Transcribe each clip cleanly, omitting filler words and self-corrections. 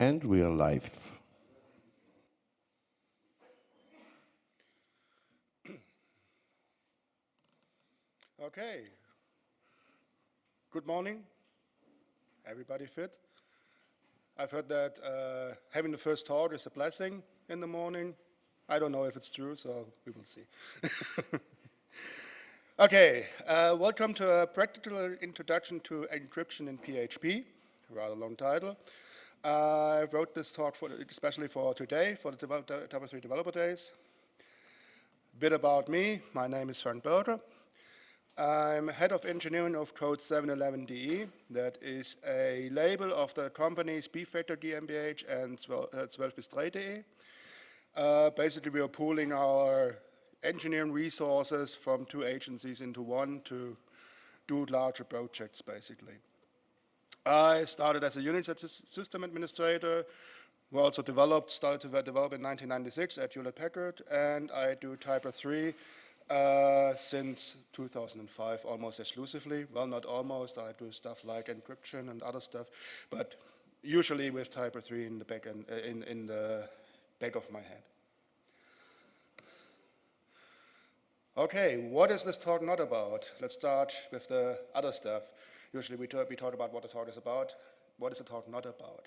And we are live. Okay. Good morning. Everybody fit? I've heard that having the first talk is a blessing in the morning. I don't know if it's true, so we will see. Okay, welcome to a practical introduction to encryption in PHP, rather long title. I wrote this talk especially for today, for the TYPO3 Developer Days. A bit about me, my name is Frank Berger. I'm head of engineering of Code 711DE. That is a label of the companies bfactor GmbH and 12-3DD. Basically, we are pooling our engineering resources from two agencies into one to do larger projects, basically. I started as a Unix system administrator. We also started to develop in 1996 at Hewlett-Packard, and I do TYPO3 since 2005, almost exclusively. Well, not almost. I do stuff like encryption and other stuff, but usually with TYPO3 in the back in the back of my head. Okay, what is this talk not about? Let's start with the other stuff. Usually we talk about what the talk is about. What is the talk not about?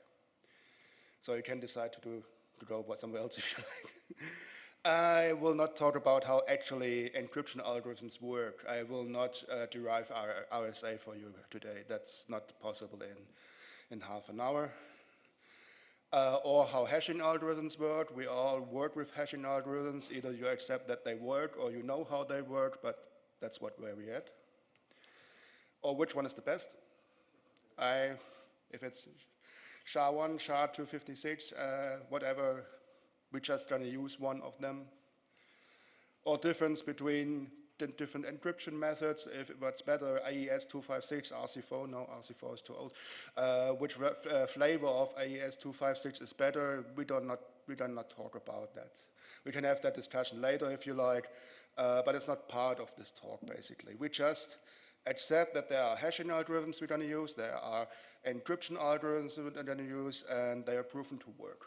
So you can decide to go somewhere else if you like. I will not talk about how actually encryption algorithms work. I will not derive RSA for you today. That's not possible in half an hour. Or how hashing algorithms work. We all work with hashing algorithms. Either you accept that they work or you know how they work, but that's where we're at. Or which one is the best? If it's SHA-1, SHA-256, whatever, we're just going to use one of them. Or difference between the different encryption methods, if what's better, AES-256, RC4, no, RC4 is too old. Which flavor of AES-256 is better, we do not talk about that. We can have that discussion later if you like, but it's not part of this talk, basically. We just accept that there are hashing algorithms we're going to use, there are encryption algorithms we're going to use, and they are proven to work.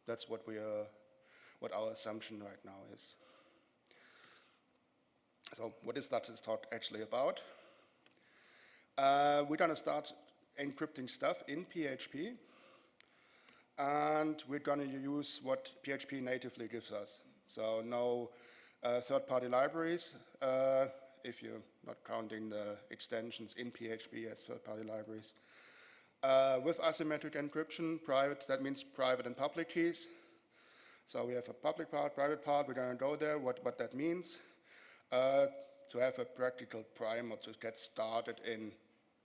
That's what our assumption right now is. So what is this talk actually about? We're going to start encrypting stuff in PHP, and we're going to use what PHP natively gives us. So no third-party libraries, if you're not counting the extensions in PHP as third-party libraries. With asymmetric encryption, private, that means private and public keys. So we have a public part, private part, we're going to go there, what that means. To have a practical primer to get started in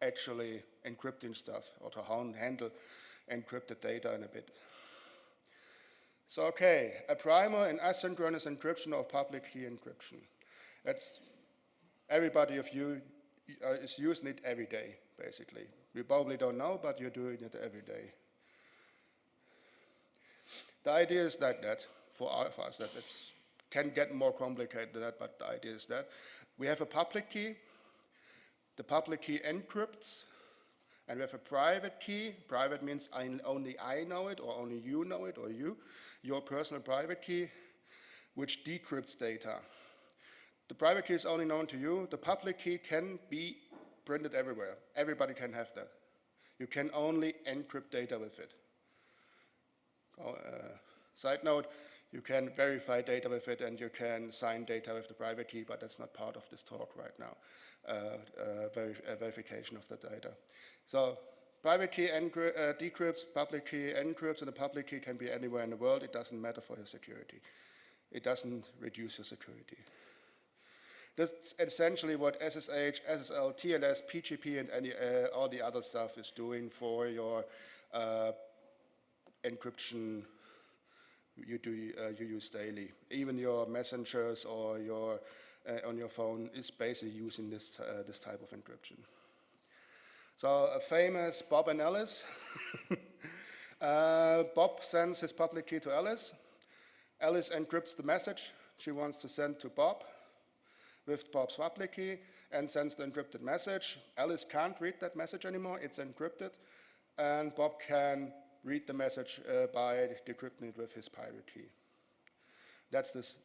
actually encrypting stuff or to handle encrypted data in a bit. So okay, a primer in asynchronous encryption or public key encryption. That's everybody of you is using it every day, basically. You probably don't know, but you're doing it every day. The idea is that for us, that it can get more complicated than that, but the idea is that we have a public key. The public key encrypts, and we have a private key. Private means only I know it, or only you know it, or your personal private key, which decrypts data. The private key is only known to you. The public key can be printed everywhere. Everybody can have that. You can only encrypt data with it. Side note, you can verify data with it and you can sign data with the private key, but that's not part of this talk right now, verification of the data. So private key decrypts, public key encrypts, and the public key can be anywhere in the world. It doesn't matter for your security. It doesn't reduce your security. That's essentially what SSH, SSL, TLS, PGP, and all the other stuff is doing for your encryption you use daily. Even your messengers or your on your phone is basically using this type of encryption. So a famous Bob and Alice. Bob sends his public key to Alice. Alice encrypts the message she wants to send to Bob with Bob's public key and sends the encrypted message. Alice can't read that message anymore, it's encrypted, and Bob can read the message by decrypting it with his private key. That's this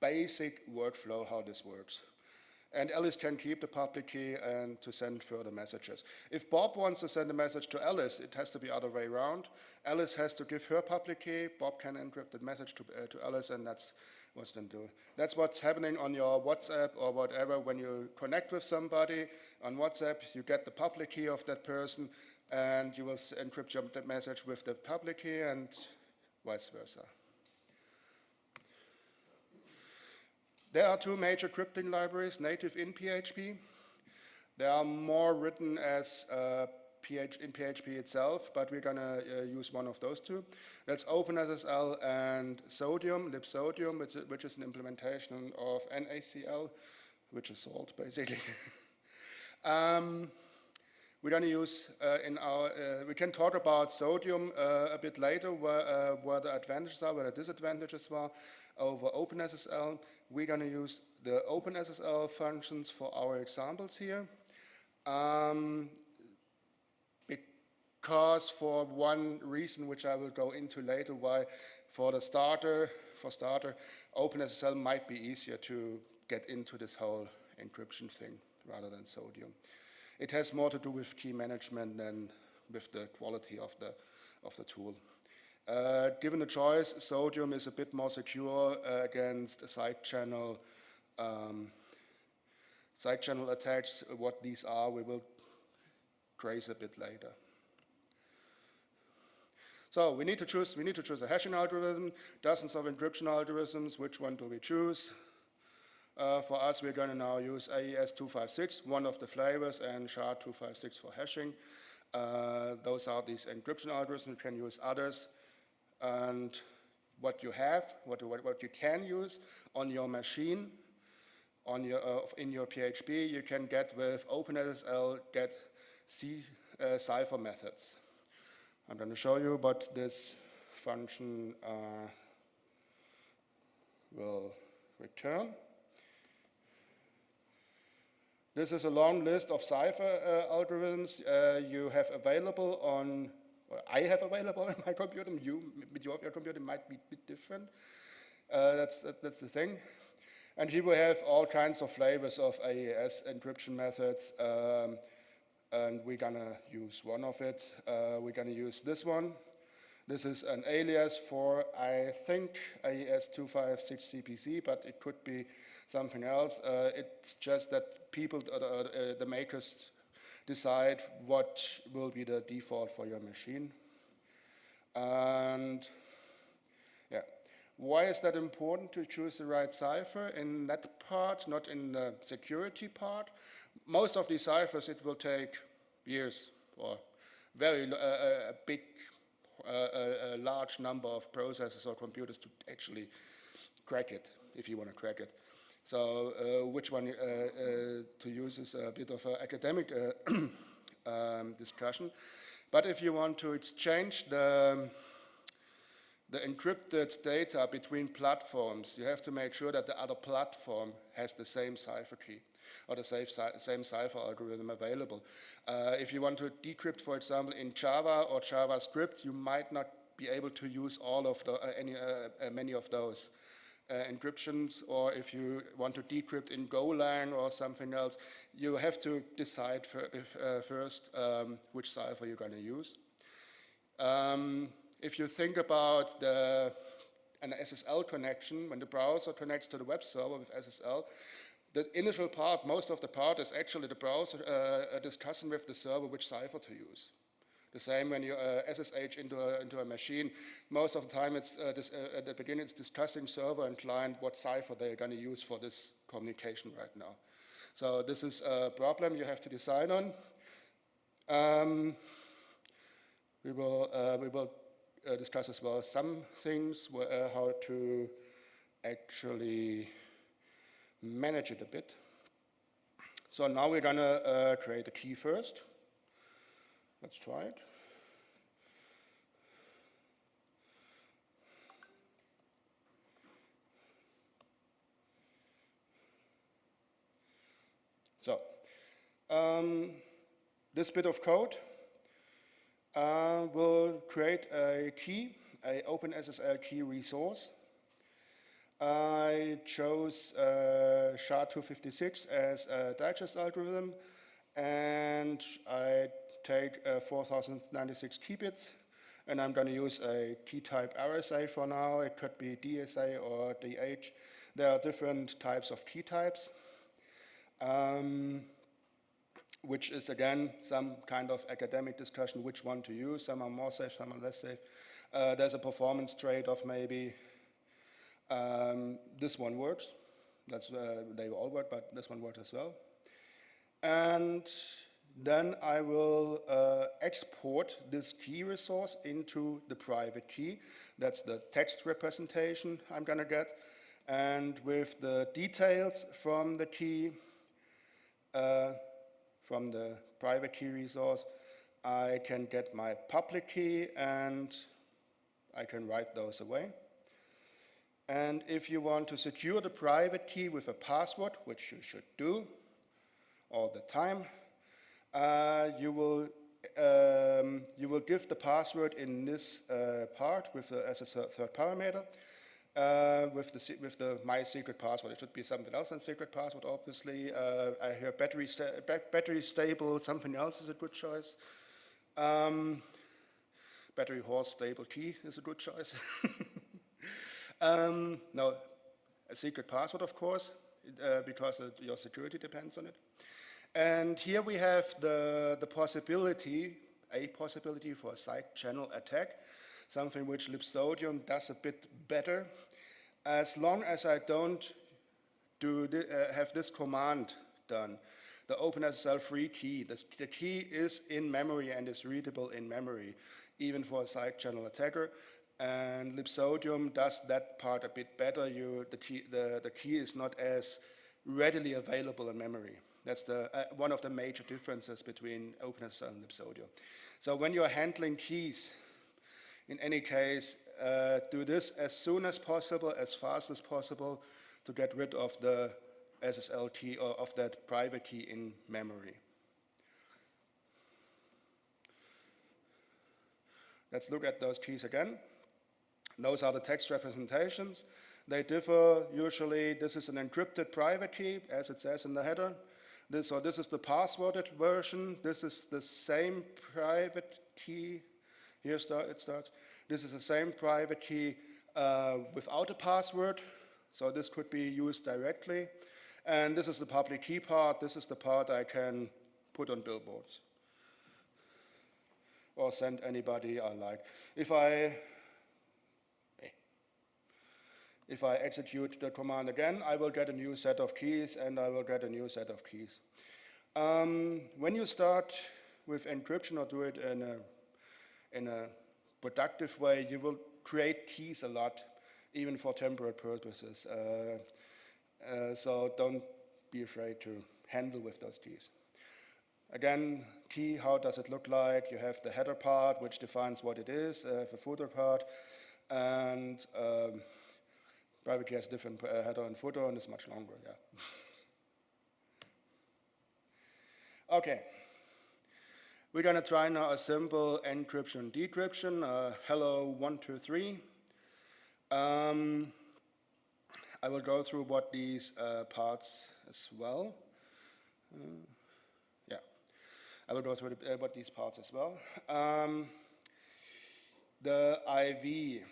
basic workflow, how this works. And Alice can keep the public key and to send further messages. If Bob wants to send a message to Alice, it has to be other way around. Alice has to give her public key, Bob can encrypt the message to Alice, and that's what's then do. That's what's happening on your WhatsApp or whatever. When you connect with somebody on WhatsApp, you get the public key of that person, and you will encrypt that message with the public key and vice versa. There are two major crypting libraries native in PHP. There are more written as in PHP itself, but we're going to use one of those two. That's OpenSSL and Sodium, libsodium, which is an implementation of NaCl, which is salt, basically. We're going to use we can talk about Sodium a bit later, where the advantages are, where the disadvantages are over OpenSSL. We're going to use the OpenSSL functions for our examples here. Because for one reason, which I will go into later, why for starter, OpenSSL might be easier to get into this whole encryption thing rather than Sodium. It has more to do with key management than with the quality of the tool. Given the choice, Sodium is a bit more secure against side channel attacks. What these are, we will trace a bit later. So we need to choose a hashing algorithm, dozens of encryption algorithms. Which one do we choose? For us, we're going to now use AES-256, one of the flavors, and SHA-256 for hashing. Those are these encryption algorithms. You can use others. And what you have, what you can use on your machine, in your PHP, you can get with OpenSSL, get cipher methods. I'm going to show you what this function will return. This is a long list of cipher algorithms you have available on, or I have available on my computer. You, with your computer, might be a bit different. That's the thing. And here we have all kinds of flavors of AES encryption methods. And we're going to use one of it. We're going to use this one. This is an alias for, I think, AES-256 CPC, but it could be something else. It's just that people, the makers, decide what will be the default for your machine. And yeah, why is that important to choose the right cipher in that part, not in the security part? Most of these ciphers, it will take years or very a large number of processors or computers to actually crack it, if you want to crack it. So which one to use is a bit of an academic discussion. But if you want to exchange the encrypted data between platforms, you have to make sure that the other platform has the same cipher key or the same cipher algorithm available. If you want to decrypt, for example, in Java or JavaScript, you might not be able to use all of many of those encryptions, or if you want to decrypt in Golang or something else, you have to decide first which cipher you're going to use. If you think about an SSL connection, when the browser connects to the web server with SSL, the initial part, most of the part, is actually the browser discussing with the server which cipher to use. The same when you SSH into a machine. Most of the time, it's at the beginning, it's discussing server and client what cipher they're going to use for this communication right now. So this is a problem you have to decide on. We will discuss as well some things, how to actually manage it a bit. So now we're going to create a key first. Let's try it. So this bit of code We'll create a key, a OpenSSL key resource. I chose SHA-256 as a digest algorithm, and I take 4096 key bits, and I'm going to use a key-type RSA for now. It could be DSA or DH. There are different types of key types, which is, again, some kind of academic discussion which one to use. Some are more safe, some are less safe. There's a performance trade-off maybe. This one works. They all work, but this one works as well. And then I will export this key resource into the private key. That's the text representation I'm going to get. And with the details from the key, from the private key resource, I can get my public key and I can write those away. And if you want to secure the private key with a password, which you should do all the time, you will give the password in this part as a third parameter with the my secret password. It should be something else than secret password, obviously. I hear battery stable, something else is a good choice. Battery horse stable key is a good choice. No, a secret password, of course, because your security depends on it. And here we have a possibility for a side channel attack, something which Libsodium does a bit better. As long as I don't have this command done, the OpenSSL free key, the key is in memory and is readable in memory, even for a side channel attacker. And Libsodium does that part a bit better. The key is not as readily available in memory. That's one of the major differences between OpenSSL and Libsodium. So when you're handling keys, in any case, do this as soon as possible, as fast as possible, to get rid of the SSL key or of that private key in memory. Let's look at those keys again. Those are the text representations. They differ usually. This is an encrypted private key, as it says in the header. This is the passworded version. This is the same private key. Here it starts. This is the same private key without a password. So this could be used directly. And this is the public key part. This is the part I can put on billboards or send anybody I like. If I execute the command again, I will get a new set of keys, and I will get a new set of keys. When you start with encryption or do it in a productive way, you will create keys a lot, even for temporary purposes. So don't be afraid to handle with those keys. Again, key, how does it look like? You have the header part, which defines what it is, the footer part, and private key has different header and footer, and it's much longer, yeah. Okay. We're going to try now a simple encryption decryption, hello 1, 2, 3. I will go through what these parts as well. Yeah, I will go through what these parts as well. The IV.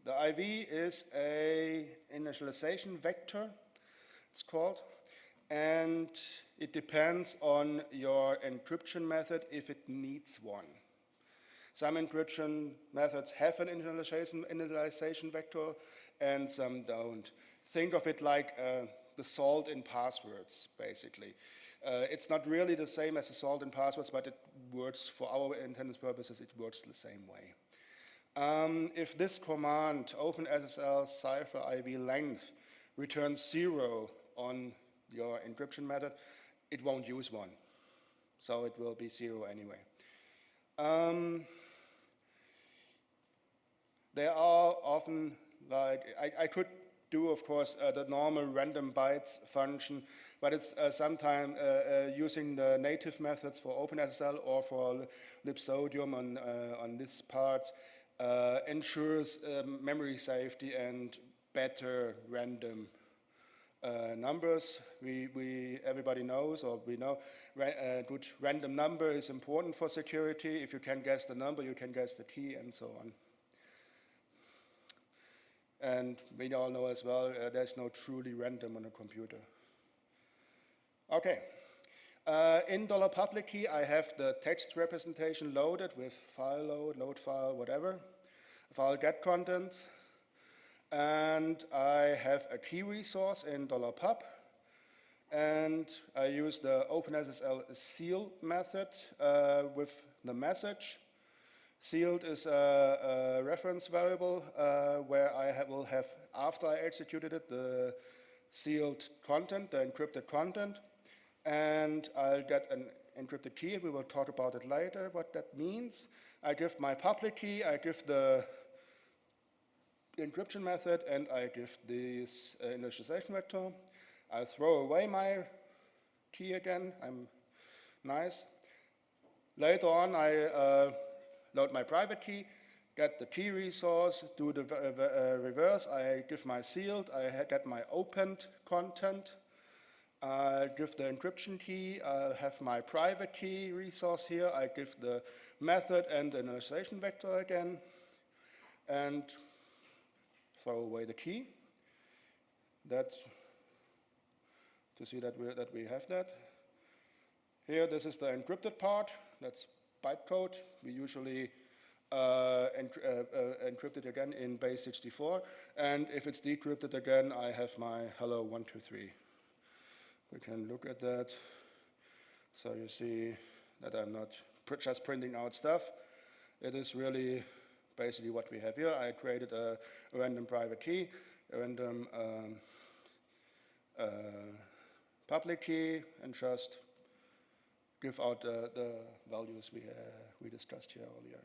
The IV is a initialization vector, it's called, and it depends on your encryption method if it needs one. Some encryption methods have an initialization vector and some don't. Think of it like the salt in passwords, basically. It's not really the same as the salt in passwords, but it works for our intended purposes, it works the same way. If this command, OpenSSL cipher IV length, returns 0 on your encryption method, it won't use 1. So it will be 0 anyway. There are often, like, I could do, of course, the normal random bytes function, but it's sometimes using the native methods for OpenSSL or for libsodium on this part ensures memory safety and better random numbers. Everybody knows, or we know, good random number is important for security. If you can guess the number, you can guess the key, and so on. And we all know as well, there's no truly random on a computer. Okay. In $public key, I have the text representation loaded with file load file, whatever, file get contents. And I have a key resource in $pub. And I use the OpenSSL seal method with the message. Sealed is a reference variable where I will have, after I executed it, the sealed content, the encrypted content, and I'll get an encrypted key. We will talk about it later, what that means. I give my public key, I give the encryption method, and I give this initialization vector. I throw away my key again. I'm nice. Later on, I load my private key, get the key resource, do the reverse. I give my sealed, I get my opened content. I give the encryption key, I have my private key resource here. I give the method and the initialization vector again, and throw away the key. That's to see that we have that. Here, this is the encrypted part. That's bytecode. We usually encrypt it again in base 64. And if it's decrypted again, I have my hello 123. We can look at that. So you see that I'm not just printing out stuff. It is really basically what we have here. I created a random private key, a random public key, and just give out the values we discussed here earlier.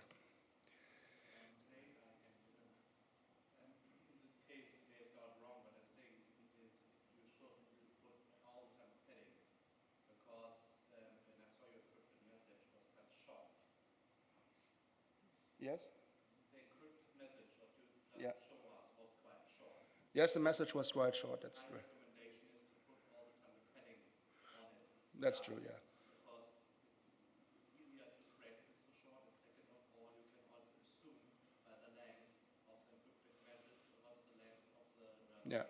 In this case, may start wrong, but I think you should put all the time padding, because when I saw your encrypted message was cut short. Yes? The encrypted message what you just showed us was quite short. Yes, the message was quite short. That's My correct. recommendation is to put all the time padding on it. That's true, yeah. Because it's easier to break it so short, and second of all, you can also assume the length of the encrypted message, so what is the length of the Yeah.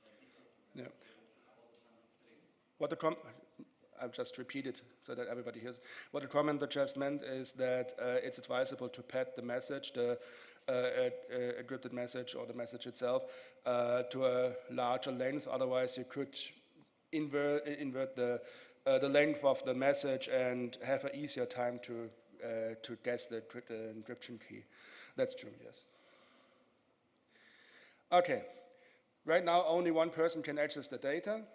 decrypted Yeah. message. You should all the time be padding. I'll just repeat it so that everybody hears. What the commenter just meant is that it's advisable to pad the message, the encrypted message or the message itself, to a larger length. Otherwise, you could invert the length of the message and have an easier time to guess the encryption key. That's true, yes. Okay. Right now, only one person can access the data.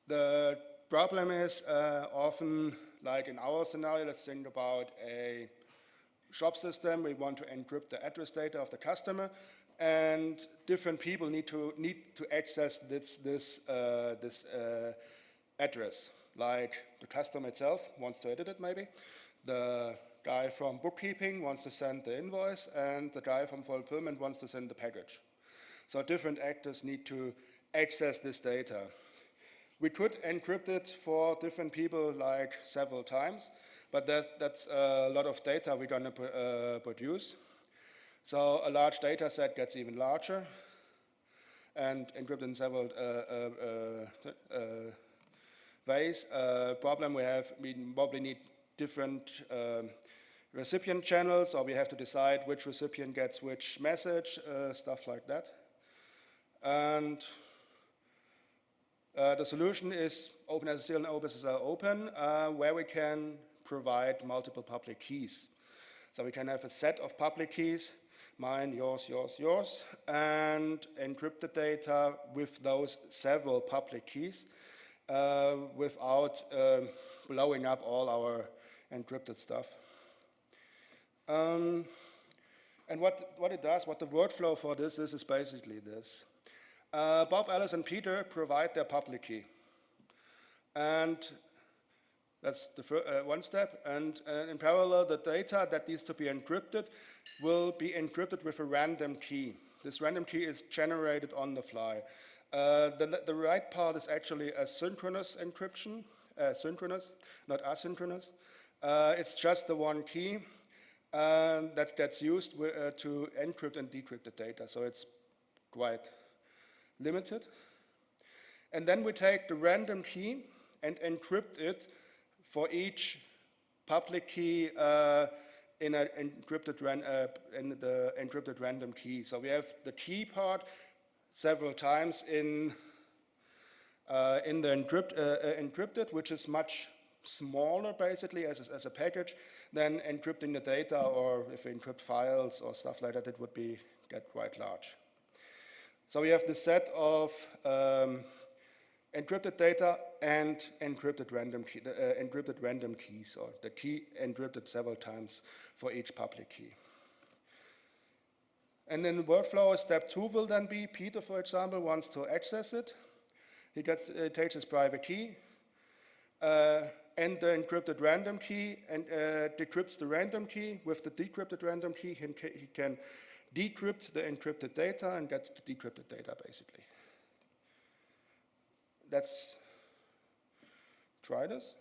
The problem is often, like in our scenario, let's think about a shop system. We want to encrypt the address data of the customer, and different people need to access this address. Like the customer itself wants to edit it, maybe. The guy from bookkeeping wants to send the invoice, and the guy from fulfillment wants to send the package. So different actors need to access this data. We could encrypt it for different people like several times, but that's a lot of data we're going to produce. So a large data set gets even larger and encrypted in several ways. Problem we have, we probably need different recipient channels, or we have to decide which recipient gets which message, stuff like that. And the solution is OpenSSL and OpenSSL Open, where we can provide multiple public keys. So we can have a set of public keys, mine, yours, yours, yours, and encrypt the data with those several public keys without blowing up all our encrypted stuff. And what it does, what the workflow for this is basically this. Bob, Alice, and Peter provide their public key. And that's the one step. And in parallel, the data that needs to be encrypted will be encrypted with a random key. This random key is generated on the fly. The right part is actually a synchronous encryption, synchronous, not asynchronous. It's just the one key that gets used to encrypt and decrypt the data, so it's quite limited. And then we take the random key and encrypt it for each public key in the encrypted random key. So we have the key part several times in the encrypted, which is much smaller basically as a package than encrypting the data, or if we encrypt files or stuff like that, it would get quite large. So we have this set of encrypted data and encrypted random keys, or the key encrypted several times for each public key. And in the workflow, step 2 will then be Peter, for example, wants to access it. He takes his private key and the encrypted random key and decrypts the random key. With the decrypted random key, he can decrypt the encrypted data and get the decrypted data, basically. Let's try this.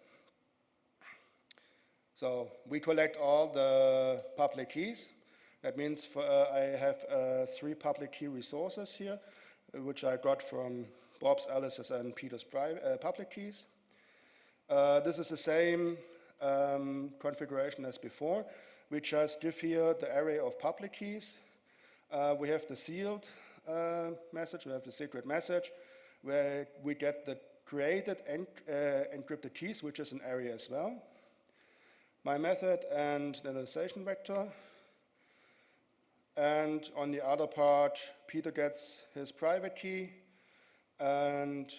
So we collect all the public keys. That means I have 3 public key resources here, which I got from Bob's, Alice's, and Peter's public keys. This is the same configuration as before. We just give here the array of public keys. We have the sealed message, we have the secret message, where we get the created and encrypted keys, which is an array as well. My method and the initialization vector. And on the other part, Peter gets his private key, and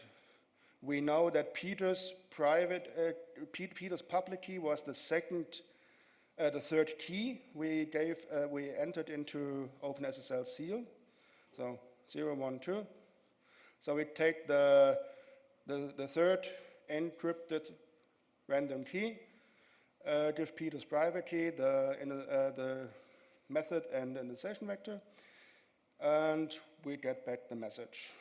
we know that Peter's public key was the third key we entered into OpenSSL seal, so 0, 1, 2. So we take the third encrypted random key, give Peter's private key the method and initialization vector, and we get back the message.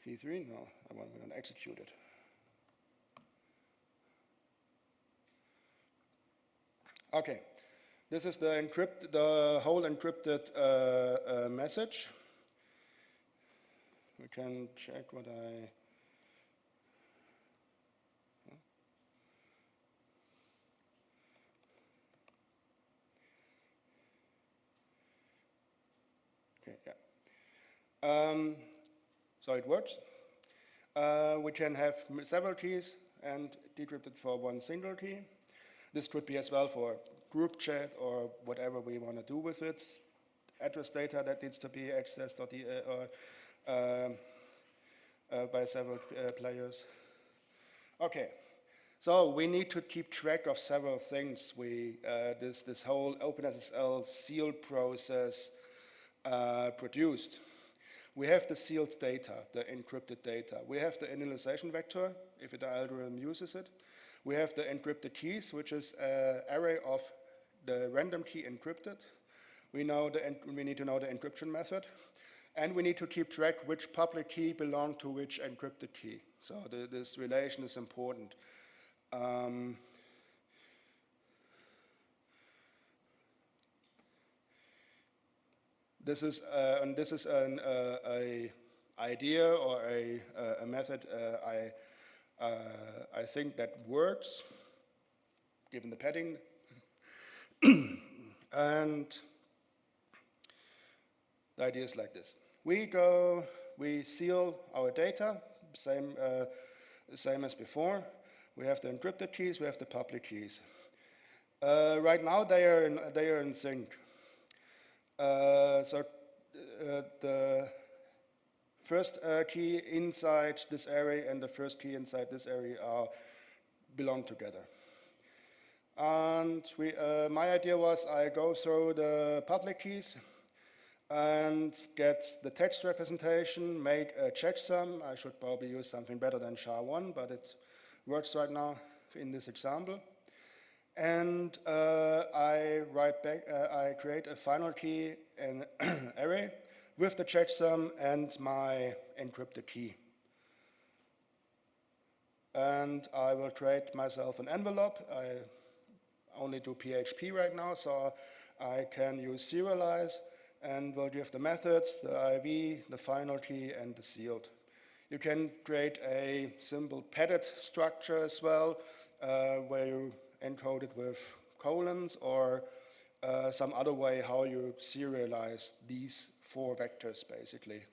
Key 3, no, we're going to execute it. Okay, this is the whole encrypted message. We can check what I. Okay, yeah. So it works. We can have several keys and decrypt it for one single key. This could be as well for group chat or whatever we want to do with it. Address data that needs to be accessed by several players. Okay, so we need to keep track of several things. This whole OpenSSL seal process produced. We have the sealed data, the encrypted data. We have the initialization vector, if the algorithm uses it. We have the encrypted keys, which is an array of the random key encrypted. We need to know the encryption method. And we need to keep track which public key belongs to which encrypted key. So this relation is important. This is an idea or a method I think that works, given the padding. And the idea is like this. We seal our data, same as before. We have the encrypted keys, we have the public keys. Right now they are in sync. So the first key inside this array and the first key inside this array belong together. And my idea was I go through the public keys and get the text representation, make a checksum. I should probably use something better than SHA-1, but it works right now in this example. And I write back, I create a final key an array with the checksum and my encrypted key. And I will create myself an envelope. I only do PHP right now, so I can use serialize and will give the methods, the IV, the final key, and the sealed. You can create a simple padded structure as well, where you encode it with colons or some other way how you serialize these 4 vectors, basically.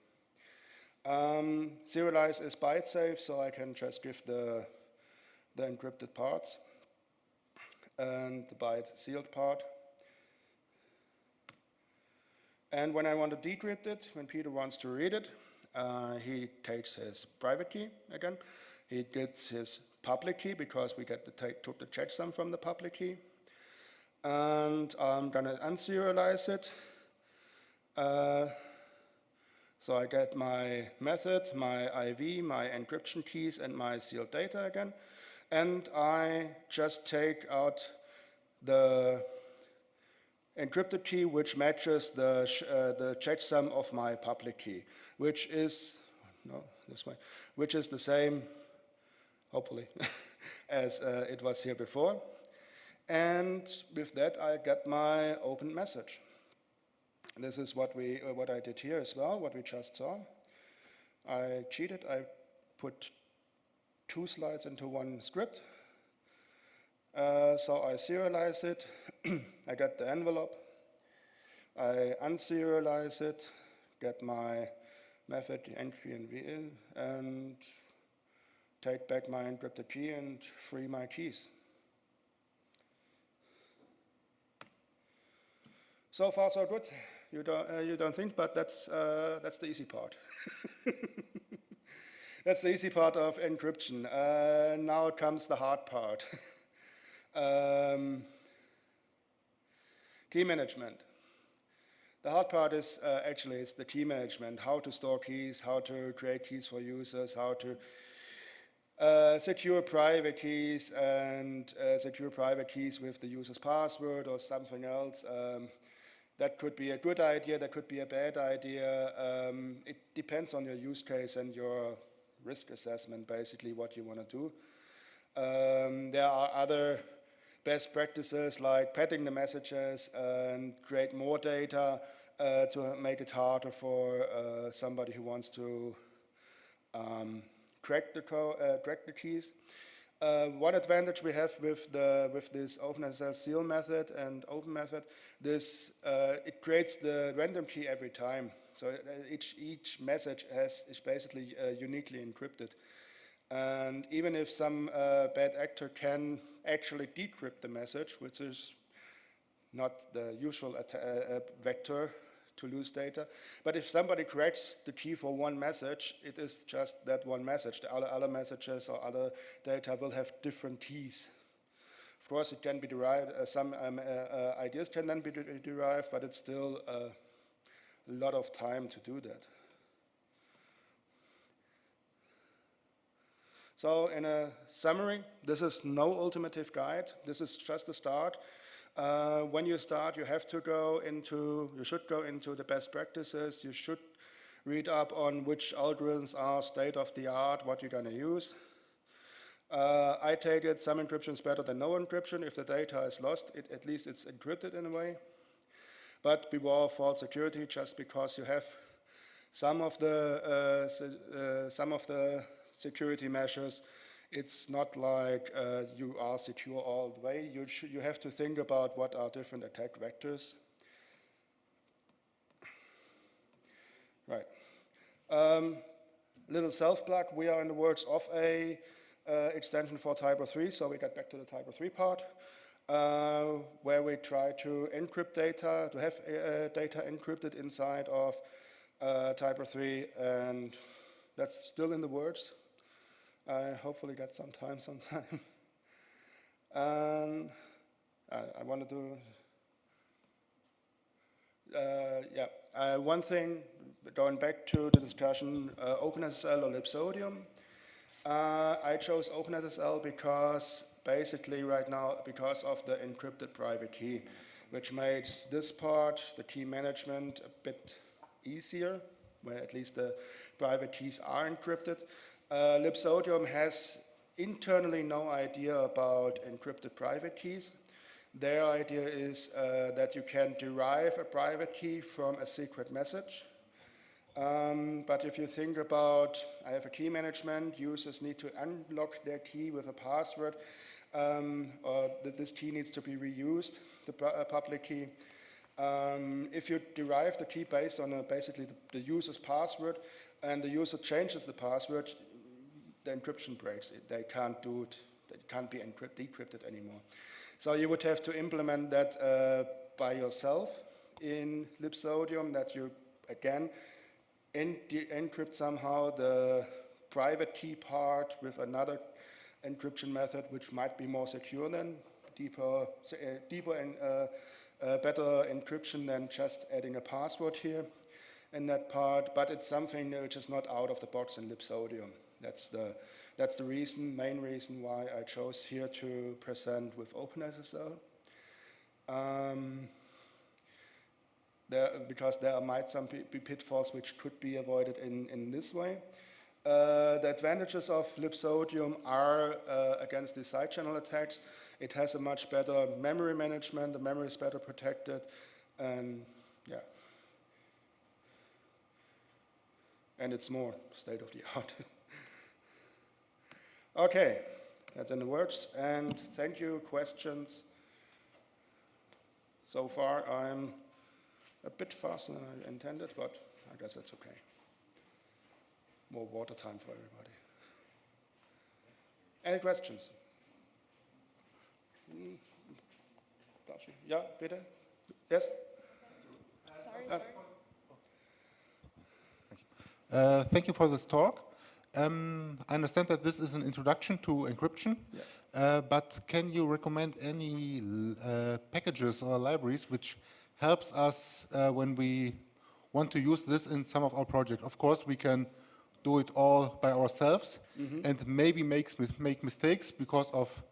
Serialize is byte safe, so I can just give the encrypted parts and the byte sealed part. And when I want to decrypt it, when Peter wants to read it, he takes his private key again. He gets his public key because we took the checksum from the public key. And I'm going to unserialize it. So I get my method, my IV, my encryption keys, and my sealed data again. And I just take out the encrypted key which matches the checksum of my public key, which is, no, this way, which is the same, hopefully, as it was here before. And with that, I get my open message. This is what I did here as well, what we just saw. I cheated. I put 2 slides into one script. So I serialize it. I get the envelope. I unserialize it, get my method, the entry and VL, and take back my encrypted key and free my keys. So far, so good. You don't think, but that's the easy part. That's the easy part of encryption. Now comes the hard part. Key management. The hard part is actually it's the key management, how to store keys, how to create keys for users, how to secure private keys and secure private keys with the user's password or something else. That could be a good idea, that could be a bad idea. It depends on your use case and your risk assessment, basically, what you want to do. There are other best practices like padding the messages and create more data to make it harder for somebody who wants to crack the keys. One advantage we have with this OpenSSL seal method and open method, it creates the random key every time. So each message is basically uniquely encrypted. And even if some bad actor can actually decrypt the message, which is not the usual vector to lose data, but if somebody cracks the key for one message, it is just that one message. The other messages or other data will have different keys. Of course, it can be derived, some ideas can then be derived, but it's still a lot of time to do that. So in a summary, this is no ultimative guide. This is just a start. When you start, you should go into the best practices. You should read up on which algorithms are state of the art, what you're going to use. I take it some encryption is better than no encryption. If the data is lost, at least it's encrypted in a way. But beware of false security, just because you have some of the security measures, it's not like you are secure all the way. You have to think about what are different attack vectors. Right. Little self-plug. We are in the works of a extension for TYPO3, so we get back to the TYPO3 part, where we try to encrypt data, to have data encrypted inside of TYPO3, and that's still in the works. I hopefully get some time sometime. I want to do, one thing, going back to the discussion, OpenSSL or libsodium. I chose OpenSSL because, basically right now, because of the encrypted private key, which makes this part, the key management, a bit easier, where at least the private keys are encrypted. Libsodium has internally no idea about encrypted private keys. Their idea is that you can derive a private key from a secret message. But if you think about, I have a key management, users need to unlock their key with a password, or this key needs to be reused, the public key. If you derive the key based on basically the user's password, and the user changes the password, the encryption breaks. They can't do it. It can't be decrypted anymore. So you would have to implement that by yourself in libsodium, that you, again, encrypt somehow the private key part with another encryption method, which might be more secure than deeper and better encryption than just adding a password here in that part. But it's something which is not out of the box in libsodium. That's the main reason why I chose here to present with OpenSSL. Because there might be pitfalls which could be avoided in this way. The advantages of libsodium are against the side channel attacks. It has a much better memory management. The memory is better protected, and yeah. And it's more state of the art. Okay, that's in the works, and thank you. Questions? So far, I'm a bit faster than I intended, but I guess that's okay. More water time for everybody. Any questions? Yeah, bitte? Yes? Sorry. Thank you for this talk. I understand that this is an introduction to encryption, but can you recommend any packages or libraries which helps us when we want to use this in some of our projects? Of course, we can do it all by ourselves, and maybe make mistakes because of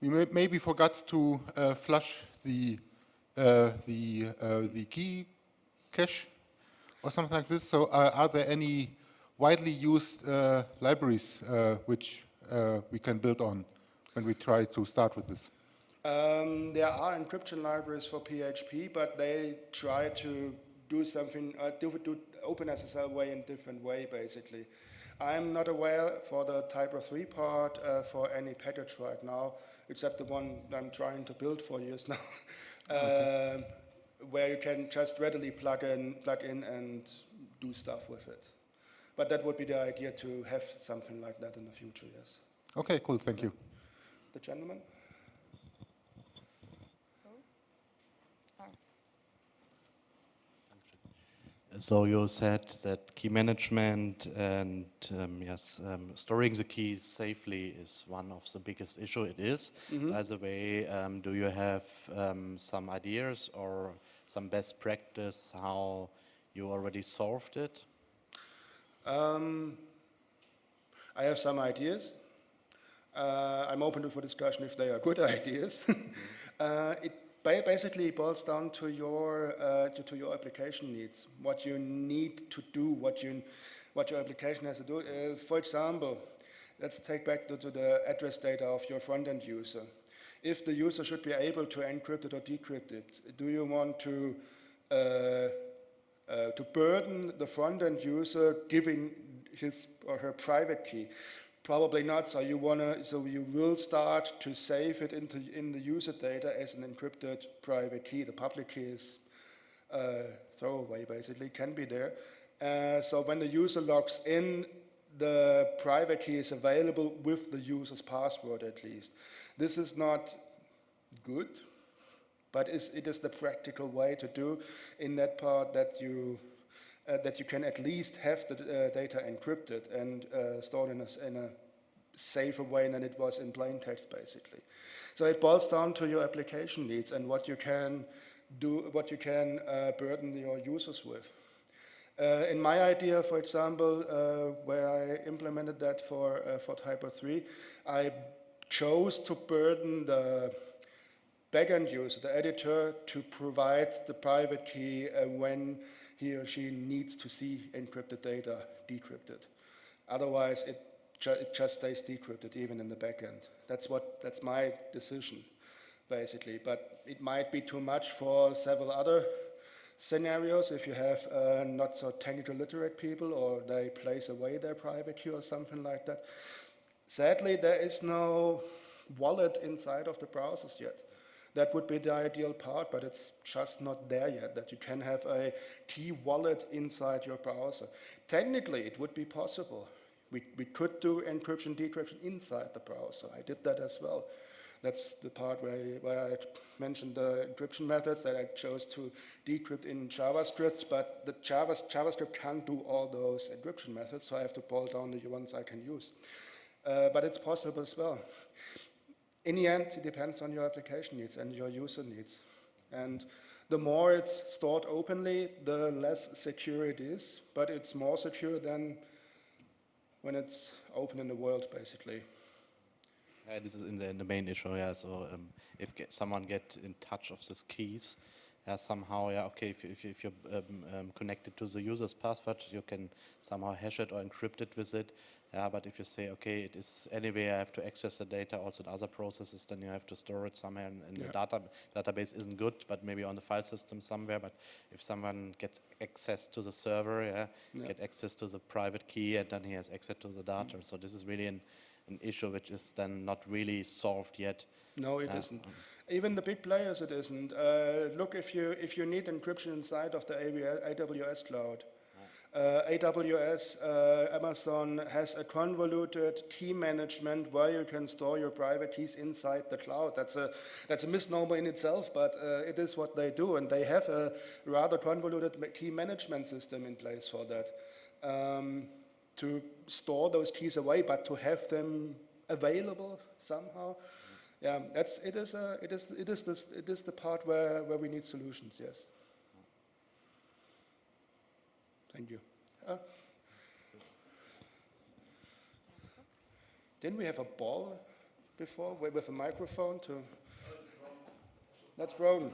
we maybe forgot to flush the key cache or something like this. So, are there any widely used libraries which we can build on when we try to start with this? There are encryption libraries for PHP, but they try to do something, do OpenSSL way in a different way, basically. I'm not aware for the TYPO3 part for any package right now, except the one I'm trying to build for years now, where you can just readily plug in and do stuff with it. But that would be the idea, to have something like that in the future, yes. Okay, cool, thank you. The gentleman? So you said that key management and storing the keys safely is one of the biggest issues. It is. By the way, do you have some ideas or some best practice how you already solved it? I have some ideas. I'm open for discussion if they are good ideas. It basically boils down to your application needs, what you need to do, what your application has to do. For example, let's take back to the address data of your front-end user. If the user should be able to encrypt it or decrypt it, do you want to burden the front-end user giving his or her private key? Probably not. So you will start to save it in the user data as an encrypted private key. The public key is throwaway, basically, can be there. So when the user logs in, the private key is available with the user's password, at least. This is not good, but it is the practical way to do in that part, that you can at least have the data encrypted and stored in a safer way than it was in plain text, basically. So it boils down to your application needs and what you can do, what you can burden your users with. In my idea, for example, where I implemented that for TYPO3, I chose to burden the backend user, the editor, to provide the private key when he or she needs to see encrypted data decrypted. Otherwise, it just stays decrypted even in the backend. That's my decision, basically. But it might be too much for several other scenarios if you have not so technical literate people or they place away their private key or something like that. Sadly, there is no wallet inside of the browsers yet. That would be the ideal part, but it's just not there yet, that you can have a key wallet inside your browser. Technically, it would be possible. We could do encryption, decryption inside the browser. I did that as well. That's the part where I mentioned the encryption methods that I chose to decrypt in JavaScript, but the JavaScript can't do all those encryption methods, so I have to boil down the ones I can use. But it's possible as well. In the end, it depends on your application needs and your user needs. And the more it's stored openly, the less secure it is, but it's more secure than when it's open in the world, basically. This is in the main issue, yeah. So if someone get in touch of these keys, somehow, yeah, okay, if you're connected to the user's password, you can somehow hash it or encrypt it with it. Yeah, but if you say, okay, it is anyway, I have to access the data also in other processes, then you have to store it somewhere, and the database isn't good, but maybe on the file system somewhere. But if someone gets access to the server, get access to the private key, and then he has access to the data. So this is really an issue which is then not really solved yet. No, it isn't. Even the big players, it isn't. Look, if you need encryption inside of the AWS cloud, AWS, Amazon has a convoluted key management where you can store your private keys inside the cloud. That's a misnomer in itself, but it is what they do, and they have a rather convoluted key management system in place for that. To store those keys away, but to have them available somehow. Yeah, it is the part where we need solutions. Yes. Thank you. Didn't we have a ball before with a microphone to? That's Roden.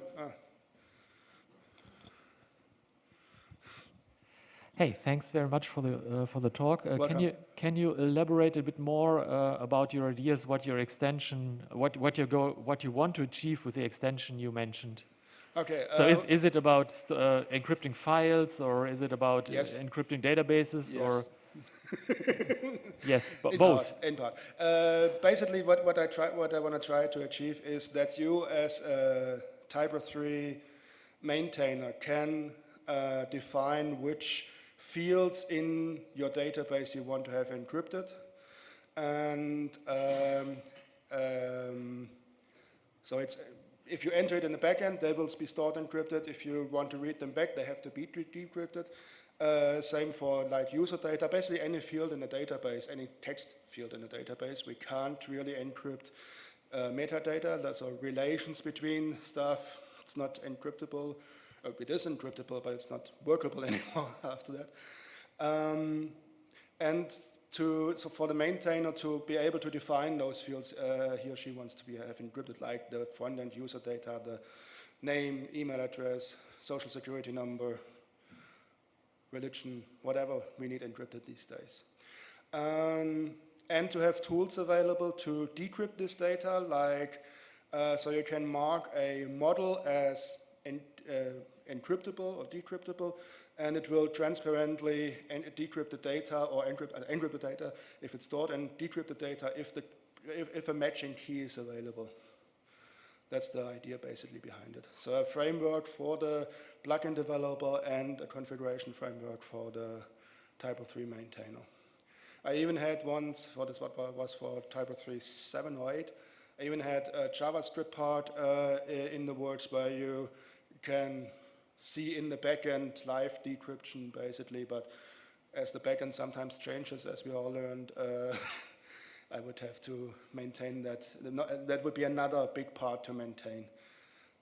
Hey, thanks very much for the talk. Can you elaborate a bit more about your ideas, what your extension, what you want to achieve with the extension you mentioned? Okay. So is it about encrypting files, or is it about encrypting databases, yes. or? Yes, but in both. In part. Basically, what I want to try to achieve is that you, as a TYPO3 maintainer, can define which fields in your database you want to have encrypted, and so it's. If you enter it in the backend, they will be stored encrypted. If you want to read them back, they have to be decrypted. Same for like user data. Basically, any field in the database, any text field in the database, we can't really encrypt metadata. That's relations between stuff. It's not encryptable. It is encryptable, but it's not workable anymore after that. And so for the maintainer to be able to define those fields he or she wants to have encrypted, like the front-end user data, the name, email address, social security number, religion, whatever we need encrypted these days. And to have tools available to decrypt this data, like so you can mark a model as encryptable or decryptable, and it will transparently decrypt the data or encrypt the data if it's stored, and decrypt the data if a matching key is available. That's the idea basically behind it. So a framework for the plugin developer and a configuration framework for the TYPO3 maintainer. I even had once, for this what was for TYPO3 7 or 8, I even had a JavaScript part in the works where you can see in the backend live decryption basically, but as the backend sometimes changes, as we all learned, I would have to maintain that. That would be another big part to maintain.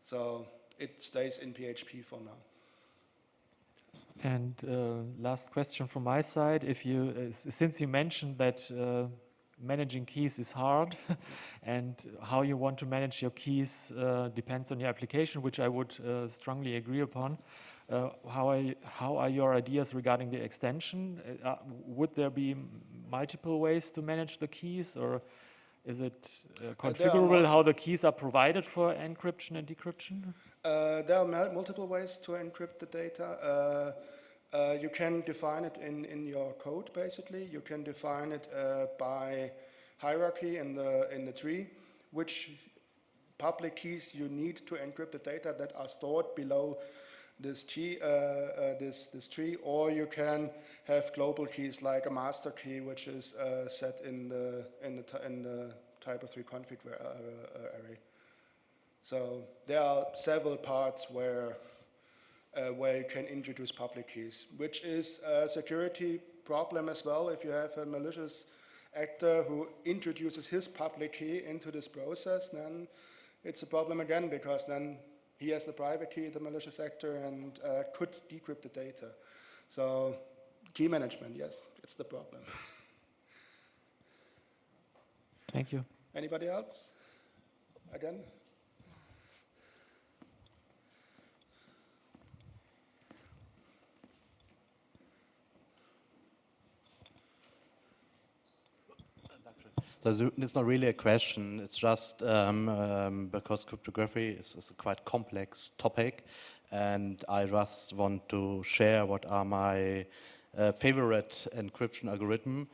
So it stays in PHP for now. And last question from my side: if you, since you mentioned that managing keys is hard, and how you want to manage your keys depends on your application, which I would strongly agree upon. How are your ideas regarding the extension? Would there be multiple ways to manage the keys, or is it configurable how the keys are provided for encryption and decryption? There are multiple ways to encrypt the data. You can define it in your code, basically. You can define it by hierarchy in the tree, which public keys you need to encrypt the data that are stored below this tree, or you can have global keys like a master key, which is set in the TYPO3 config array. So there are several parts where you can introduce public keys, which is a security problem as well. If you have a malicious actor who introduces his public key into this process, then it's a problem again, because then he has the private key, the malicious actor, and could decrypt the data. So key management, yes, it's the problem. Thank you. Anybody else? Again? So it's not really a question, it's just because cryptography is a quite complex topic, and I just want to share what are my favorite encryption algorithm,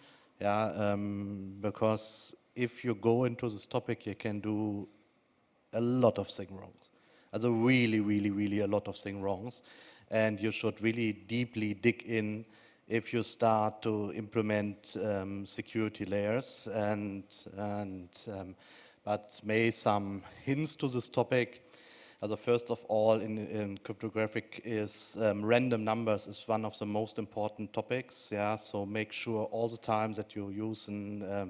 because if you go into this topic, you can do a lot of things wrong. Also really a lot of things wrong, and you should really deeply dig in if you start to implement security layers, but may some hints to this topic. Also first of all, in cryptographic is random numbers is one of the most important topics. Yeah, so make sure all the time that you use a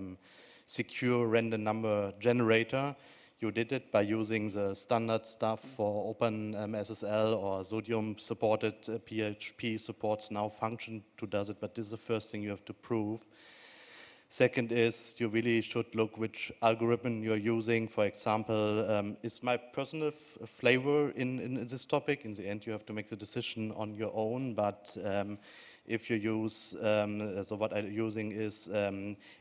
secure random number generator. You did it by using the standard stuff for OpenSSL or Sodium supported PHP supports now function to does it, but this is the first thing you have to prove. Second is you really should look which algorithm you're using. For example, is my personal flavor in this topic. In the end, you have to make the decision on your own, but if you use, so what I'm using is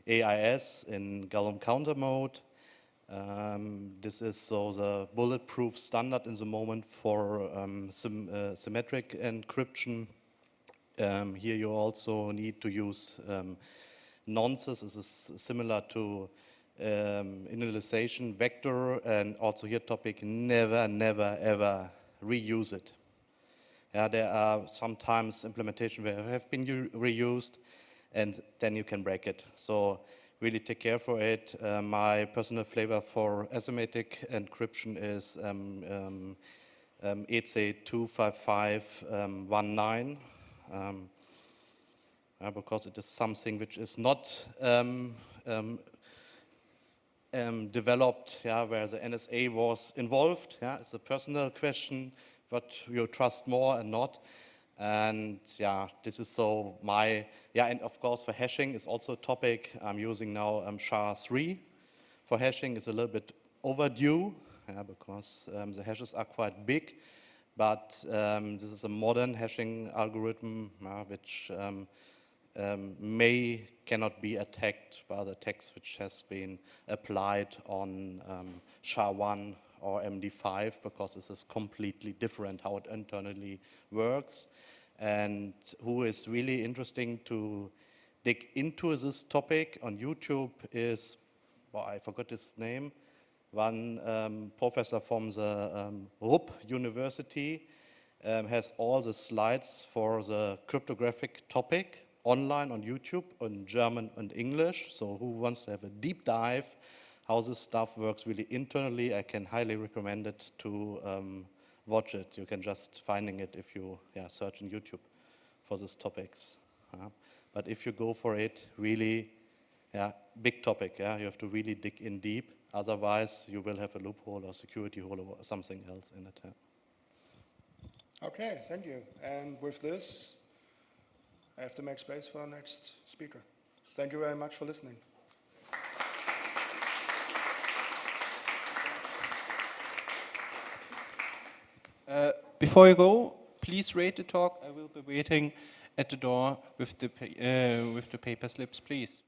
AIS in Gallum counter mode. This is so the bulletproof standard in the moment for symmetric encryption. Here you also need to use nonces. This is similar to initialization vector, and also here topic never ever reuse it. Yeah, there are sometimes implementation where have been reused, and then you can break it. So really take care for it. My personal flavor for asymmetric encryption is EC25519, because it is something which is not developed, where the NSA was involved. Yeah, it's a personal question, what you trust more and not. And this is so my, and of course for hashing is also a topic. I'm using now SHA-3 for hashing. Is a little bit overdue, because the hashes are quite big, but this is a modern hashing algorithm which cannot be attacked by the attacks which has been applied on SHA-1 or MD5, because this is completely different how it internally works. And who is really interesting to dig into this topic on YouTube is, I forgot his name, one professor from the Rupp University has all the slides for the cryptographic topic online on YouTube in German and English. So who wants to have a deep dive how this stuff works really internally, I can highly recommend it to watch it. You can just finding it if you search in YouTube for these topics. But if you go for it, really yeah, big topic. Yeah, you have to really dig in deep. Otherwise, you will have a loophole or security hole or something else in it. Yeah. Okay, thank you. And with this, I have to make space for our next speaker. Thank you very much for listening. Before you go, please rate the talk. I will be waiting at the door with the paper slips, please.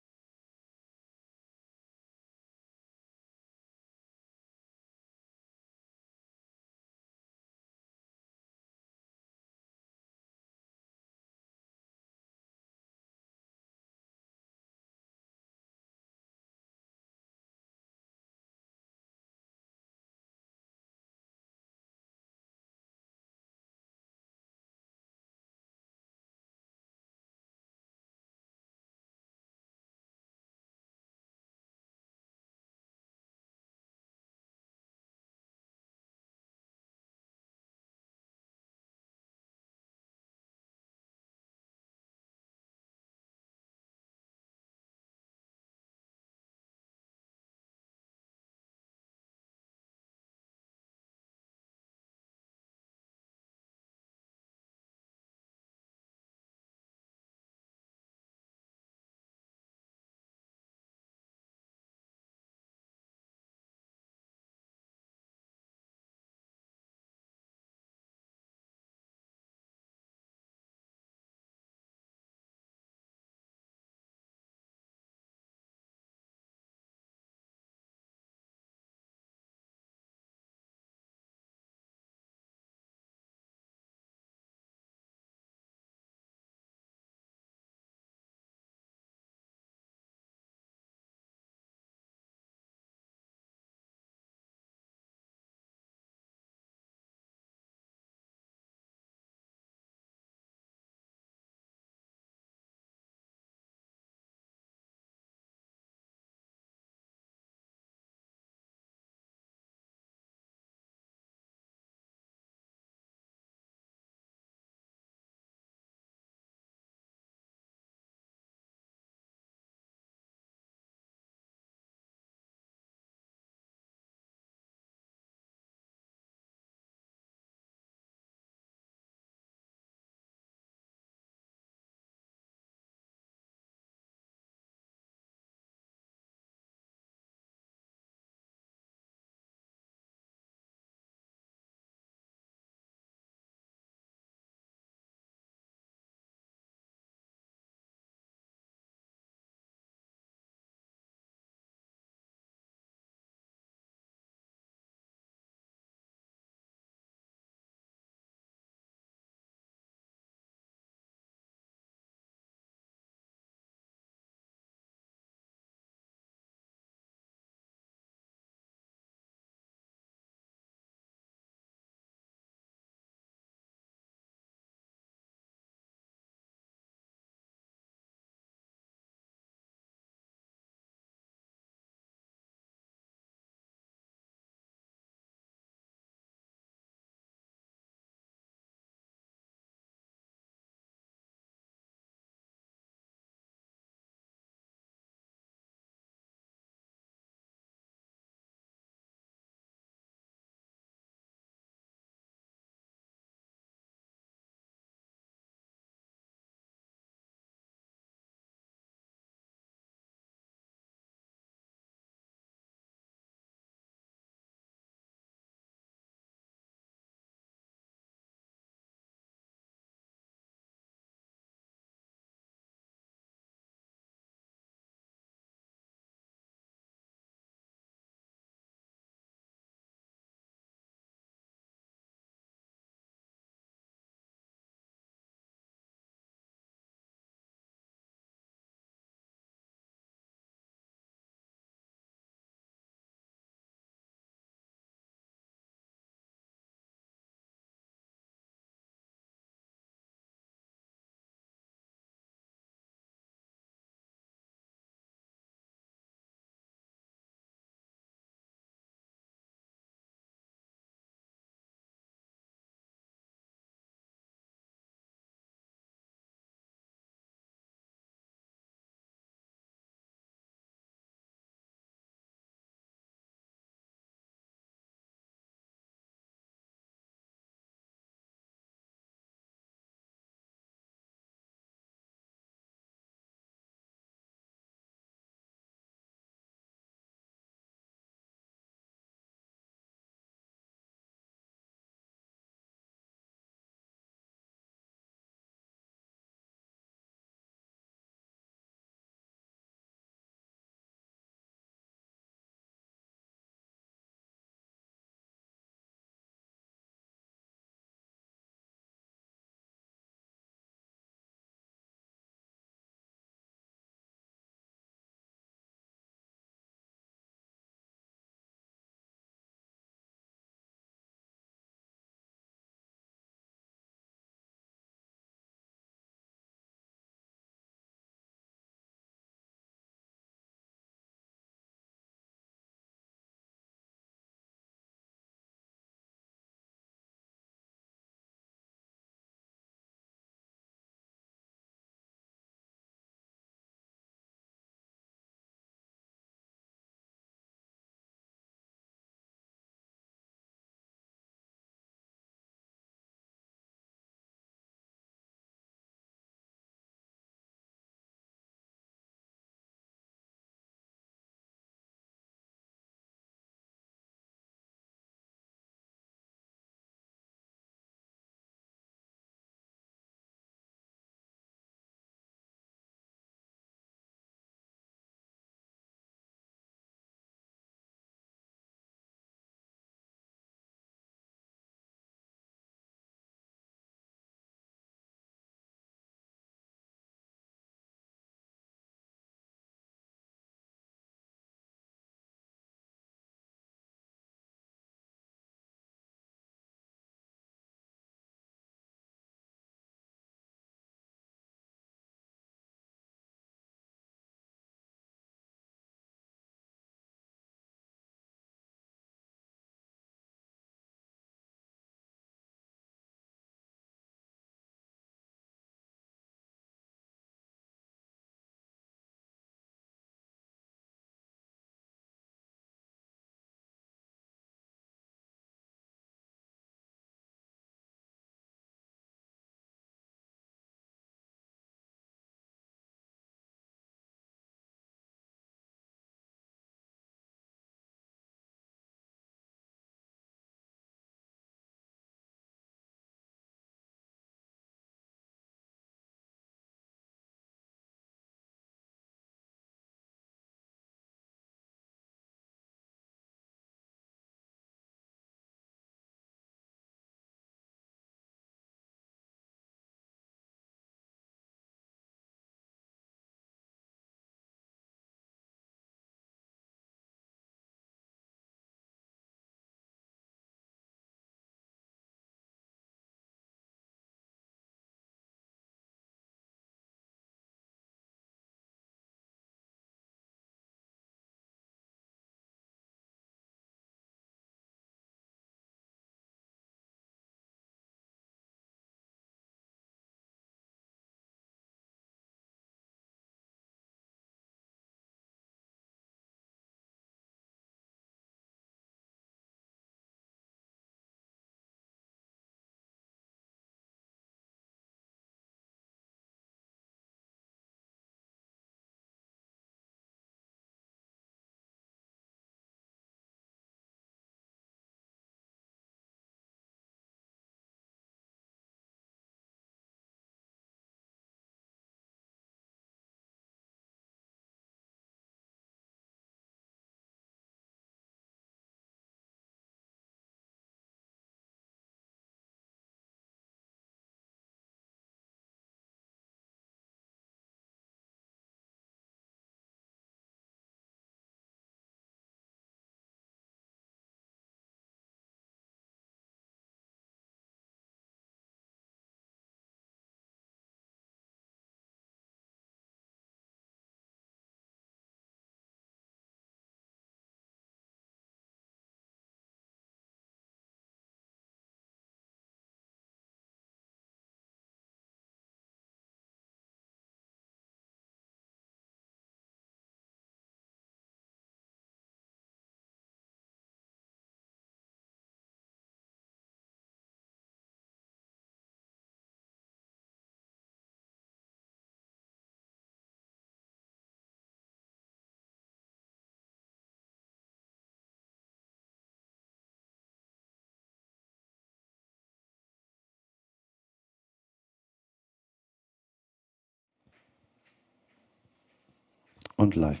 Und live.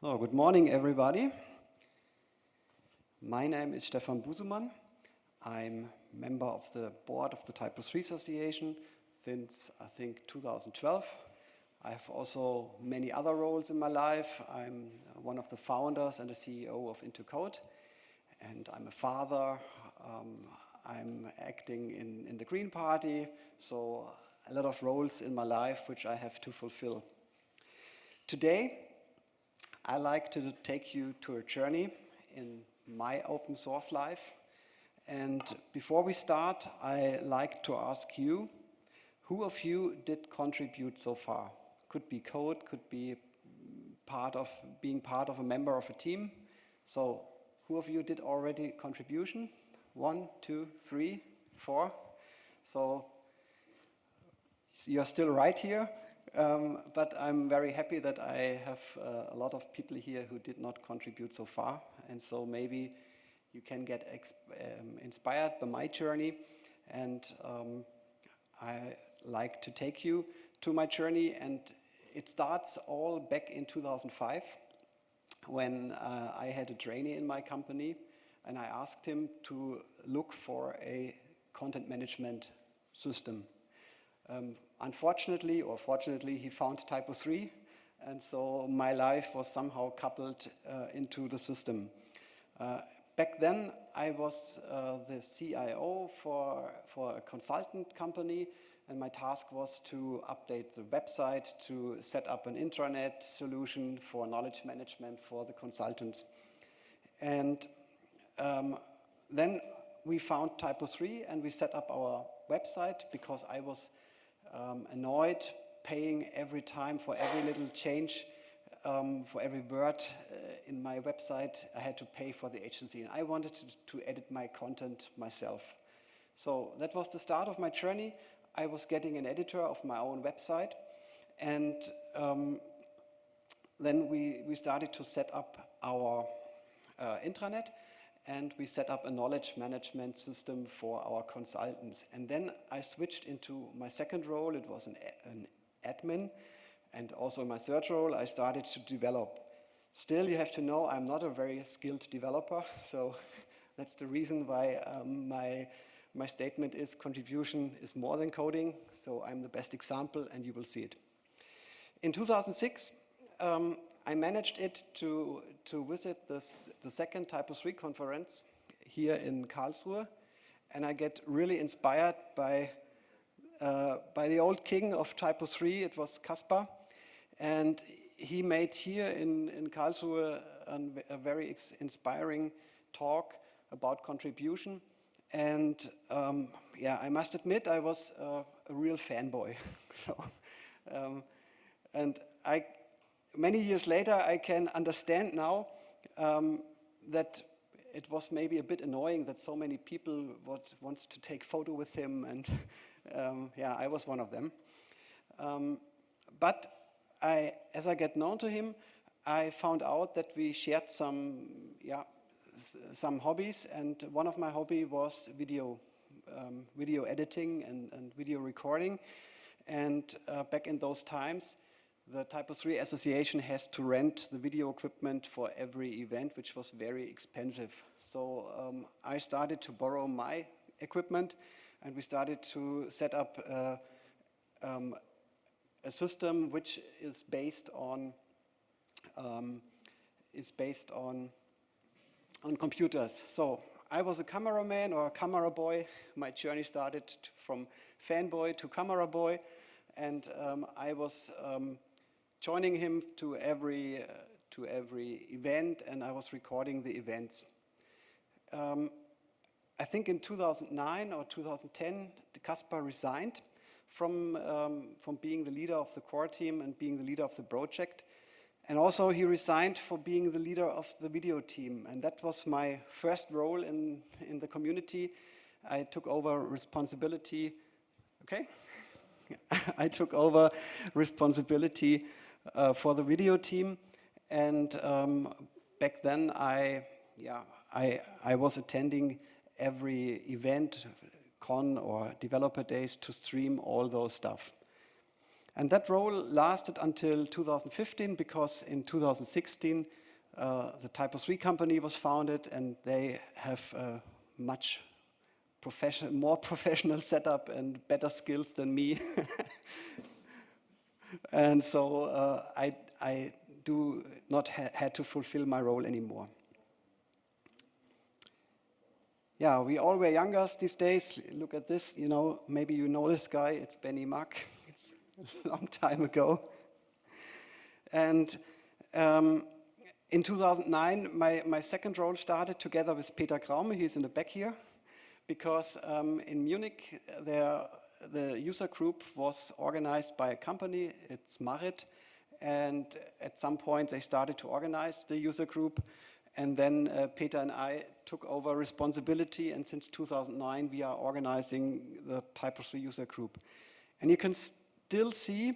So, good morning, everybody. My name is Stefan Busemann. I'm member of the board of the TYPO3 Association since, I think, 2012. I have also many other roles in my life. I'm one of the founders and the CEO of Kott, and I'm a father. I'm acting in the Green Party, so a lot of roles in my life which I have to fulfill. Today, I like to take you to a journey in my open source life. And before we start, I like to ask you, who of you did contribute so far? Could be code, could be being part of a member of a team. So who of you did already contribution? 1, 2, 3, 4. So you're still right here. But I'm very happy that I have a lot of people here who did not contribute so far. And so maybe you can get inspired by my journey. And I like to take you to my journey. And it starts all back in 2005 when I had a trainee in my company. And I asked him to look for a content management system. Unfortunately, or fortunately, he found TYPO3, and so my life was somehow coupled into the system. Back then, I was the CIO for a consultant company, and my task was to update the website, to set up an intranet solution for knowledge management for the consultants. And then we found TYPO3, and we set up our website because I was annoyed paying every time for every little change, for every word in my website. I had to pay for the agency, and I wanted to edit my content myself. So that was the start of my journey. I was getting an editor of my own website, and then we started to set up our intranet, and we set up a knowledge management system for our consultants. And then I switched into my second role. It was an admin. And also in my third role, I started to develop. Still, you have to know I'm not a very skilled developer. So that's the reason why my statement is contribution is more than coding. So I'm the best example, and you will see it. In 2006, I managed it to visit the second TYPO3 conference here in Karlsruhe, and I get really inspired by the old king of TYPO3. It was Kaspar, and he made here in Karlsruhe a very inspiring talk about contribution. And yeah, I must admit I was a real fanboy. So, and many years later, I can understand now that it was maybe a bit annoying that so many people wants to take photo with him, and yeah, I was one of them. But as I get known to him, I found out that we shared some hobbies, and one of my hobby was video editing and video recording. And back in those times, the TYPO3 Association has to rent the video equipment for every event, which was very expensive. So I started to borrow my equipment, and we started to set up a system which is based on computers. So I was a cameraman or a camera boy. My journey started from fanboy to camera boy, and I was joining him to every event, and I was recording the events. I think in 2009 or 2010, Kaspar resigned from being the leader of the core team and being the leader of the project. And also he resigned for being the leader of the video team. And that was my first role in the community. I took over responsibility. Okay? I took over responsibility for the video team. And back then I was attending every event, con or developer days, to stream all those stuff. And that role lasted until 2015, because in 2016, the TYPO3 company was founded, and they have a much more professional setup and better skills than me. And so I do not had to fulfill my role anymore. Yeah, we all wear youngers these days. Look at this, you know, maybe you know this guy, it's Benni Mack. It's a long time ago. And in 2009, my second role started together with Peter Kraume, he's in the back here, because in Munich, the user group was organized by a company, it's Marit, and at some point they started to organize the user group, and then Peter and I took over responsibility, and since 2009 we are organizing the TYPO3 user group. And you can still see,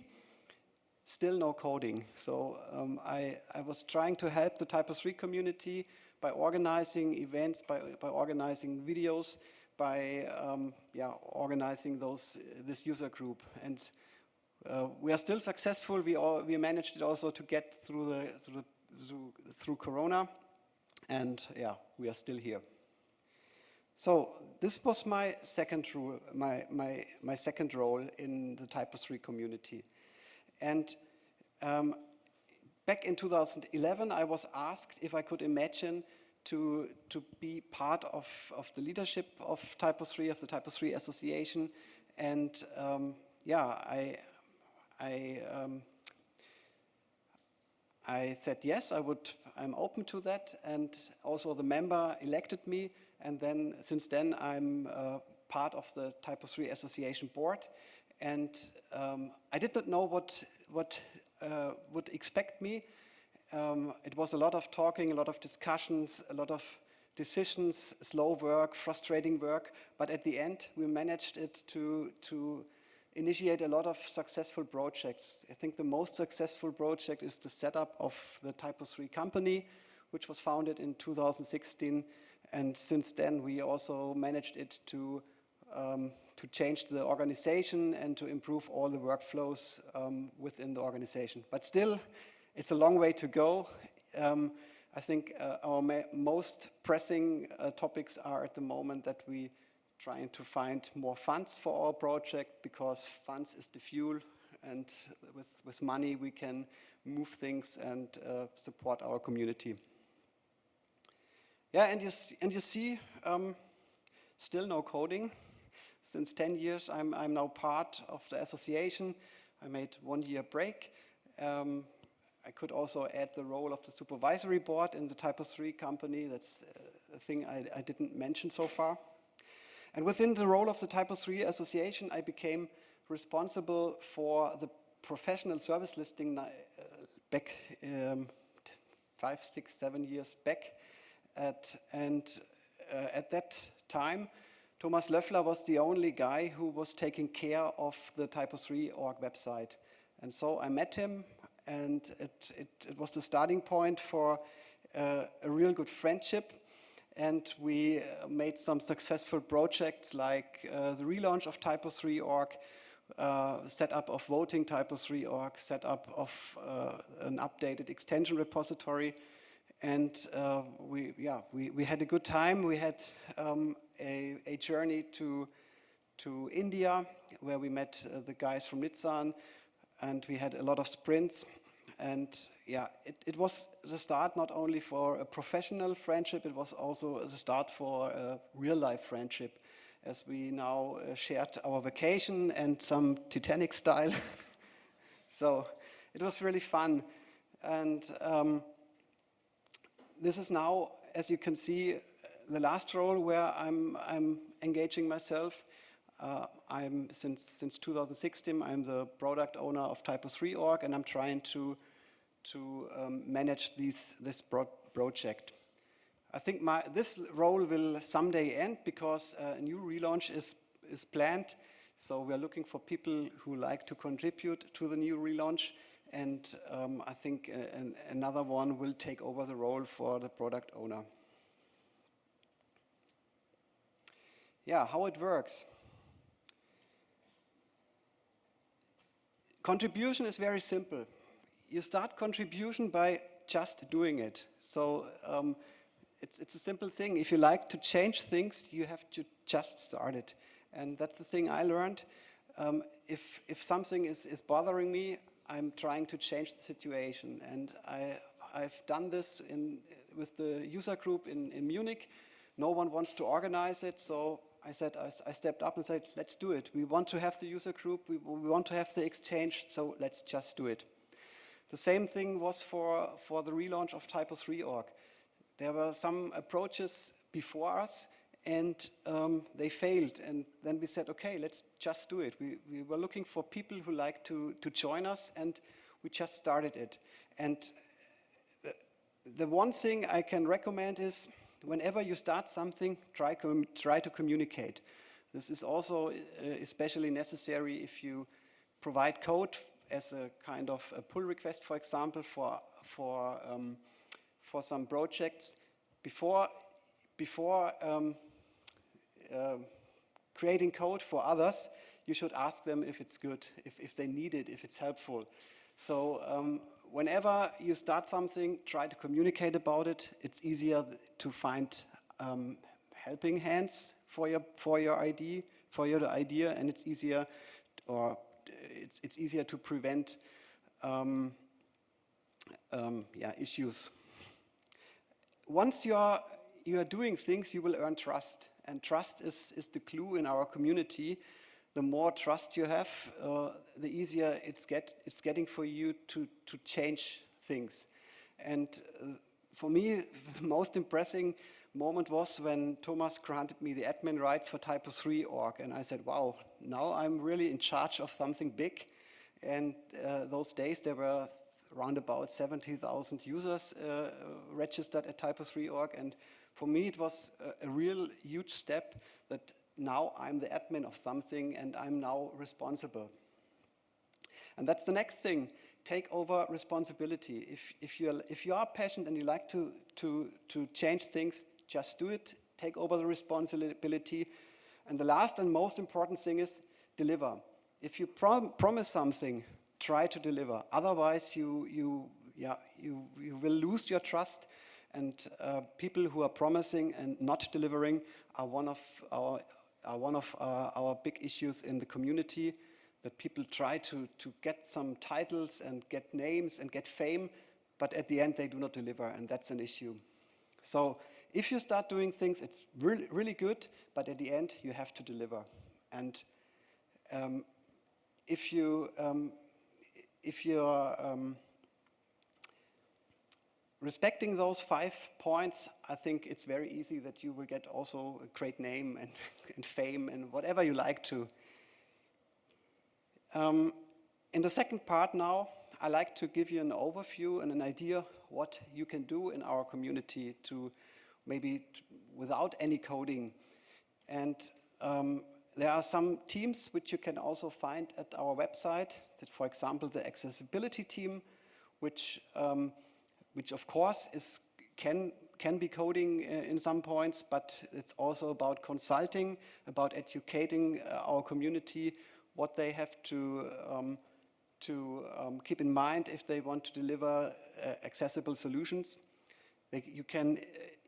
still no coding. So I was trying to help the TYPO3 community by organizing events, by organizing videos, by organizing this user group. And we are still successful. We managed it also to get through Corona, and yeah, we are still here. So this was my second role, my second role in the TYPO3 community. And back in 2011, I was asked if I could imagine to be part of the leadership of TYPO3, of the TYPO3 Association. And I said yes, I'm open to that, and also the member elected me, and then since then I'm part of the TYPO3 Association board, and I did not know what would expect me. It was a lot of talking, a lot of discussions, a lot of decisions, slow work, frustrating work, but at the end we managed it to initiate a lot of successful projects. I think the most successful project is the setup of the TYPO3 company, which was founded in 2016, and since then we also managed it to change the organization and to improve all the workflows within the organization. But still, it's a long way to go. I think our most pressing topics are at the moment that we trying to find more funds for our project, because funds is the fuel, and with money we can move things and support our community. Yeah, and you see, still no coding. Since 10 years I'm now part of the association. I made 1 year break. I could also add the role of the supervisory board in the TYPO3 company. That's a thing I didn't mention so far. And within the role of the TYPO3 Association, I became responsible for the professional service listing back 5, 6, 7 years back. At that time, Thomas Löffler was the only guy who was taking care of the TYPO3 org website. And so I met him, and it was the starting point for a real good friendship. And we made some successful projects like the relaunch of TYPO3 org, setup of voting TYPO3 org, setup of an updated extension repository. And we had a good time. We had a journey to India, where we met the guys from Nizan, and we had a lot of sprints. And yeah, it was the start not only for a professional friendship, it was also the start for a real-life friendship, as we now shared our vacation and some Titanic style. So it was really fun. And this is now, as you can see, the last role where I'm engaging myself. Since 2016, I'm the product owner of TYPO3 org, and I'm trying to manage this project. I think this role will someday end, because a new relaunch is planned. So we are looking for people who like to contribute to the new relaunch, and I think another one will take over the role for the product owner. Yeah, how it works. Contribution is very simple. You start contribution by just doing it. So it's a simple thing. If you like to change things, you have to just start it. And that's the thing I learned. If something is bothering me, I'm trying to change the situation. And I've done this with the user group in Munich. No one wants to organize it, so I stepped up and said, let's do it. We want to have the user group, we want to have the exchange, so let's just do it. The same thing was for the relaunch of TYPO3 org. There were some approaches before us, and they failed. And then we said, okay, let's just do it. We were looking for people who like to join us, and we just started it. And the one thing I can recommend is, whenever you start something, try to communicate. This is also especially necessary if you provide code as a kind of a pull request, for example, for some projects. Before creating code for others, you should ask them if it's good, if they need it, if it's helpful. So whenever you start something, try to communicate about it. It's easier to find helping hands for your idea, and it's easier, it's easier to prevent issues. Once you are doing things, you will earn trust, and trust is the clue in our community. The more trust you have, the easier it's getting for you to change things. And for me, the most impressive moment was when Thomas granted me the admin rights for TYPO3 org, and I said, wow, now I'm really in charge of something big. And those days there were around about 70,000 users registered at TYPO3 org, and for me it was a real huge step that now I'm the admin of something and I'm now responsible. And that's the next thing, take over responsibility. If you are passionate and you like to change things, just do it, take over the responsibility. And the last and most important thing is deliver. If you promise something, try to deliver. Otherwise, you will lose your trust. And people who are promising and not delivering are one of our big issues in the community. That people try to get some titles and get names and get fame, but at the end they do not deliver, and that's an issue. So if you start doing things, it's really, really good, but at the end you have to deliver. And if you're respecting those 5 points, I think it's very easy that you will get also a great name and fame and whatever you like to. In the second part now, I like to give you an overview and an idea what you can do in our community to maybe without any coding. And there are some teams which you can also find at our website. That, for example, the accessibility team, which of course can be coding in some points, but it's also about consulting, about educating our community, what they have to keep in mind if they want to deliver accessible solutions. You can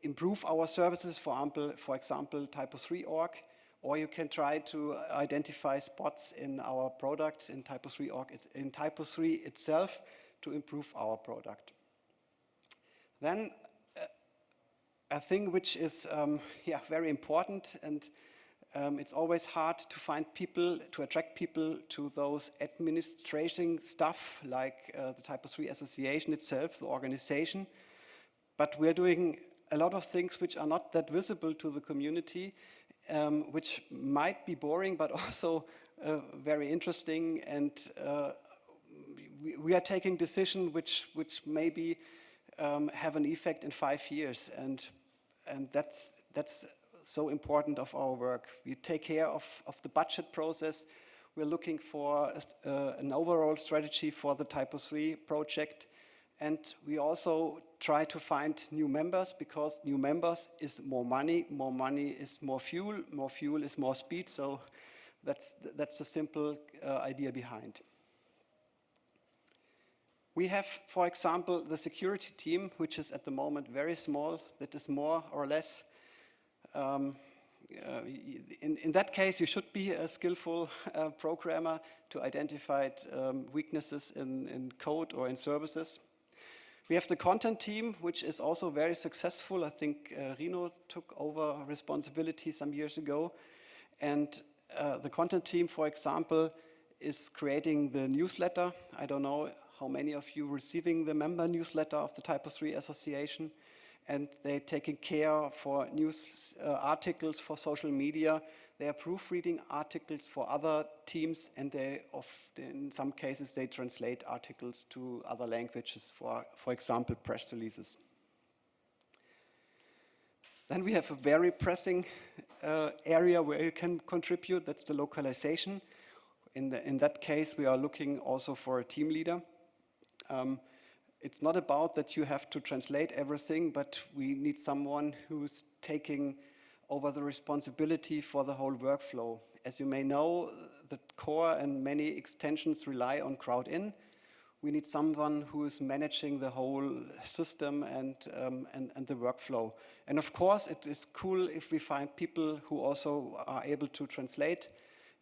improve our services, for example, TYPO3 org, or you can try to identify spots in our product in TYPO3 org, in TYPO3 itself, to improve our product. Then a thing which is very important, and it's always hard to find people, to attract people to those administration stuff like the TYPO3 association itself, the organization. But we're doing a lot of things which are not that visible to the community, which might be boring, but also very interesting. And we are taking decisions which maybe have an effect in 5 years, and that's so important of our work. We take care of the budget process. We're looking for an overall strategy for the TYPO3 project, and we also try to find new members, because new members is more money is more fuel is more speed. So that's the simple idea behind. We have, for example, the security team, which is at the moment very small. That is more or less, in that case, you should be a skillful programmer to identify weaknesses in code or in services. We have the content team, which is also very successful. I think Rino took over responsibility some years ago. And the content team, for example, is creating the newsletter. I don't know how many of you receiving the member newsletter of the TYPO3 Association. And they're taking care for news articles for social media. They are proofreading articles for other teams, and in some cases they translate articles to other languages, for example, press releases. Then we have a very pressing area where you can contribute. That's the localization. In that case, we are looking also for a team leader. It's not about that you have to translate everything, but we need someone who's taking over the responsibility for the whole workflow. As you may know, the core and many extensions rely on crowd-in. We need someone who is managing the whole system and the workflow. And of course, it is cool if we find people who also are able to translate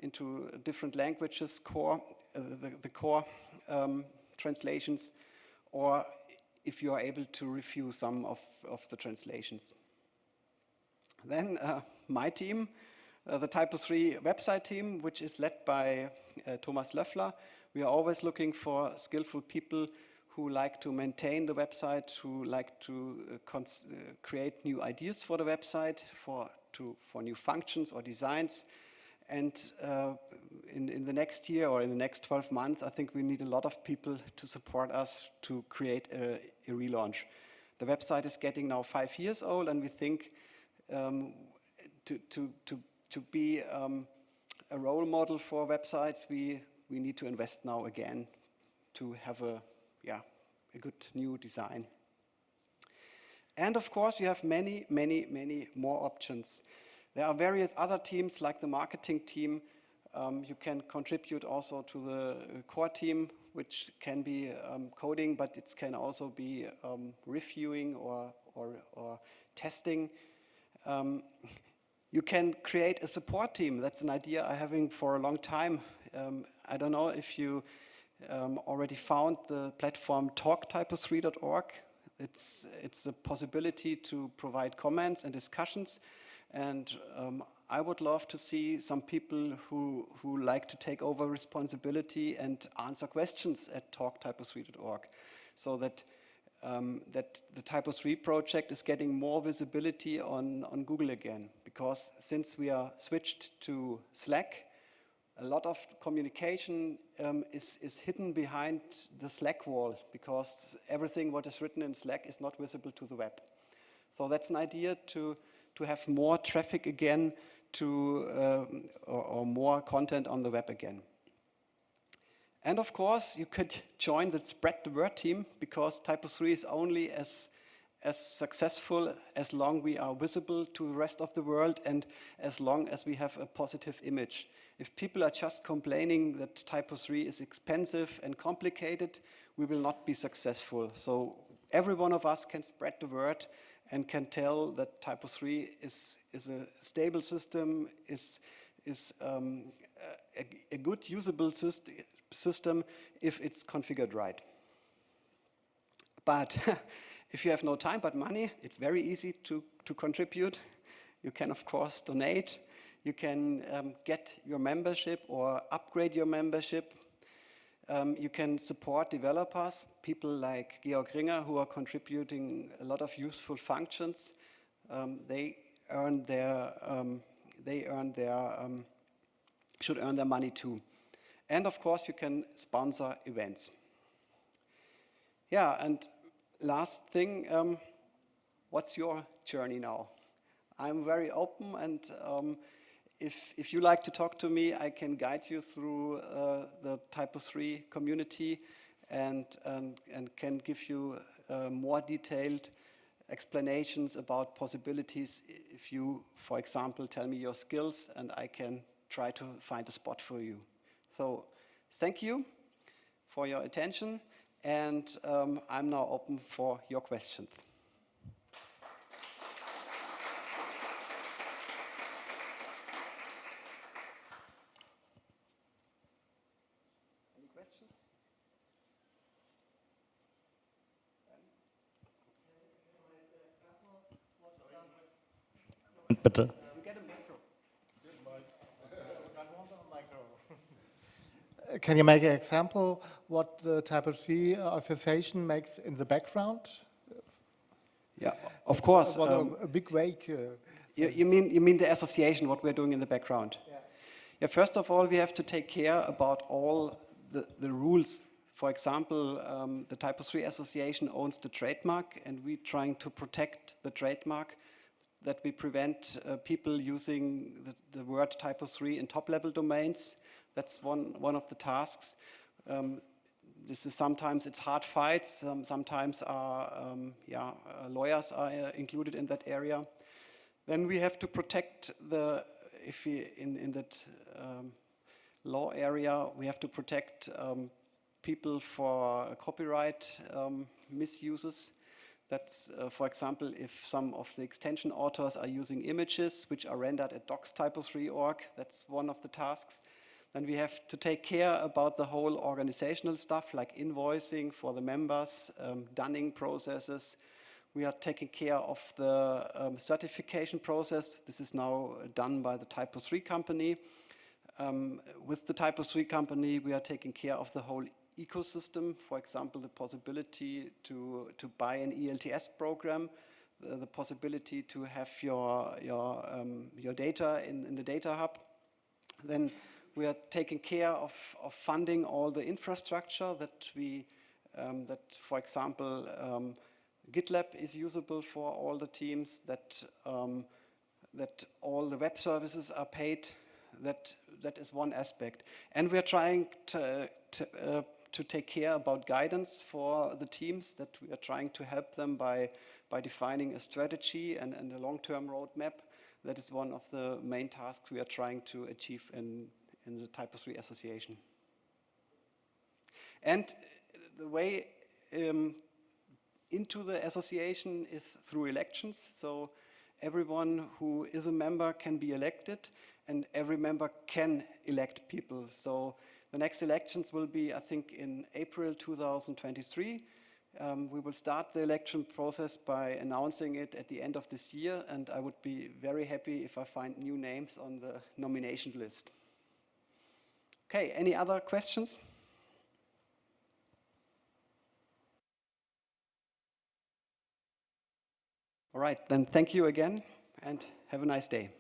into different languages, the core translations, or if you are able to review some of the translations. Then my team, the TYPO3 website team, which is led by Thomas Löffler. We are always looking for skillful people who like to maintain the website, who like to create new ideas for the website, for new functions or designs. And in the next year or in the next 12 months, I think we need a lot of people to support us to create a relaunch. The website is getting now 5 years old, and we think to be a role model for websites, we need to invest now again to have a good new design. And of course, you have many, many, many more options. There are various other teams like the marketing team. You can contribute also to the core team, which can be coding, but it can also be reviewing or testing. You can create a support team. That's an idea I'm having for a long time. I don't know if you already found the platform talktypo3.org. It's a possibility to provide comments and discussions. And I would love to see some people who like to take over responsibility and answer questions at talktypo3.org, so that the TYPO3 project is getting more visibility on Google again. Because since we are switched to Slack, a lot of communication is hidden behind the Slack wall, because everything what is written in Slack is not visible to the web. So that's an idea to have more traffic again, or more content on the web again. And of course, you could join the Spread the Word team, because TYPO3 is only as successful as long we are visible to the rest of the world and as long as we have a positive image. If people are just complaining that TYPO3 is expensive and complicated, we will not be successful. So every one of us can spread the word and can tell that TYPO3 is a stable system, is a good usable system if it's configured right. But if you have no time but money, it's very easy to contribute. You can, of course, donate. You can get your membership or upgrade your membership. You can support developers, people like Georg Ringer, who are contributing a lot of useful functions. Should earn their money too. And of course, you can sponsor events. Yeah, and last thing, what's your journey now? I'm very open, and if you like to talk to me, I can guide you through the TYPO3 community and can give you more detailed explanations about possibilities if you, for example, tell me your skills, and I can try to find a spot for you. So thank you for your attention, And I'm now open for your questions. Any questions? Bitte. You get a micro. Can you make an example what the TYPO3 association makes in the background? Yeah, of course. What a big wake. You mean the association, what we're doing in the background? Yeah. Yeah, first of all, we have to take care about all the rules. For example, the TYPO3 association owns the trademark, and we're trying to protect the trademark, that we prevent people using the word TYPO3 in top-level domains. That's one of the tasks. This is sometimes it's hard fights. Sometimes lawyers are included in that area. Then we have to protect in that law area, we have to protect people for copyright misuses. That's, for example, if some of the extension authors are using images which are rendered at docs-typo3.org, that's one of the tasks. Then we have to take care about the whole organizational stuff, like invoicing for the members, dunning processes. We are taking care of the certification process. This is now done by the TYPO3 company. With the TYPO3 company, we are taking care of the whole ecosystem. For example, the possibility to buy an ELTS program, the possibility to have your data in the data hub. Then we are taking care of funding all the infrastructure that for example, GitLab is usable for all the teams, that all the web services are paid. That is one aspect. And we are trying to take care about guidance for the teams, that we are trying to help them by defining a strategy and a long-term roadmap. That is one of the main tasks we are trying to achieve in the TYPO3 association. And the way into the association is through elections. So everyone who is a member can be elected, and every member can elect people. So the next elections will be, I think, in April 2023. We will start the election process by announcing it at the end of this year, and I would be very happy if I find new names on the nomination list. Okay, any other questions? All right, then thank you again, and have a nice day.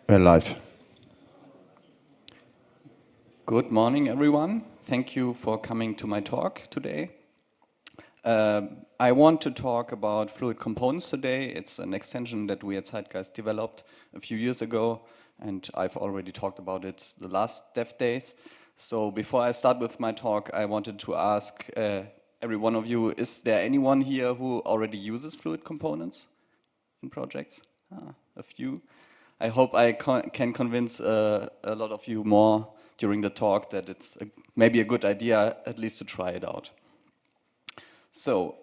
We're live. Good morning, everyone. Thank you for coming to my talk today. I want to talk about fluid components today. It's an extension that we at Zeitgeist developed a few years ago, and I've already talked about it the last Dev Days. So before I start with my talk, I wanted to ask every one of you, is there anyone here who already uses fluid components in projects? A few. I hope I can convince a lot of you more during the talk that it's maybe a good idea at least to try it out. So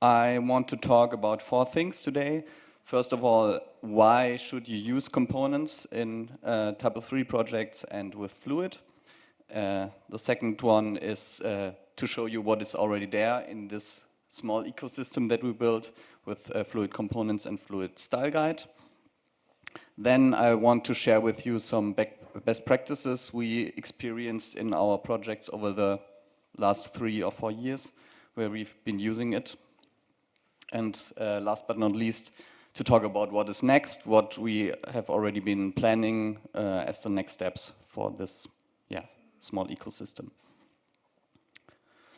I want to talk about 4 things today. First of all, why should you use components in TYPO3 projects and with Fluid? The second one is to show you what is already there in this small ecosystem that we built with Fluid components and Fluid style guide. Then I want to share with you some best practices we experienced in our projects over the last 3 or 4 years where we've been using it. And last but not least, to talk about what is next, what we have already been planning as the next steps for this small ecosystem.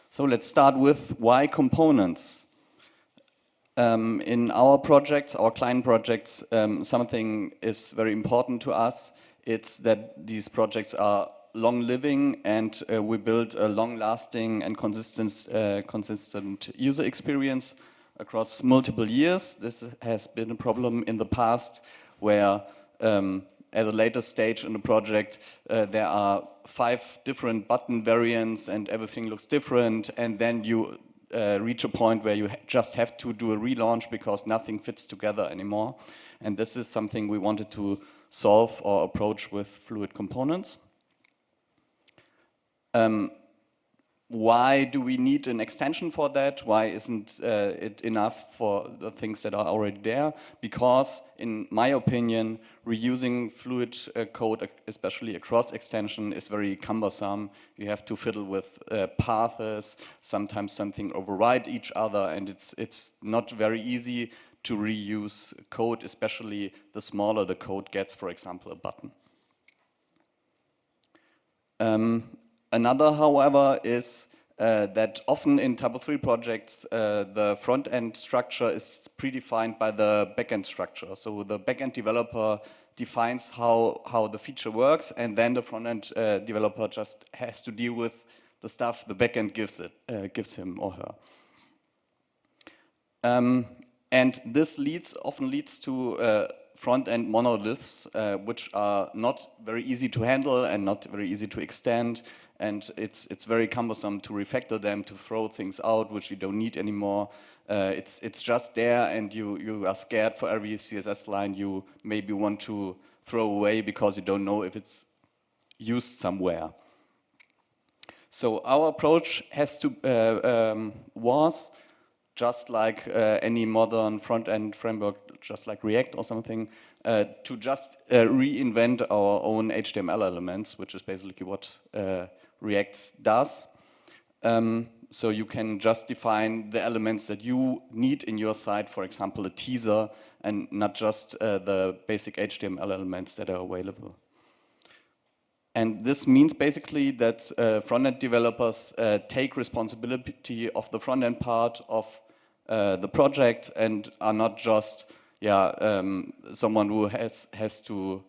So let's start with why components. In our projects, our client projects, something is very important to us. It's that these projects are long-living and we build a long-lasting and consistent user experience across multiple years. This has been a problem in the past where at a later stage in the project there are 5 different button variants and everything looks different, and then you reach a point where you just have to do a relaunch because nothing fits together anymore. And this is something we wanted to solve or approach with fluid components. Why do we need an extension for that? Why isn't it enough for the things that are already there? Because, in my opinion, reusing fluid code, especially across extension, is very cumbersome. You have to fiddle with paths, sometimes something override each other, and it's not very easy to reuse code, especially the smaller the code gets, for example, a button. Another, however, is that often in TYPO3 projects, the front-end structure is predefined by the back-end structure. So the back-end developer defines how the feature works, and then the front-end developer just has to deal with the stuff the back-end gives him or her. And this often leads to front-end monoliths, which are not very easy to handle and not very easy to extend. And it's very cumbersome to refactor them, to throw things out which you don't need anymore. It's just there, and you are scared for every CSS line you maybe want to throw away because you don't know if it's used somewhere. So our approach was just like any modern front-end framework, just like React or something, to just reinvent our own HTML elements, which is basically what React does. So you can just define the elements that you need in your site, for example, a teaser, and not just the basic HTML elements that are available. And this means basically that front-end developers take responsibility of the front-end part of the project and are not just someone who has to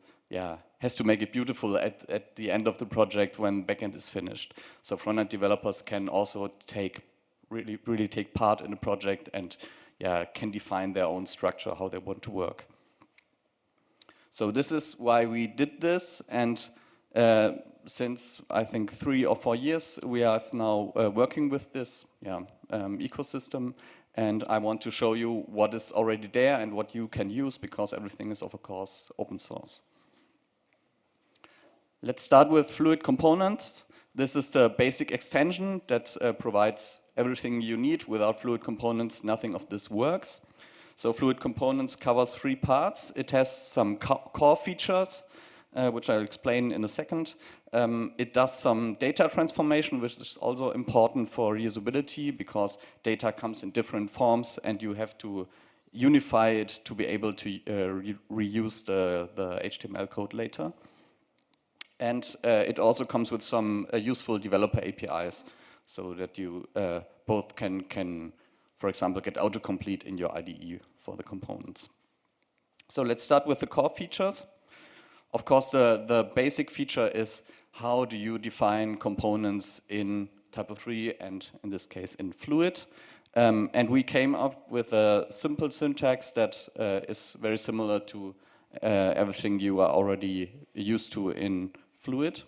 make it beautiful at the end of the project when backend is finished. So front-end developers can also really take part in the project and can define their own structure, how they want to work. So this is why we did this, and since I think 3 or 4 years we are now working with this ecosystem, and I want to show you what is already there and what you can use, because everything is of course open source. Let's start with Fluid Components. This is the basic extension that provides everything you need. Without Fluid Components, nothing of this works. So Fluid Components covers 3 parts. It has some core features, which I'll explain in a second. It does some data transformation, which is also important for reusability, because data comes in different forms and you have to unify it to be able to reuse the HTML code later. And it also comes with some useful developer APIs, so that you both can, for example, get autocomplete in your IDE for the components. So let's start with the core features. Of course, the basic feature is how do you define components in TYPO3 and in this case in Fluid. And we came up with a simple syntax that is very similar to everything you are already used to in Fluid.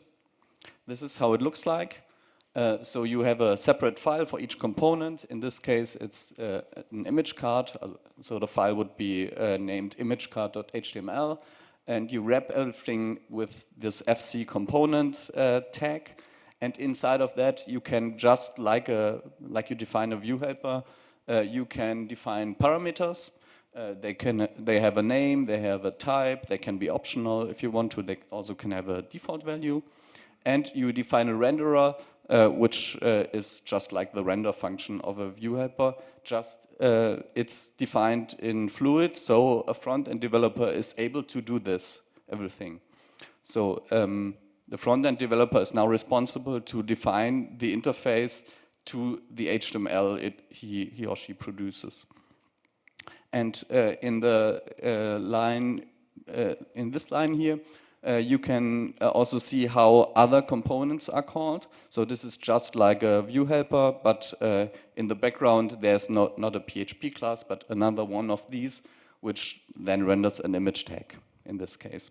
This is how it looks like. So you have a separate file for each component. In this case, it's an image card. So the file would be named imagecard.html. And you wrap everything with this FC component tag. And inside of that, you can just, like you define a view helper, you can define parameters. They have a name, they have a type, they can be optional if you want to. They also can have a default value. And you define a renderer, which is just like the render function of a view helper. Just it's defined in Fluid, so a front-end developer is able to do this, everything. So the front-end developer is now responsible to define the interface to the HTML he or she produces. And in the in this line here, you can also see how other components are called. So this is just like a view helper, but in the background there's not a PHP class, but another one of these, which then renders an image tag in this case.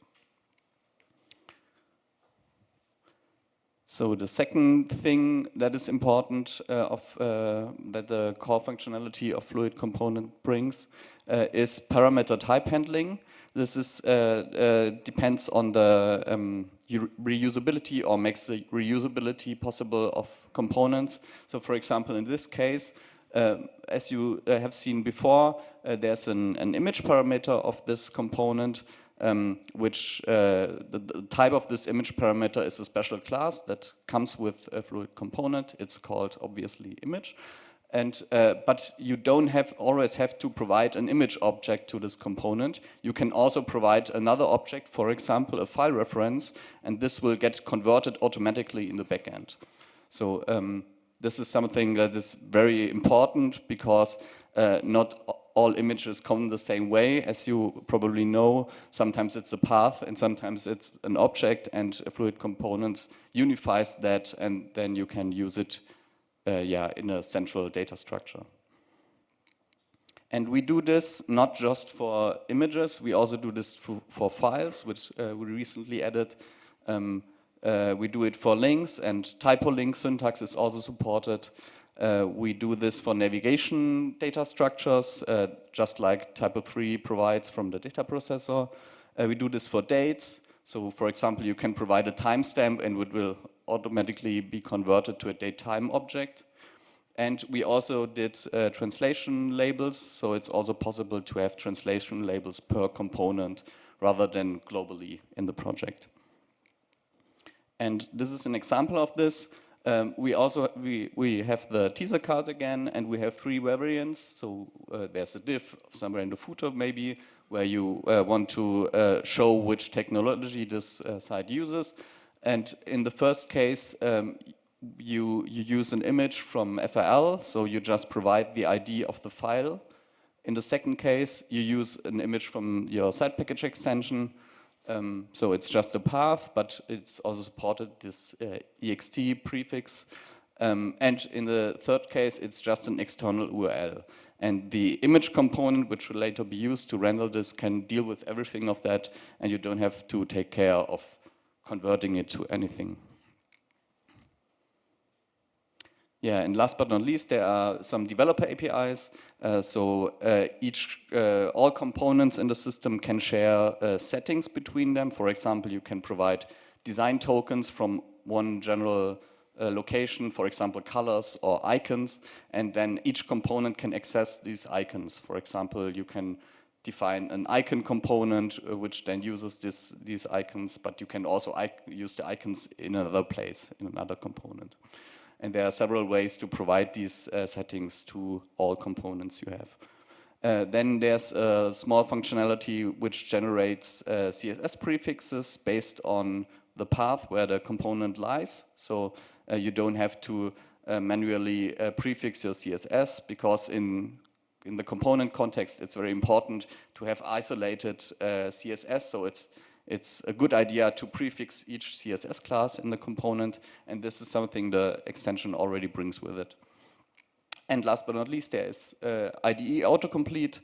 So the second thing that is important that the core functionality of Fluid component brings is parameter type handling. This is depends on the reusability, or makes the reusability possible of components. So for example, in this case, as you have seen before, there's an image parameter of this component, which the type of this image parameter is a special class that comes with a Fluid component. It's called, obviously, image. And but you don't always have to provide an image object to this component. You can also provide another object, for example, a file reference, and this will get converted automatically in the backend. So this is something that is very important, because not all images come the same way. As you probably know, sometimes it's a path and sometimes it's an object, and Fluid components unifies that, and then you can use it in a central data structure. And we do this not just for images, we also do this for files, which we recently added. We do it for links, and typo link syntax is also supported. We do this for navigation data structures, just like TYPO3 provides from the data processor. We do this for dates. So for example, you can provide a timestamp and it will automatically be converted to a date time object. And we also did translation labels, so it's also possible to have translation labels per component rather than globally in the project. And this is an example of this. We have the teaser card again, and we have 3 variants. So there's a div somewhere in the footer maybe, where you want to show which technology this site uses. And in the first case, you use an image from FAL, so you just provide the ID of the file. In the second case, you use an image from your site package extension. So it's just a path, but it's also supported this ext prefix. And in the third case, it's just an external URL. And the image component, which will later be used to render this, can deal with everything of that, and you don't have to take care of converting it to anything. Yeah, and last but not least, there are some developer APIs. All components in the system can share settings between them. For example, you can provide design tokens from one general location, for example, colors or icons, and then each component can access these icons. For example, you can define an icon component which then uses these icons, but you can also use the icons in another place, in another component. And there are several ways to provide these settings to all components you have. Then there's a small functionality which generates CSS prefixes based on the path where the component lies. So you don't have to manually prefix your CSS, because in the component context it's very important to have isolated CSS. So it's a good idea to prefix each CSS class in the component, and this is something the extension already brings with it. And last but not least, there is IDE autocomplete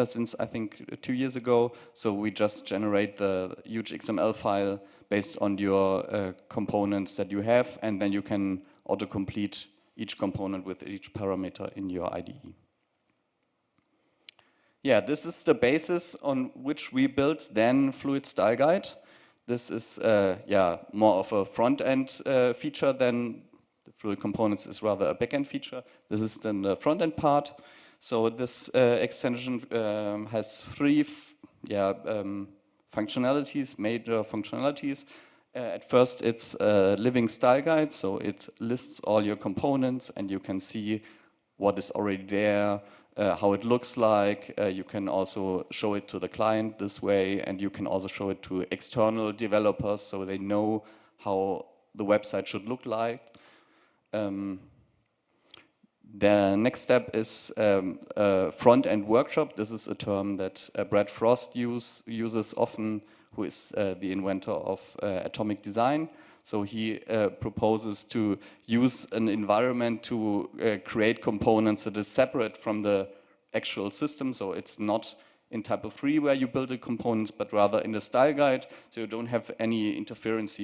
since I think 2 years ago. So we just generate the huge XML file based on your components that you have, and then you can autocomplete each component with each parameter in your IDE. Yeah, this is the basis on which we built then Fluid Style Guide. This is yeah, more of a front-end feature than the Fluid Components is rather a back-end feature. This is then the front-end part. So this extension has three functionalities, major functionalities. At first, it's a living style guide, so it lists all your components, and you can see what is already there, how it looks like. You can also show it to the client this way, and you can also show it to external developers so they know how the website should look like. The next step is a front-end workshop. This is a term that Brad Frost uses often, who is the inventor of atomic design. So he proposes to use an environment to create components that is separate from the actual system. So it's not in TYPO3 where you build the components, but rather in the style guide. So you don't have any interference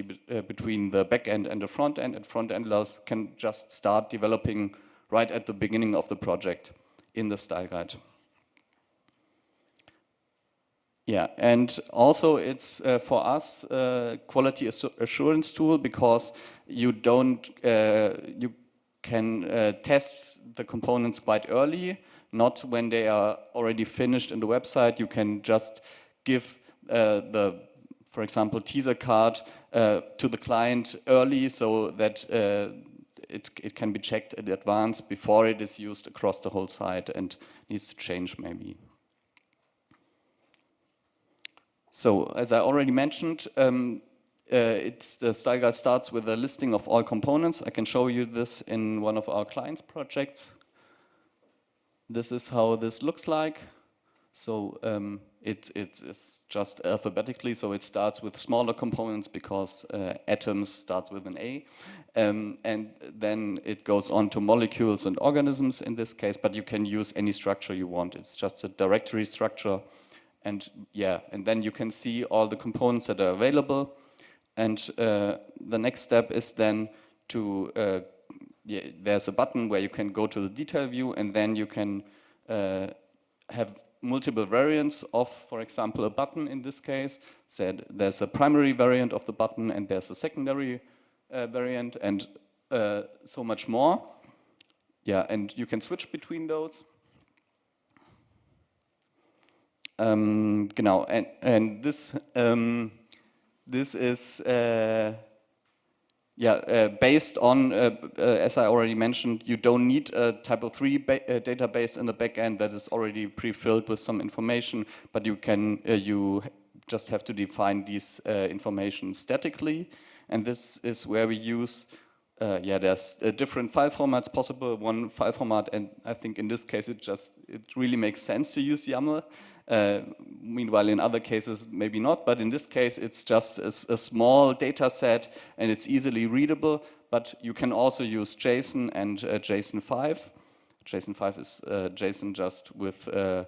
between the back end and the front end, and front enders can just start developing right at the beginning of the project in the style guide. Yeah, and also it's for us a quality assurance tool, because you can test the components quite early, not when they are already finished in the website. You can just give for example, teaser card to the client early, so that it can be checked in advance before it is used across the whole site and needs to change maybe. So, as I already mentioned, the style guide starts with a listing of all components. I can show you this in one of our clients' projects. This is how this looks like. So it's just alphabetically, so it starts with smaller components because atoms starts with an A. And then it goes on to molecules and organisms in this case, but you can use any structure you want. It's just a directory structure. And yeah, and then you can see all the components that are available. And the next step is then to, there's a button where you can go to the detail view, and then you can have multiple variants of, for example, a button in this case. So there's a primary variant of the button, and there's a secondary variant, and so much more. Yeah, and you can switch between those. Genau, and this is based on, as I already mentioned, you don't need a TYPO3 database in the backend that is already pre-filled with some information, but you can you just have to define these information statically, and this is where we use. There's different file formats possible. One file format, and I think in this case it really makes sense to use YAML. Meanwhile, in other cases, maybe not, but in this case, it's just a small data set and it's easily readable, but you can also use JSON and JSON5. JSON5 is JSON just with a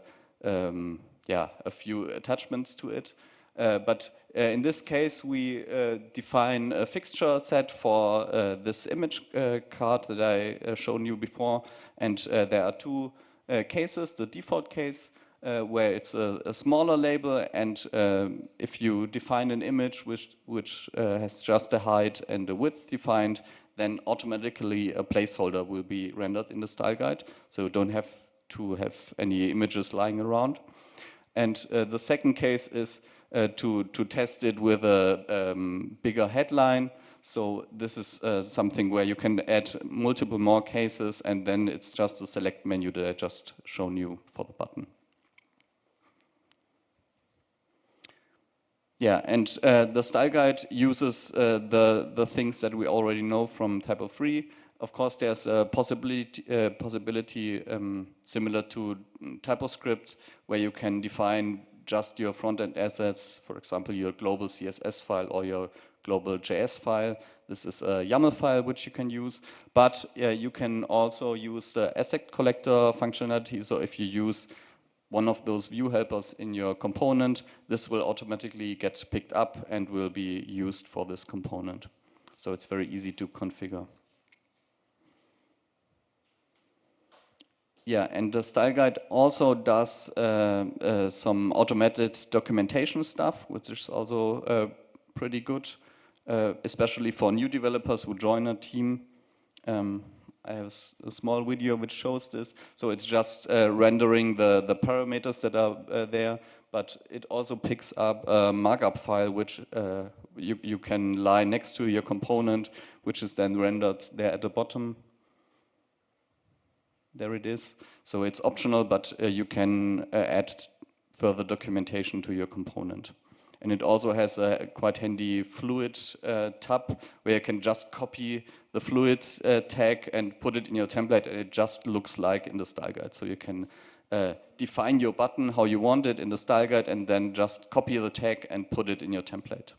few attachments to it. But in this case, we define a fixture set for this image card that I shown you before, and there are two cases. The default case, where it's a smaller label, and if you define an image which has just a height and a width defined, then automatically a placeholder will be rendered in the style guide, so you don't have to have any images lying around. And the second case is to test it with a bigger headline. So this is something where you can add multiple more cases, and then it's just a select menu that I just shown you for the button. Yeah, and the style guide uses the things that we already know from TYPO3. Of course, there's a possibility similar to TypoScript, where you can define just your front-end assets, for example, your global CSS file or your global JS file. This is a YAML file which you can use, but you can also use the asset collector functionality. So if you use one of those view helpers in your component, this will automatically get picked up and will be used for this component. So it's very easy to configure. Yeah, and the style guide also does some automated documentation stuff, which is also pretty good, especially for new developers who join a team. I have a small video which shows this. So it's just rendering the parameters that are there, but it also picks up a markup file which you can lie next to your component, which is then rendered there at the bottom. There it is. So it's optional, but you can add further documentation to your component. And it also has a quite handy fluid tab where you can just copy the fluid tag and put it in your template, and it just looks like in the style guide. So you can define your button how you want it in the style guide and then just copy the tag and put it in your template.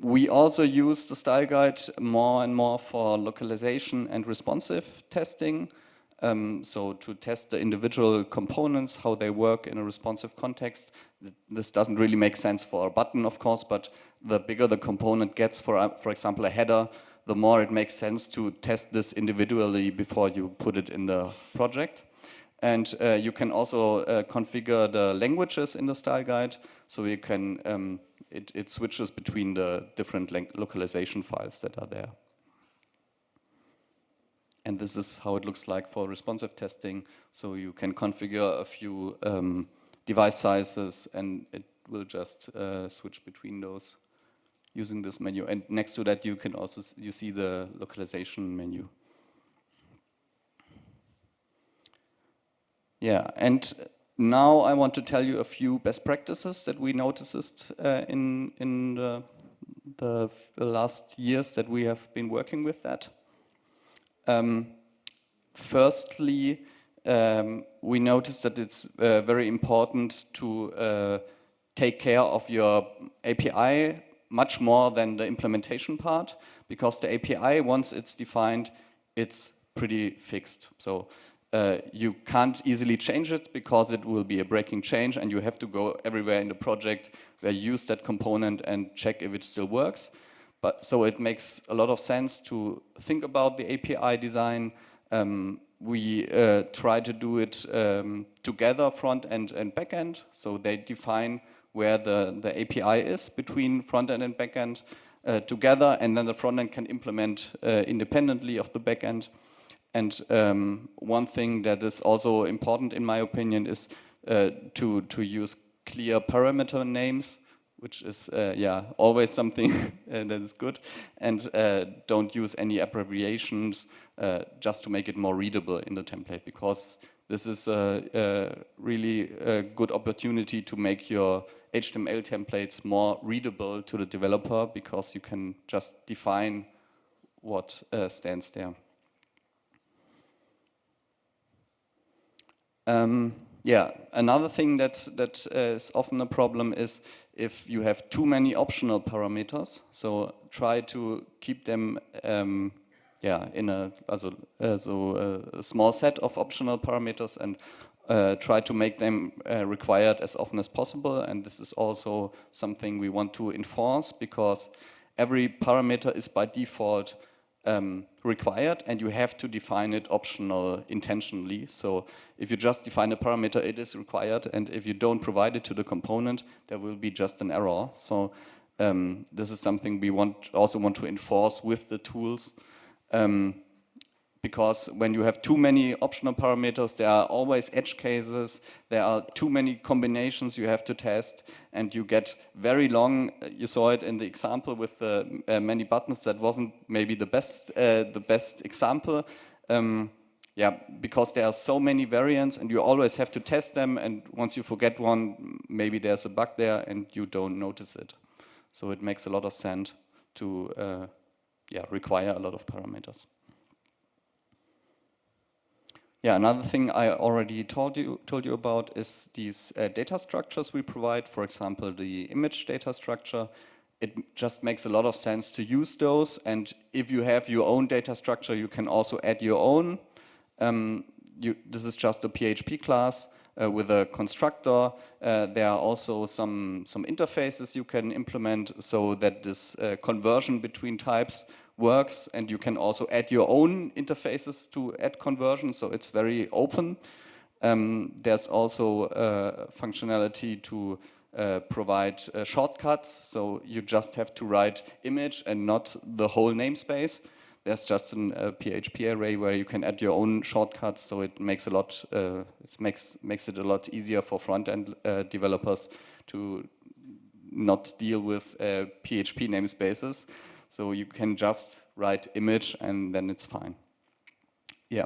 We also use the style guide more and more for localization and responsive testing. So to test the individual components, how they work in a responsive context. This doesn't really make sense for a button, of course, but the bigger the component gets, for example, a header, the more it makes sense to test this individually before you put it in the project. And you can also configure the languages in the style guide, so you can it switches between the different localization files that are there. And this is how it looks like for responsive testing. So you can configure a few device sizes, and it will just switch between those using this menu. And next to that, you can also see the localization menu. Yeah, and now I want to tell you a few best practices that we noticed in the last years that we have been working with that. Firstly, we noticed that it's very important to take care of your API much more than the implementation part, because the API, once it's defined, it's pretty fixed. So you can't easily change it because it will be a breaking change, and you have to go everywhere in the project where you use that component and check if it still works. But so it makes a lot of sense to think about the API design. We try to do it together, front end and back end. So they define where the API is between front end and back end together, and then the front end can implement independently of the back end. And one thing that is also important, in my opinion, is to use clear parameter names, which is always something that is good, and don't use any abbreviations just to make it more readable in the template, because this is a really good opportunity to make your HTML templates more readable to the developer, because you can just define what stands there. Another thing that is often a problem is if you have too many optional parameters. So try to keep them in a small set of optional parameters, and try to make them required as often as possible. And this is also something we want to enforce, because every parameter is by default required, and you have to define it optional intentionally. So if you just define a parameter, it is required, and if you don't provide it to the component, there will be just an error. So this is something we also want to enforce with the tools, because when you have too many optional parameters, there are always edge cases, there are too many combinations you have to test, and you get very long. You saw it in the example with the many buttons. That wasn't maybe the best example. yeah, because there are so many variants and you always have to test them, and once you forget one, maybe there's a bug there and you don't notice it. So it makes a lot of sense to require a lot of parameters. Yeah, another thing I already told you about is these data structures we provide. For example, the image data structure. It just makes a lot of sense to use those, and if you have your own data structure, you can also add your own. This is just a PHP class with a constructor. There are also some interfaces you can implement so that this conversion between types works, and you can also add your own interfaces to add conversion, so it's very open. There's also functionality to provide shortcuts, so you just have to write image and not the whole namespace. There's just a PHP array where you can add your own shortcuts, so it makes it a lot easier for front-end developers to not deal with PHP namespaces. So you can just write image and then it's fine. Yeah,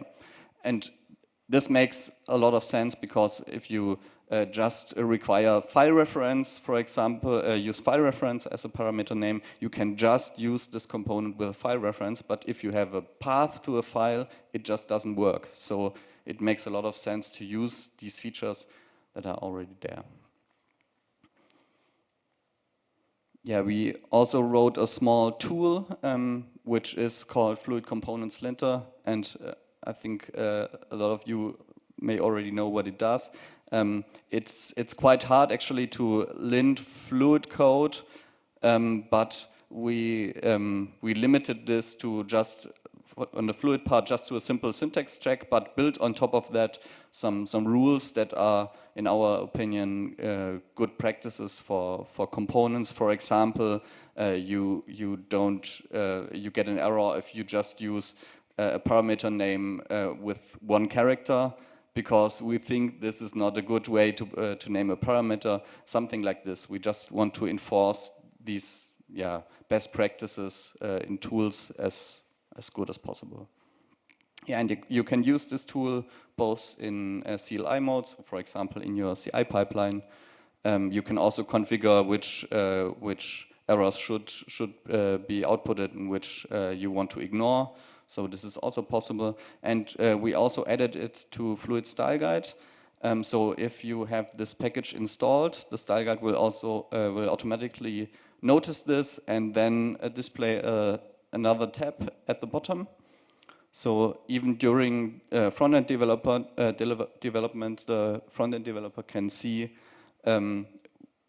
and this makes a lot of sense because if you just require file reference, for example, use file reference as a parameter name, you can just use this component with a file reference, but if you have a path to a file, it just doesn't work. So it makes a lot of sense to use these features that are already there. Yeah, we also wrote a small tool which is called Fluid Components Linter, and I think a lot of you may already know what it does. It's quite hard actually to lint fluid code, but we limited this to just on the fluid part just to a simple syntax check, but built on top of that some rules that are, in our opinion, good practices for components. For example, you get an error if you just use a parameter name with one character, because we think this is not a good way to name a parameter, something like this. We just want to enforce these best practices in tools as good as possible. Yeah, and you can use this tool both in CLI mode, so for example in your CI pipeline. You can also configure which errors should be outputted and which you want to ignore. So this is also possible, and we also added it to Fluid Style Guide. So if you have this package installed, the Style Guide will also will automatically notice this and then display another tab at the bottom. So even during front-end development, the front-end developer can see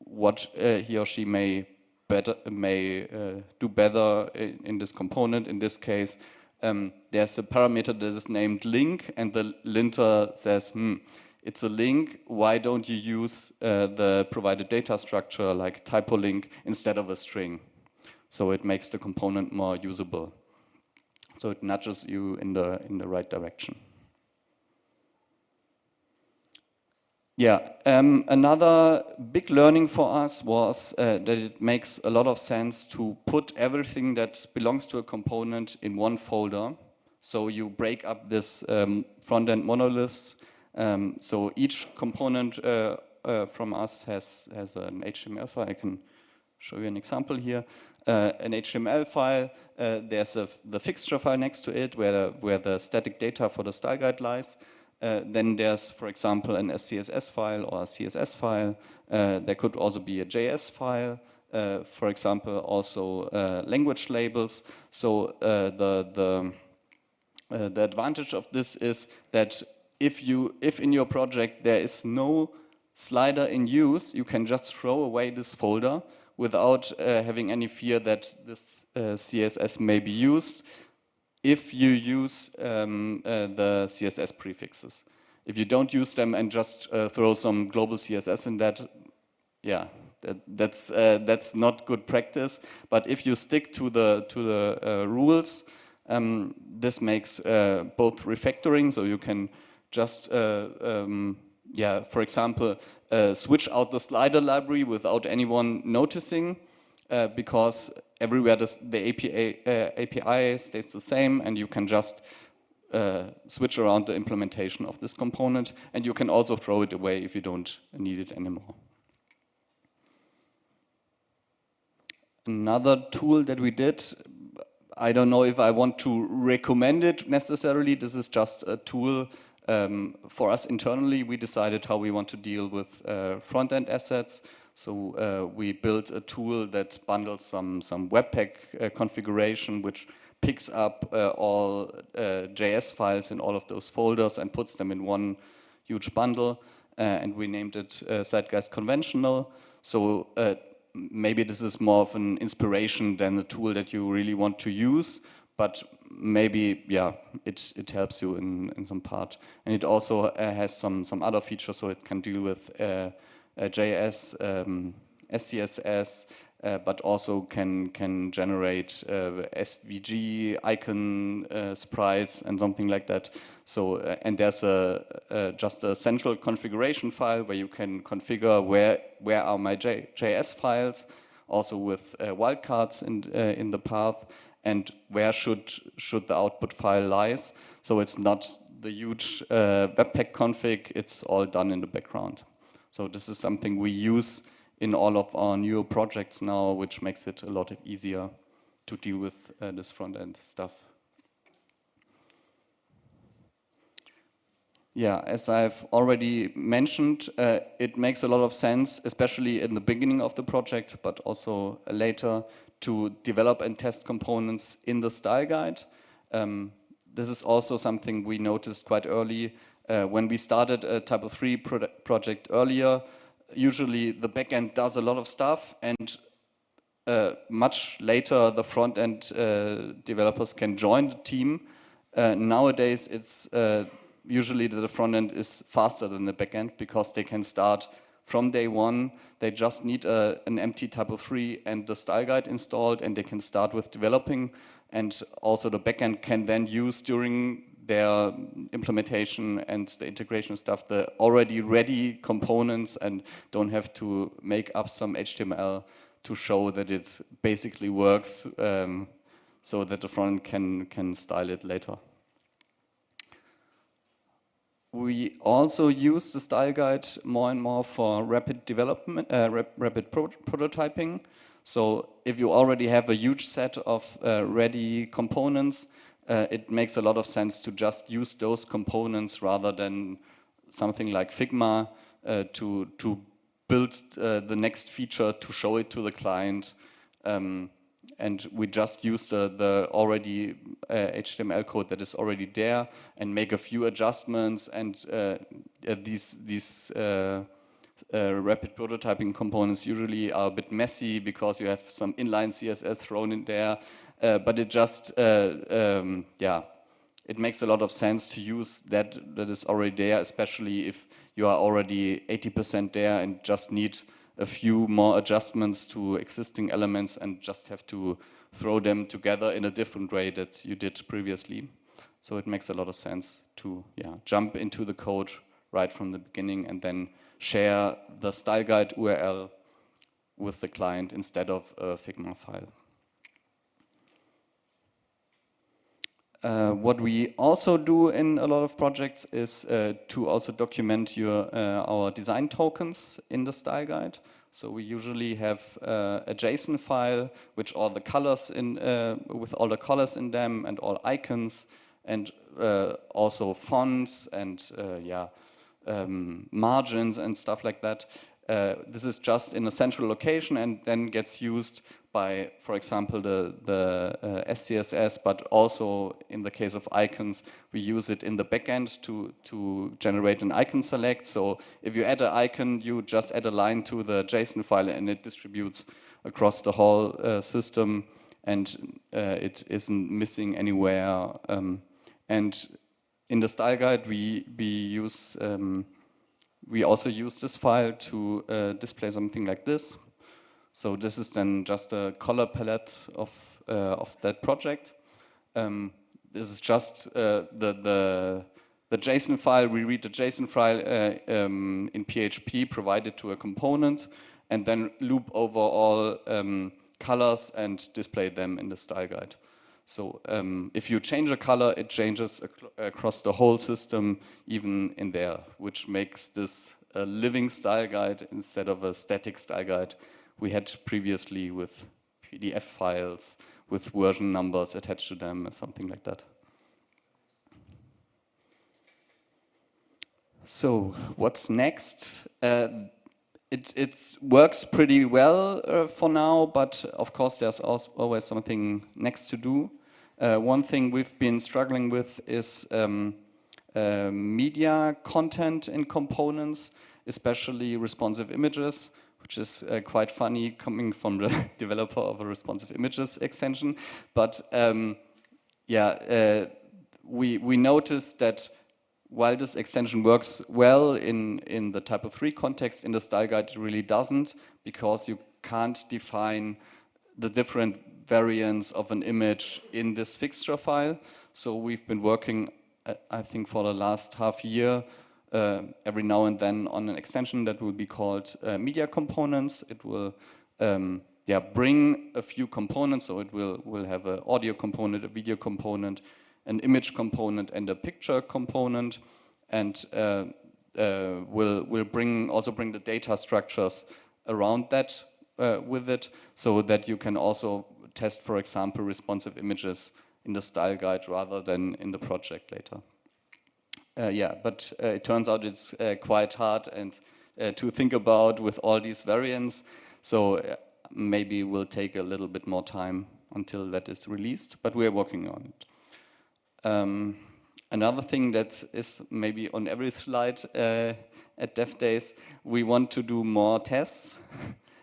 what he or she may do better in this component. In this case, there's a parameter that is named link, and the linter says, it's a link, why don't you use the provided data structure like typo link instead of a string? So it makes the component more usable. So it nudges you in the right direction. Yeah, another big learning for us was that it makes a lot of sense to put everything that belongs to a component in one folder. So you break up this front-end monoliths. So each component from us has an HTML file. I can show you an example here. An HTML file, there's the fixture file next to it where the static data for the style guide lies. Then there's, for example, an SCSS file or a CSS file. There could also be a JS file, for example, also language labels. So the advantage of this is that if in your project there is no slider in use, you can just throw away this folder without having any fear that this CSS may be used if you use the CSS prefixes. If you don't use them and just throw some global CSS in that, yeah, that's not good practice. But if you stick to the rules, this makes both refactoring, so you can just for example, switch out the slider library without anyone noticing, because everywhere the API stays the same, and you can just switch around the implementation of this component, and you can also throw it away if you don't need it anymore. Another tool that we did, I don't know if I want to recommend it necessarily, this is just a tool for us internally. We decided how we want to deal with front-end assets. So we built a tool that bundles some Webpack configuration, which picks up all JS files in all of those folders and puts them in one huge bundle. And we named it Zeitgeist Conventional. So maybe this is more of an inspiration than a tool that you really want to use, but maybe, yeah, it helps you in some part. And it also has some other features, so it can deal with JS, SCSS, but also can generate SVG icon sprites and something like that. So, and there's just a central configuration file where you can configure where are my JS files, also with wildcards in the path, and where should the output file lies. So it's not the huge Webpack config, it's all done in the background. So this is something we use in all of our new projects now, which makes it a lot easier to deal with this front-end stuff. Yeah, as I've already mentioned, it makes a lot of sense, especially in the beginning of the project, but also later, to develop and test components in the style guide. This is also something we noticed quite early. When we started a TYPO3 project earlier, usually the backend does a lot of stuff, and much later the front-end developers can join the team. Nowadays, it's usually the front end is faster than the back end because they can start from day one. They just need an empty TYPO3 and the style guide installed, and they can start with developing. And also the backend can then use during their implementation and the integration stuff the already ready components, and don't have to make up some HTML to show that it basically works, so that the front end can style it later. We also use the style guide more and more for rapid development, rapid prototyping. So if you already have a huge set of ready components, it makes a lot of sense to just use those components rather than something like Figma to build the next feature to show it to the client. And we just use the already HTML code that is already there and make a few adjustments. And these rapid prototyping components usually are a bit messy because you have some inline CSS thrown in there. But it just, yeah, it makes a lot of sense to use that is already there, especially if you are already 80% there and just need a few more adjustments to existing elements and just have to throw them together in a different way that you did previously. So it makes a lot of sense to jump into the code right from the beginning and then share the style guide URL with the client instead of a Figma file. What we also do in a lot of projects is to also document our design tokens in the style guide. So we usually have a JSON file which all the colors with all the colors in them and all icons, and also fonts and margins and stuff like that. This is just in a central location and then gets used by, for example, the SCSS, but also in the case of icons, we use it in the backend to generate an icon select. So if you add an icon, you just add a line to the JSON file and it distributes across the whole system, and it isn't missing anywhere. And in the style guide, we also use this file to display something like this. So this is then just a color palette of that project. This is just the JSON file. We read the JSON file in PHP, provide it to a component, and then loop over all colors and display them in the style guide. So if you change a color, it changes across the whole system, even in there, which makes this a living style guide instead of a static style guide we had previously with PDF files, with version numbers attached to them, or something like that. So what's next? It works pretty well for now, but of course there's always something next to do. One thing we've been struggling with is media content in components, especially responsive images, which is quite funny coming from the developer of a responsive images extension. But we noticed that while this extension works well in the TYPO3 context, in the style guide it really doesn't, because you can't define the different variants of an image in this fixture file. So we've been working, I think for the last half year, every now and then on an extension that will be called media components. It will bring a few components, so it will have an audio component, a video component, an image component, and a picture component, and will also bring the data structures around that with it, so that you can also test, for example, responsive images in the style guide rather than in the project later. But it turns out it's quite hard and to think about with all these variants, so maybe we'll take a little bit more time until that is released, but we're working on it. Another thing that is maybe on every slide at Dev Days, we want to do more tests.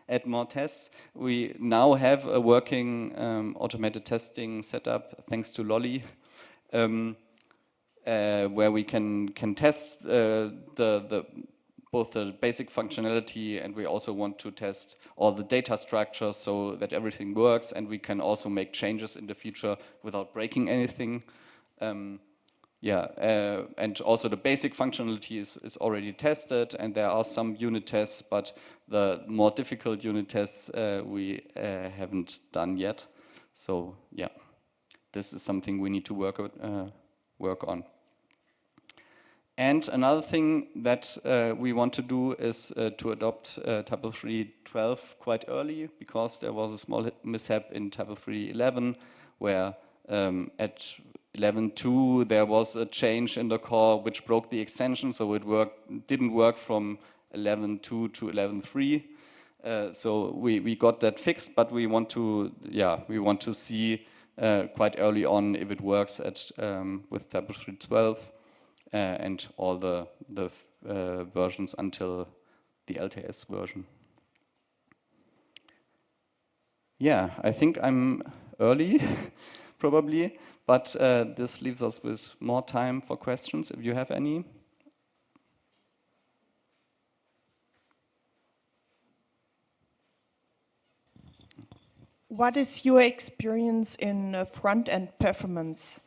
Add more tests. We now have a working automated testing setup thanks to Lolly, where we can test both the basic functionality, and we also want to test all the data structures so that everything works, and we can also make changes in the future without breaking anything. And also the basic functionality is already tested, and there are some unit tests, but the more difficult unit tests we haven't done yet. So yeah, this is something we need to work on. And another thing that we want to do is to adopt TYPO3 quite early, because there was a small mishap in TYPO3 11, where at 11.2 there was a change in the core which broke the extension, so it didn't work from 11.2 to 11.3. So we got that fixed, but we want to see quite early on if it works with TYPO3 12 and all the versions until the LTS version. Yeah, I think I'm early, probably, but this leaves us with more time for questions, if you have any. What is your experience in front-end performance?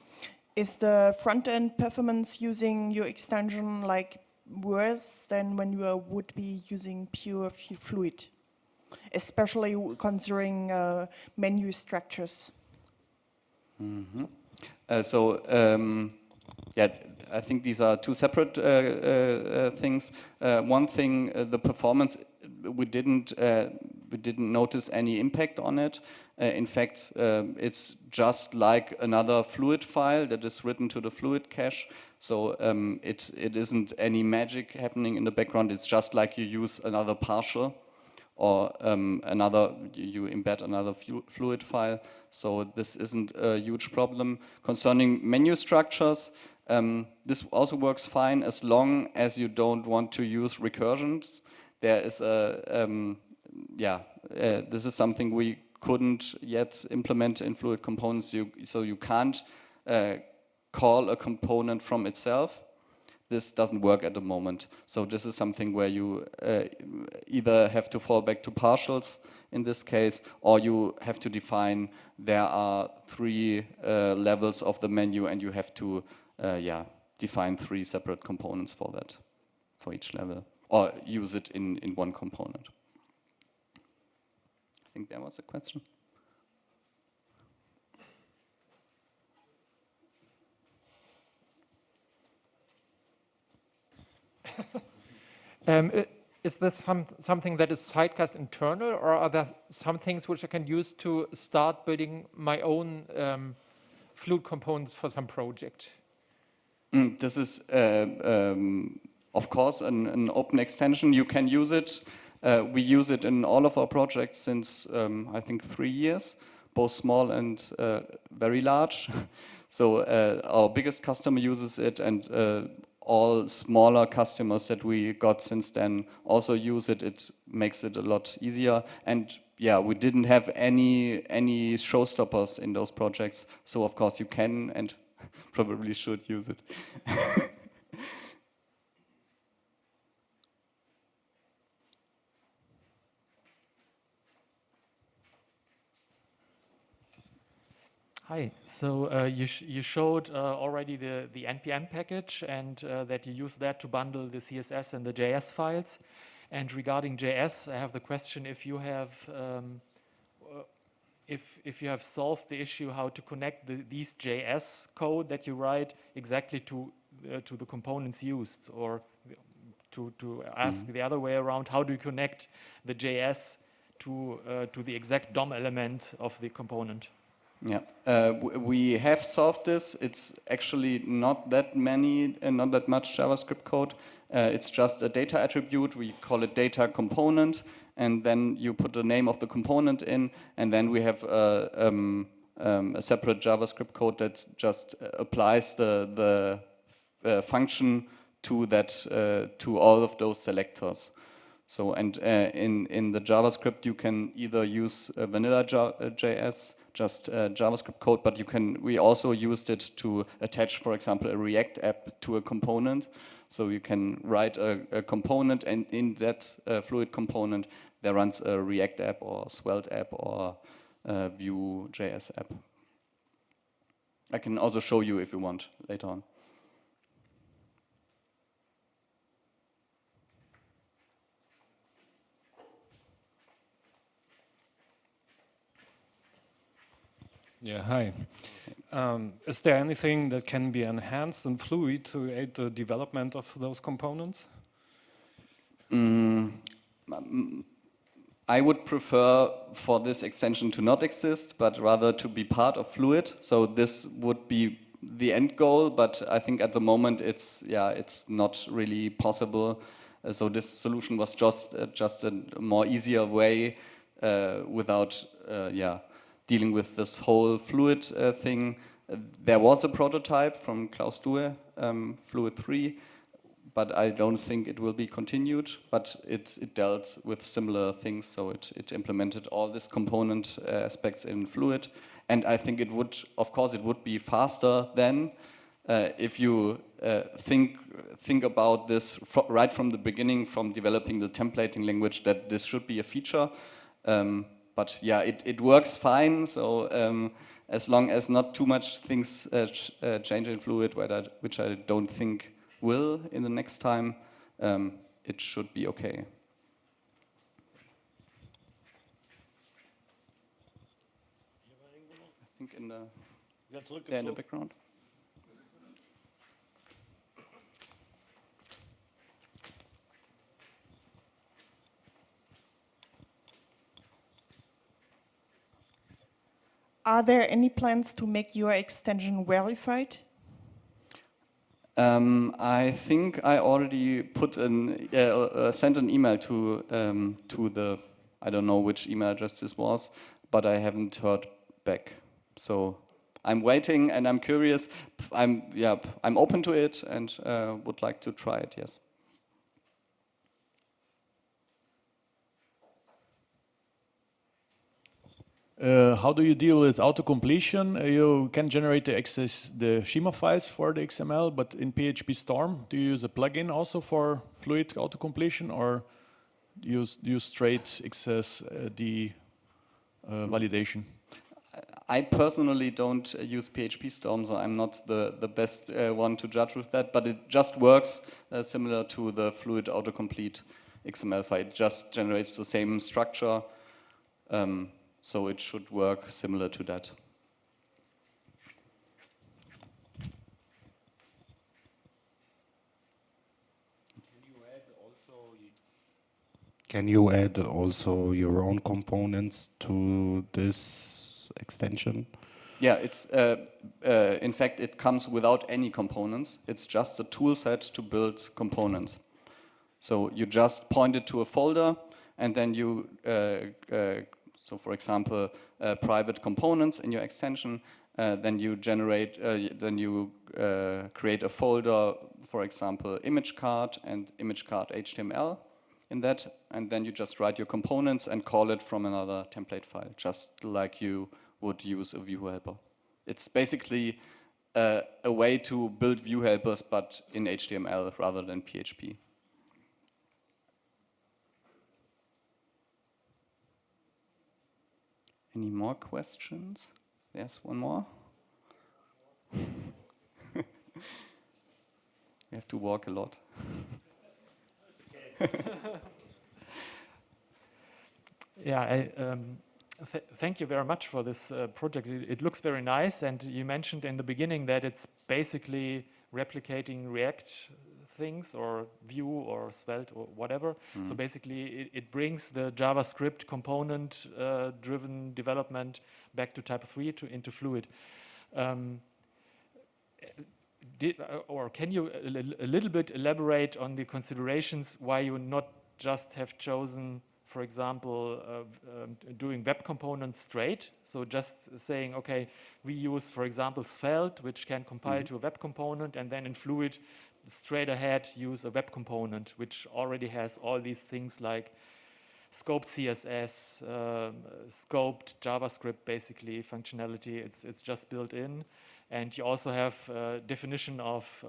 Is the front-end performance using your extension like worse than when you would be using pure Fluid, especially considering menu structures? Mm-hmm. I think these are two separate things. One thing, the performance, we didn't notice any impact on it. In fact, it's just like another Fluid file that is written to the Fluid cache. So it isn't any magic happening in the background. It's just like you use another partial, or you embed another Fluid file. So this isn't a huge problem. Concerning menu structures, this also works fine as long as you don't want to use recursions. There is this is something we couldn't yet implement in Fluid components. So you can't call a component from itself. This doesn't work at the moment. So this is something where you either have to fall back to partials in this case, or you have to define there are 3 levels of the menu, and you have to define 3 separate components for that, for each level, or use it in one component. I think there was a question. Is this something that is Zeitgeist internal, or are there some things which I can use to start building my own fluid components for some project? This is, of course, an open extension. You can use it. We use it in all of our projects since, I think, 3 years, both small and very large. So our biggest customer uses it, and all smaller customers that we got since then also use it. It makes it a lot easier. And yeah, we didn't have any showstoppers in those projects. So of course you can and probably should use it. Hi. So you showed already the NPM package and that you use that to bundle the CSS and the JS files. And regarding JS, I have the question if you have solved the issue how to connect these JS code that you write exactly to the components used, or to ask the other way around, how do you connect the JS to the exact DOM element of the component? Yeah, we have solved this. It's actually not that much JavaScript code. It's just a data attribute. We call it data component, and then you put the name of the component in, and then we have a separate JavaScript code that just applies the function to that to all of those selectors. So, and in the JavaScript you can either use vanilla JS, just JavaScript code, but we also used it to attach, for example, a React app to a component. So you can write a component, and in that Fluid component there runs a React app or Svelte app or Vue.js app. I can also show you if you want later on. Yeah, hi. Is there anything that can be enhanced in Fluid to aid the development of those components? I would prefer for this extension to not exist, but rather to be part of Fluid. So this would be the end goal, but I think at the moment it's not really possible. So this solution was just a more easier way without dealing with this whole Fluid thing. There was a prototype from Klaus Due, Fluid 3, but I don't think it will be continued. But it dealt with similar things, so it implemented all these component aspects in Fluid. And I think it would, of course, it would be faster then if you think about this right from the beginning, from developing the templating language, that this should be a feature. But yeah, it works fine. So as long as not too much things change in Fluid, which I don't think will in the next time, it should be okay. I think in the background. Are there any plans to make your extension verified? I think I already sent an email to the, I don't know which email address this was, but I haven't heard back. So I'm waiting and I'm curious. I'm open to it and would like to try it. Yes. How do you deal with auto-completion? You can generate the schema files for the XML, but in PHP Storm, do you use a plugin also for Fluid auto-completion, or use straight access the validation? I personally don't use PHP Storm, so I'm not the best one to judge with that, but it just works similar to the Fluid autocomplete XML file. It just generates the same structure. So it should work similar to that. Can you add also Can you add also your own components to this extension? Yeah, it's in fact it comes without any components. It's just a tool set to build components. So you just point it to a folder, and then you so for example private components in your extension. Then you generate, create a folder, for example, image card and image card HTML in that, and then you just write your components and call it from another template file, just like you would use a view helper. It's basically a way to build view helpers, but in HTML rather than PHP. Any more questions? There's one more. You have to walk a lot. Yeah, thank you very much for this project. It looks very nice, and you mentioned in the beginning that it's basically replicating React things or Vue or Svelte or whatever. So basically it brings the JavaScript component driven development back to TYPO3 into Fluid. Or can you a little bit elaborate on the considerations why you not just have chosen, for example, doing web components straight? So just saying, okay, we use, for example, Svelte, which can compile to a web component, and then in Fluid, straight ahead, use a web component, which already has all these things like scoped CSS, scoped JavaScript, basically functionality. It's just built in, and you also have definition of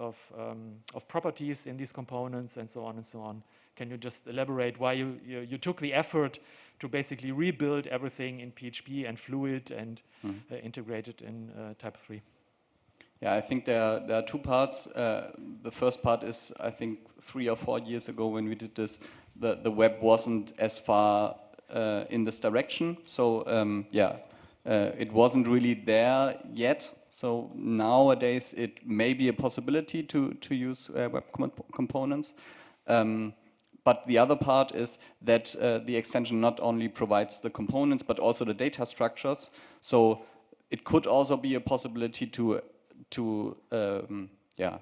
properties in these components, and so on and so on. Can you just elaborate why you took the effort to basically rebuild everything in PHP and Fluid and integrate it in TYPO3? Yeah, I think there are two parts. The first part is, I think, 3 or 4 years ago when we did this, the web wasn't as far in this direction. So it wasn't really there yet. So nowadays it may be a possibility to use web components. But the other part is that the extension not only provides the components but also the data structures. So it could also be a possibility to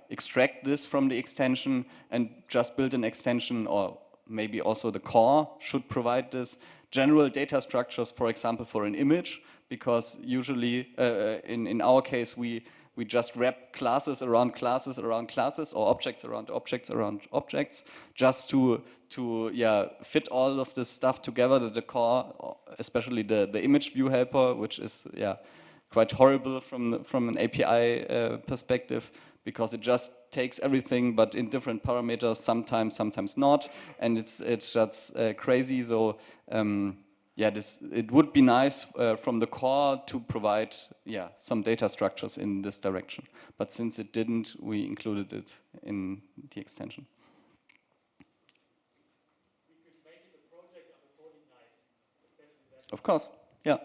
extract this from the extension and just build an extension, or maybe also the core should provide this general data structures, for example, for an image, because usually in our case we just wrap classes around classes around classes, or objects around objects, just to fit all of this stuff together. The core, especially the image view helper, which is quite horrible from an API perspective, because it just takes everything but in different parameters, sometimes not, and it's just crazy. So it would be nice from the core to provide some data structures in this direction, but since it didn't, we included it in the extension. We could make it a project on the coding night, especially that. Of course, yeah.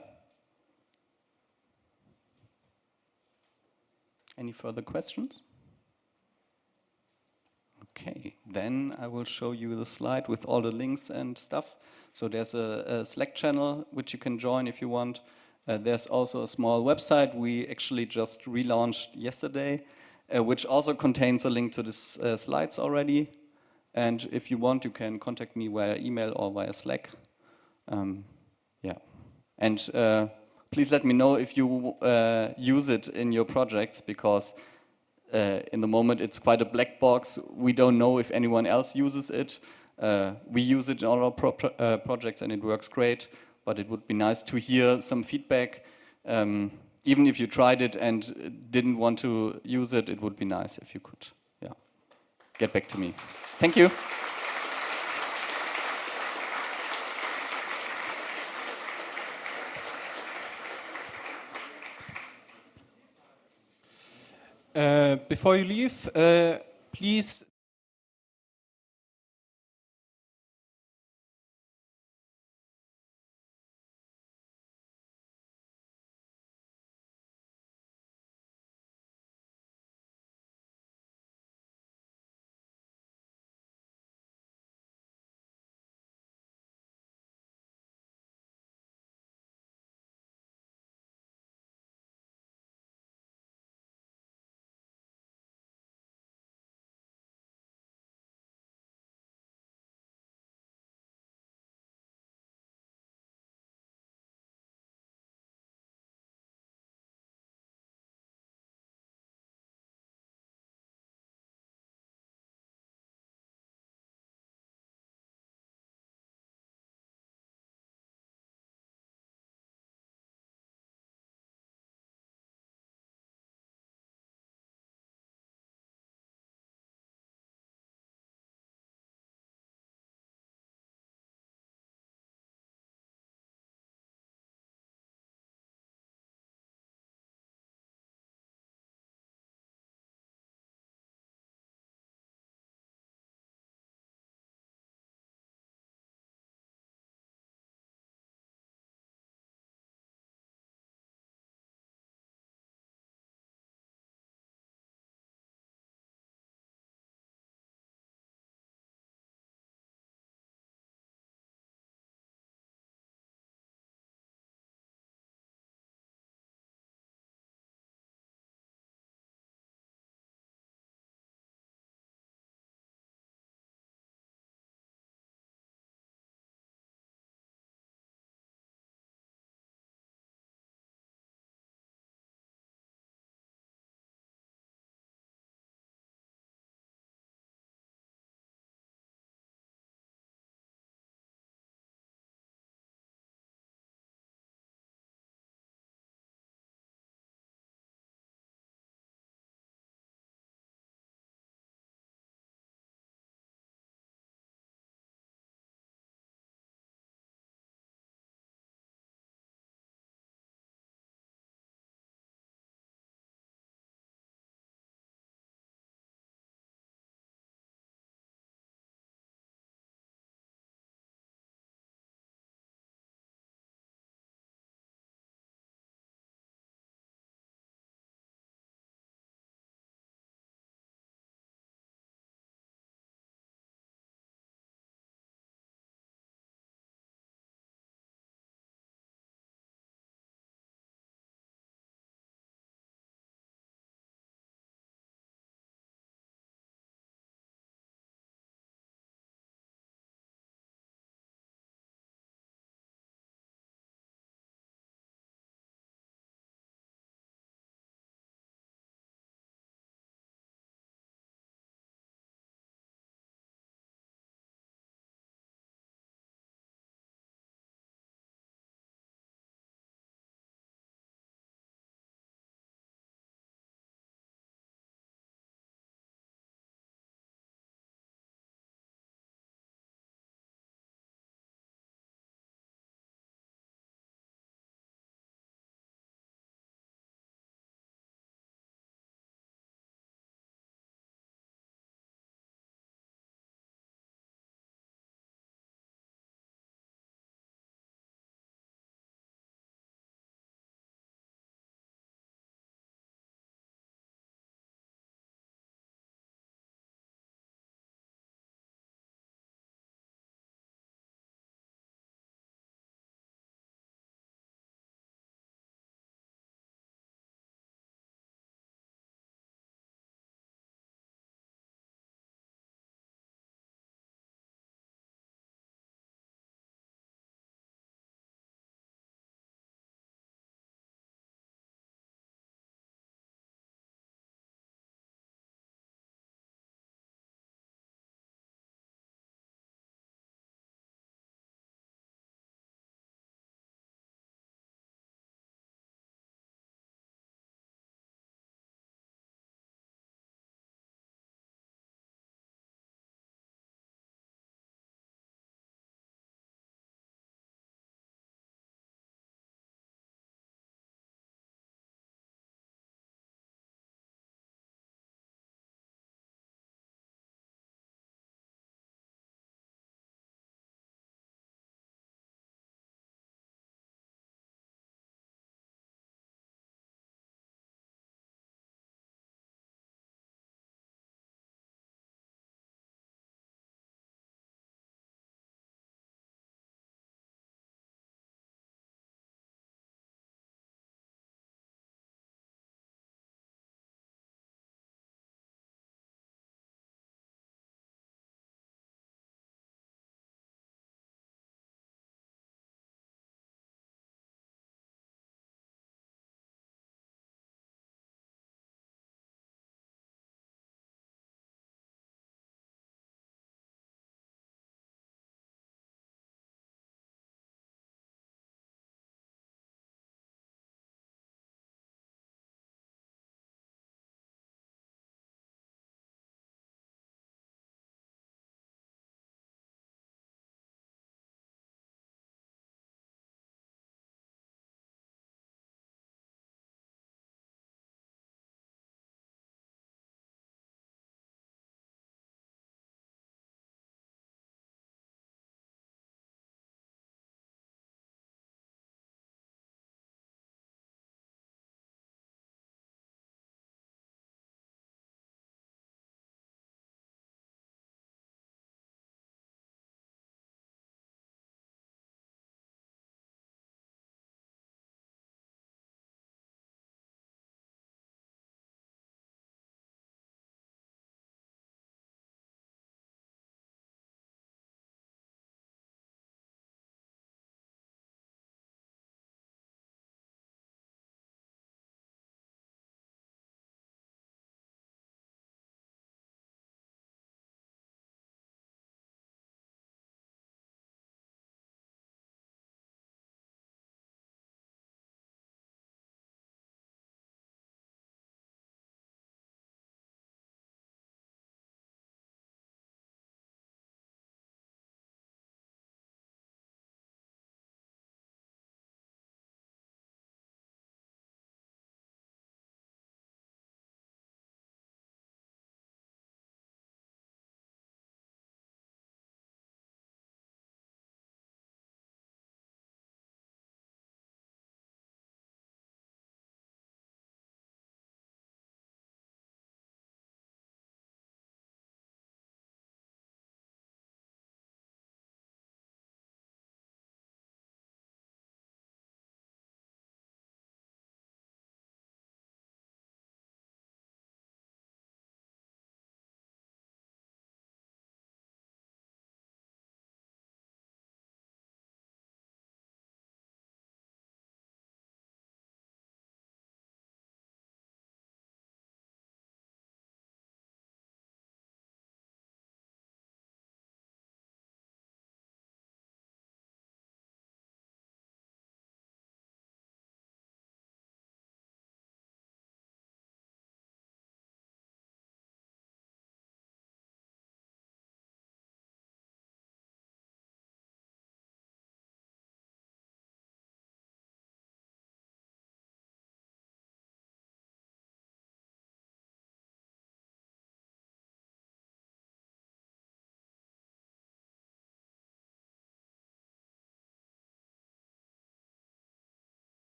Any further questions? Okay, then I will show you the slide with all the links and stuff. So there's a Slack channel which you can join if you want. There's also a small website we actually just relaunched yesterday, which also contains a link to this slides already. And if you want, you can contact me via email or via Slack. And please let me know if you use it in your projects, because in the moment it's quite a black box. We don't know if anyone else uses it. We use it in all our projects and it works great, but it would be nice to hear some feedback. Even if you tried it and didn't want to use it, it would be nice if you could get back to me. Thank you. Before you leave, please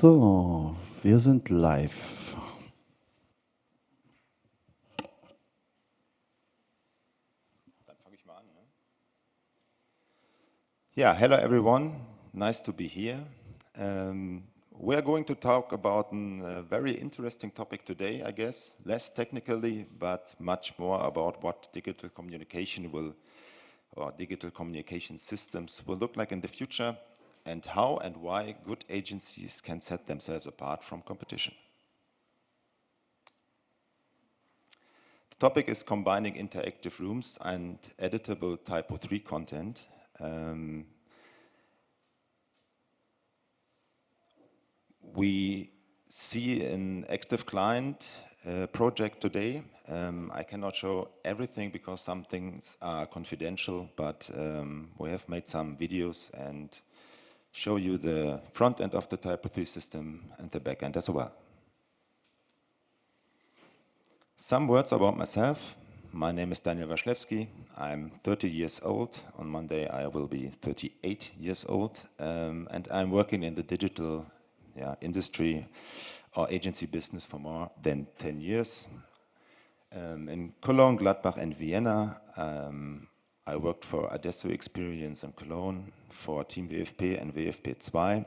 So, wir sind live. Dann fange ich mal an. Ne? Yeah, hello everyone. Nice to be here. We are going to talk about a very interesting topic today, I guess. Less technically, but much more about what digital communication will, or digital communication systems will look like in the future, and how and why good agencies can set themselves apart from competition. The topic is combining interactive rooms and editable TYPO3 content. We see an active client project today. I cannot show everything because some things are confidential, but we have made some videos and show you the front end of the TYPO3 system and the back end as well. Some words about myself. My name is Daniel Waschlewski. I'm 30 years old. On Monday I will be 38 years old. And I'm working in the digital industry or agency business for more than 10 years. In Cologne, Gladbach and Vienna, I worked for Adesso Experience in Cologne, for Team WFP and WFP2,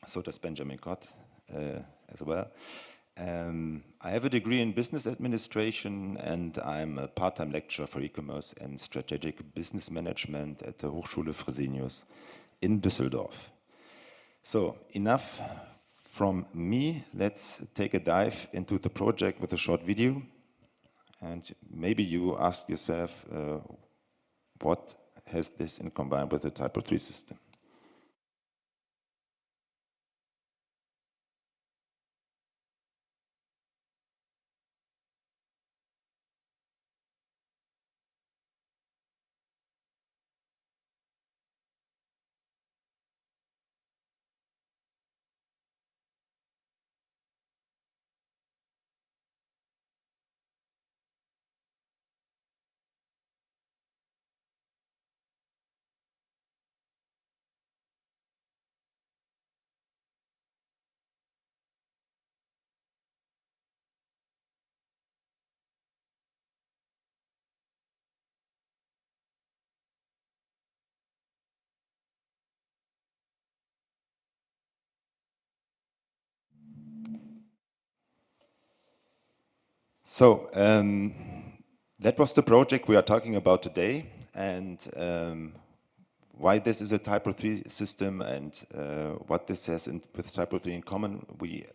so does Benjamin Kott as well. I have a degree in business administration and I'm a part-time lecturer for e-commerce and strategic business management at the Hochschule Fresenius in Düsseldorf. So, enough from me. Let's take a dive into the project with a short video. And maybe you ask yourself, what has this in common with the TYPO3 system? So, that was the project we are talking about today, and why this is a TYPO3 system and what this has with TYPO3 in common, we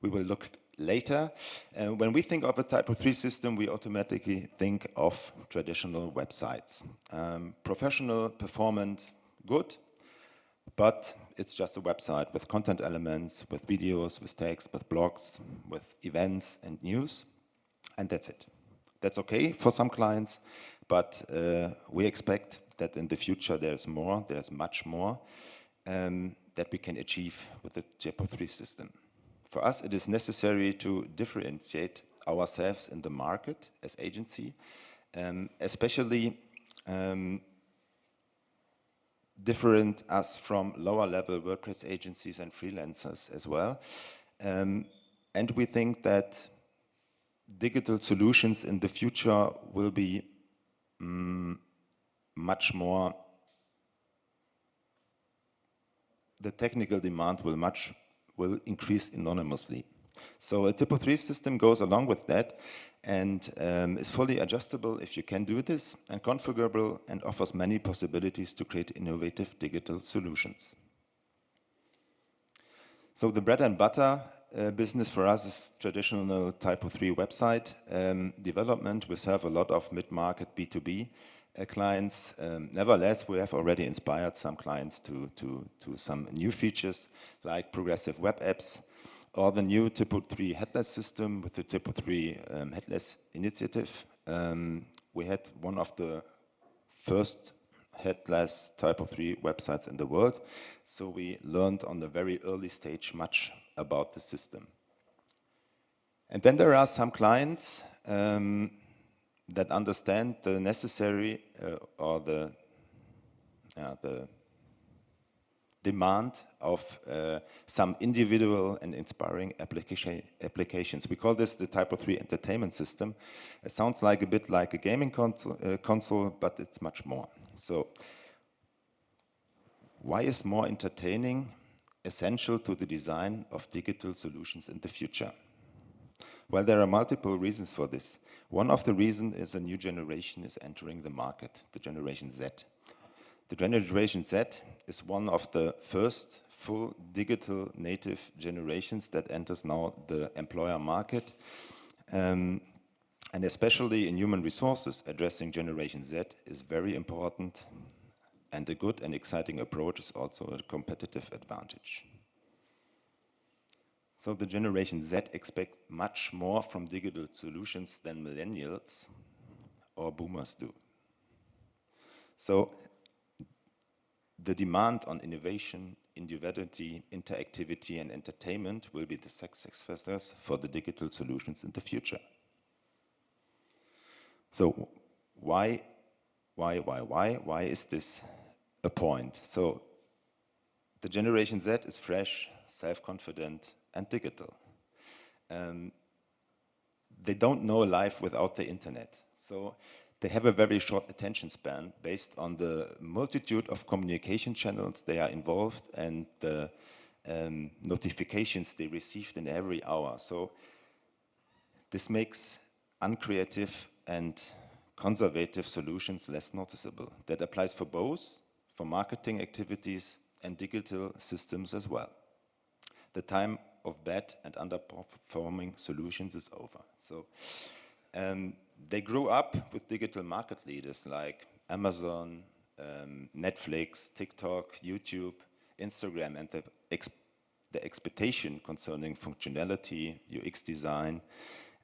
will look later. When we think of a TYPO3 system, we automatically think of traditional websites. Professional, performant, good, but it's just a website with content elements, with videos, with text, with blogs, with events and news, and that's it. That's okay for some clients, but we expect that in the future there's much more that we can achieve with the TYPO3 system. For us, it is necessary to differentiate ourselves in the market as agency, especially different us from lower level WordPress agencies and freelancers as well. And we think that digital solutions in the future will be much more, the technical demand will increase enormously. So a TYPO3 system goes along with that and is fully adjustable if you can do this, and configurable, and offers many possibilities to create innovative digital solutions. So the bread and butter business for us is traditional TYPO3 website development. We serve a lot of mid-market B2B clients. Nevertheless, we have already inspired some clients to some new features like progressive web apps, or the new TYPO3 headless system with the TYPO3 headless initiative. We had one of the first headless TYPO3 websites in the world, so we learned on the very early stage much about the system. And then there are some clients that understand the necessary or the demand of some individual and inspiring applications. We call this the TYPO3 entertainment system. It sounds like a bit like a gaming console, but it's much more. So, why is more entertaining essential to the design of digital solutions in the future? Well, there are multiple reasons for this. One of the reasons is a new generation is entering the market, the Generation Z. The Generation Z is one of the first full digital native generations that enters now the employer market. And especially in human resources, addressing Generation Z is very important, and a good and exciting approach is also a competitive advantage. So the Generation Z expects much more from digital solutions than millennials or boomers do. So the demand on innovation, individuality, interactivity, and entertainment will be the success factors for the digital solutions in the future. So why is this a point? So the Generation Z is fresh, self-confident, and digital. They don't know life without the internet. So they have a very short attention span based on the multitude of communication channels they are involved and the notifications they received in every hour. So this makes uncreative and conservative solutions less noticeable. That applies for both, for marketing activities and digital systems as well. The time of bad and underperforming solutions is over. So they grew up with digital market leaders like Amazon, Netflix, TikTok, YouTube, Instagram, and the expectation concerning functionality, UX design,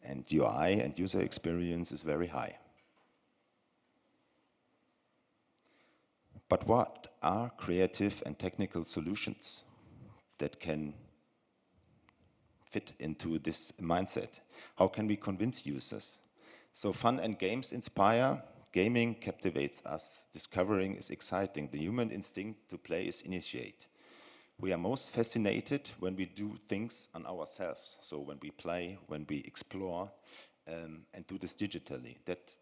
and UI and user experience is very high. But what are creative and technical solutions that can fit into this mindset? How can we convince users? So fun and games inspire, gaming captivates us, discovering is exciting, the human instinct to play is initiate. We are most fascinated when we do things on ourselves, so when we play, when we explore, and do this digitally. That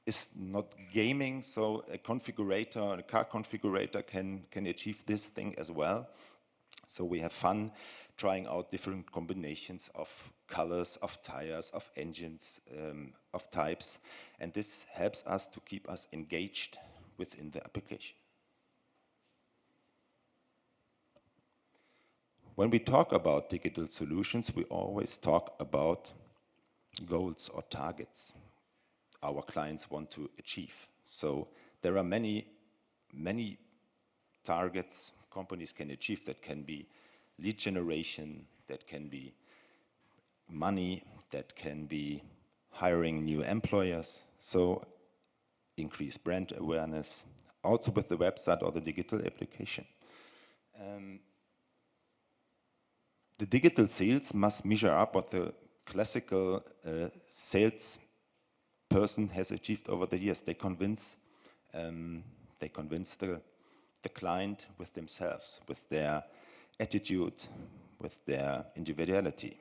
is not gaming, so a configurator, a car configurator can achieve this thing as well. So we have fun trying out different combinations of colors, of tires, of engines, of types, and this helps us to keep us engaged within the application. When we talk about digital solutions, we always talk about goals or targets our clients want to achieve. So there are many targets companies can achieve. That can be lead generation, that can be money, that can be hiring new employers, so increase brand awareness, also with the website or the digital application. The digital sales must measure up what the classical sales person has achieved over the years. They convince the client with themselves, with their attitude, with their individuality.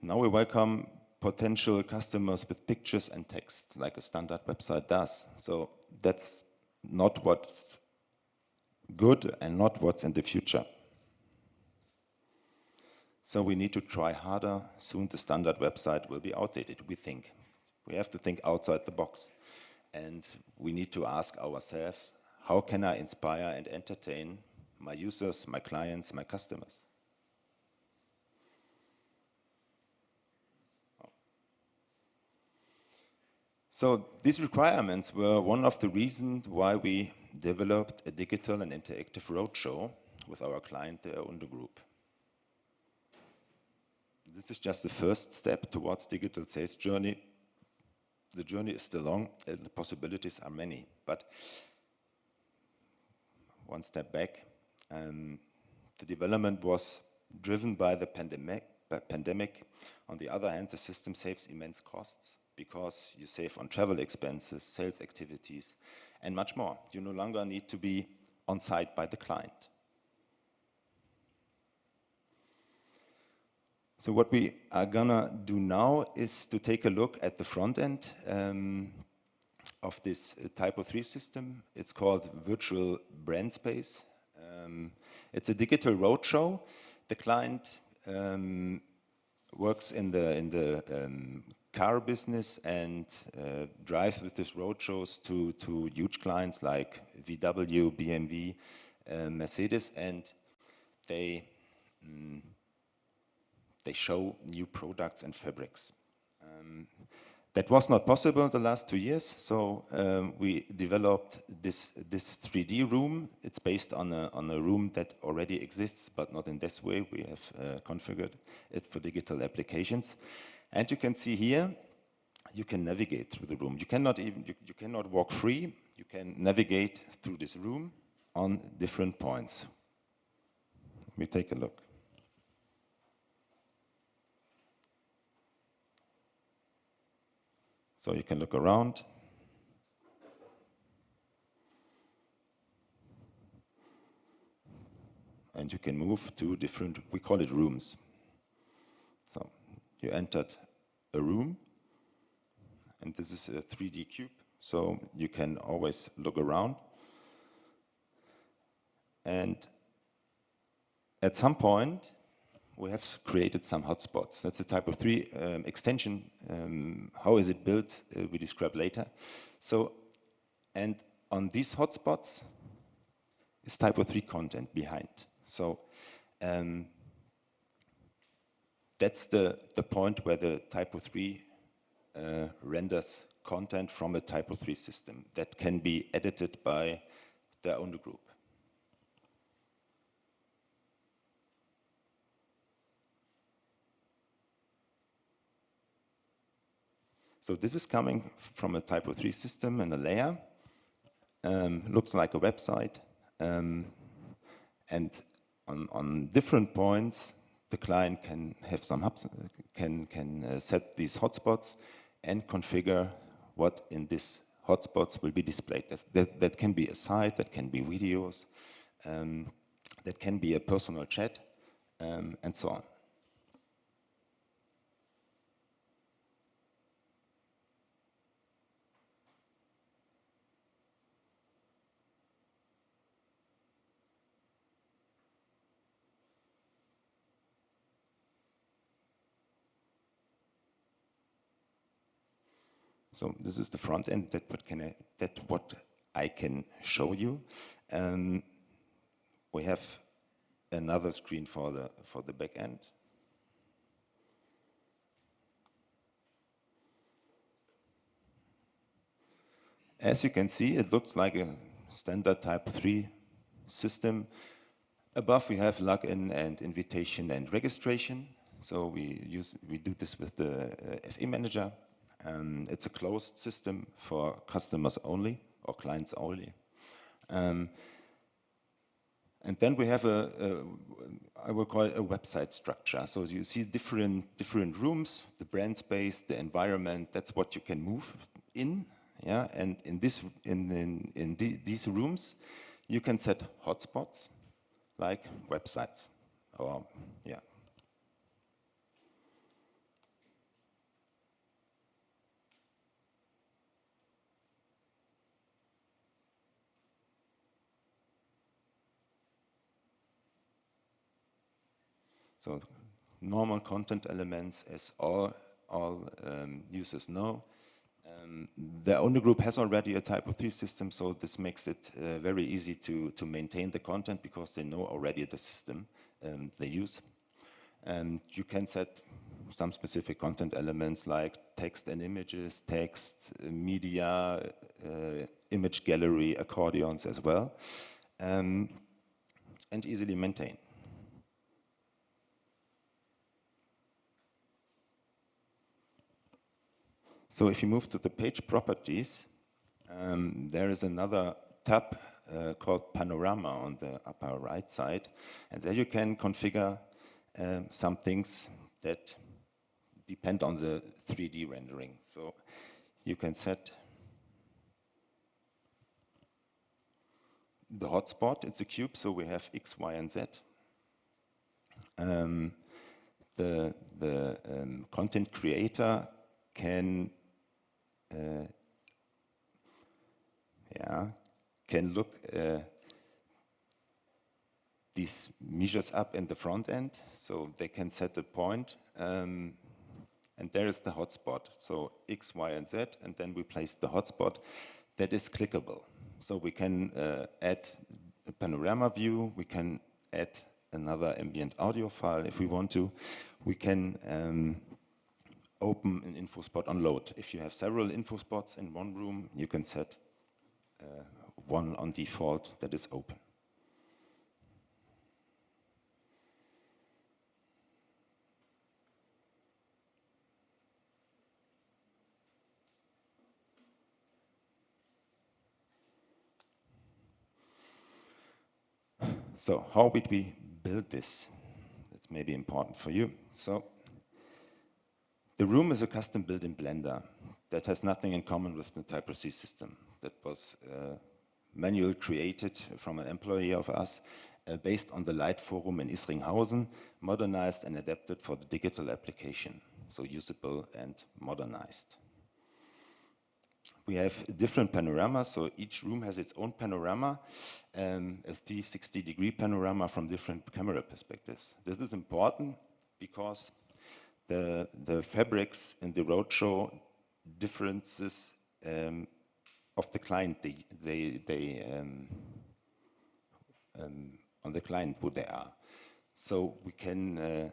Now we welcome potential customers with pictures and text, like a standard website does. So that's not what's good and not what's in the future. So we need to try harder. Soon the standard website will be outdated, we think. We have to think outside the box. And we need to ask ourselves, how can I inspire and entertain my users, my clients, my customers? So these requirements were one of the reasons why we developed a digital and interactive roadshow with our client, the Unde Group. This is just the first step towards digital sales journey. The journey is still long and the possibilities are many, but one step back, the development was driven by the pandemic. On the other hand, the system saves immense costs because you save on travel expenses, sales activities, and much more. You no longer need to be on site by the client. So what we are gonna do now is to take a look at the front end of this TYPO3 system. It's called Virtual Brand Space. It's a digital roadshow. The client works in the car business and drives with these roadshows to huge clients like VW, BMW, Mercedes, and they show new products and fabrics. That was not possible the last 2 years, so we developed this 3D room. It's based on a room that already exists, but not in this way. We have configured it for digital applications. And you can see here, you can navigate through the room. You cannot walk free. You can navigate through this room on different points. Let me take a look. So you can look around. And you can move to different, we call it rooms. So you entered a room, and this is a 3D cube, so you can always look around. And at some point, we have created some hotspots. That's a TYPO3 extension. How is it built? We describe later. So, and on these hotspots is TYPO3 content behind. So that's the point where the TYPO3 renders content from a TYPO3 system that can be edited by the owner group. So this is coming from a TYPO3 system and a layer. Looks like a website. And on different points, the client can have some hubs, can set these hotspots and configure what in these hotspots will be displayed. That can be a site, that can be videos, that can be a personal chat, and so on. So this is the front end. That what I can show you. We have another screen for the back end. As you can see, it looks like a standard TYPO3 system. Above we have login and invitation and registration. So we do this with the FE manager. It's a closed system for customers only or clients only. And then we have I will call it a website structure. So you see different rooms, the brand space, the environment. That's what you can move in. Yeah, and in these rooms, you can set hotspots like websites. Or yeah. So normal content elements, as all users know. The owner group has already a TYPO3 system, so this makes it very easy to maintain the content because they know already the system they use. And you can set some specific content elements like text and images, text, media, image gallery, accordions as well, and easily maintain. So if you move to the page properties, there is another tab called Panorama on the upper right side. And there you can configure some things that depend on the 3D rendering. So you can set the hotspot. It's a cube, so we have X, Y, and Z. The content creator can look these measures up in the front end, so they can set a point, and there is the hotspot. So X, Y, and Z, and then we place the hotspot that is clickable. So we can add a panorama view, we can add another ambient audio file if we want to. We can open an info spot on load. If you have several info spots in one room, you can set one on default that is open. So how did we build this? That's maybe important for you. So the room is a custom built in Blender that has nothing in common with the TYPO3 system. That was manually created from an employee of us based on the Light Forum in Isringhausen, modernized and adapted for the digital application, so usable and modernized. We have different panoramas, so each room has its own panorama, a 360-degree panorama from different camera perspectives. This is important because the fabrics in the roadshow differences of the client, on the client who they are. So we can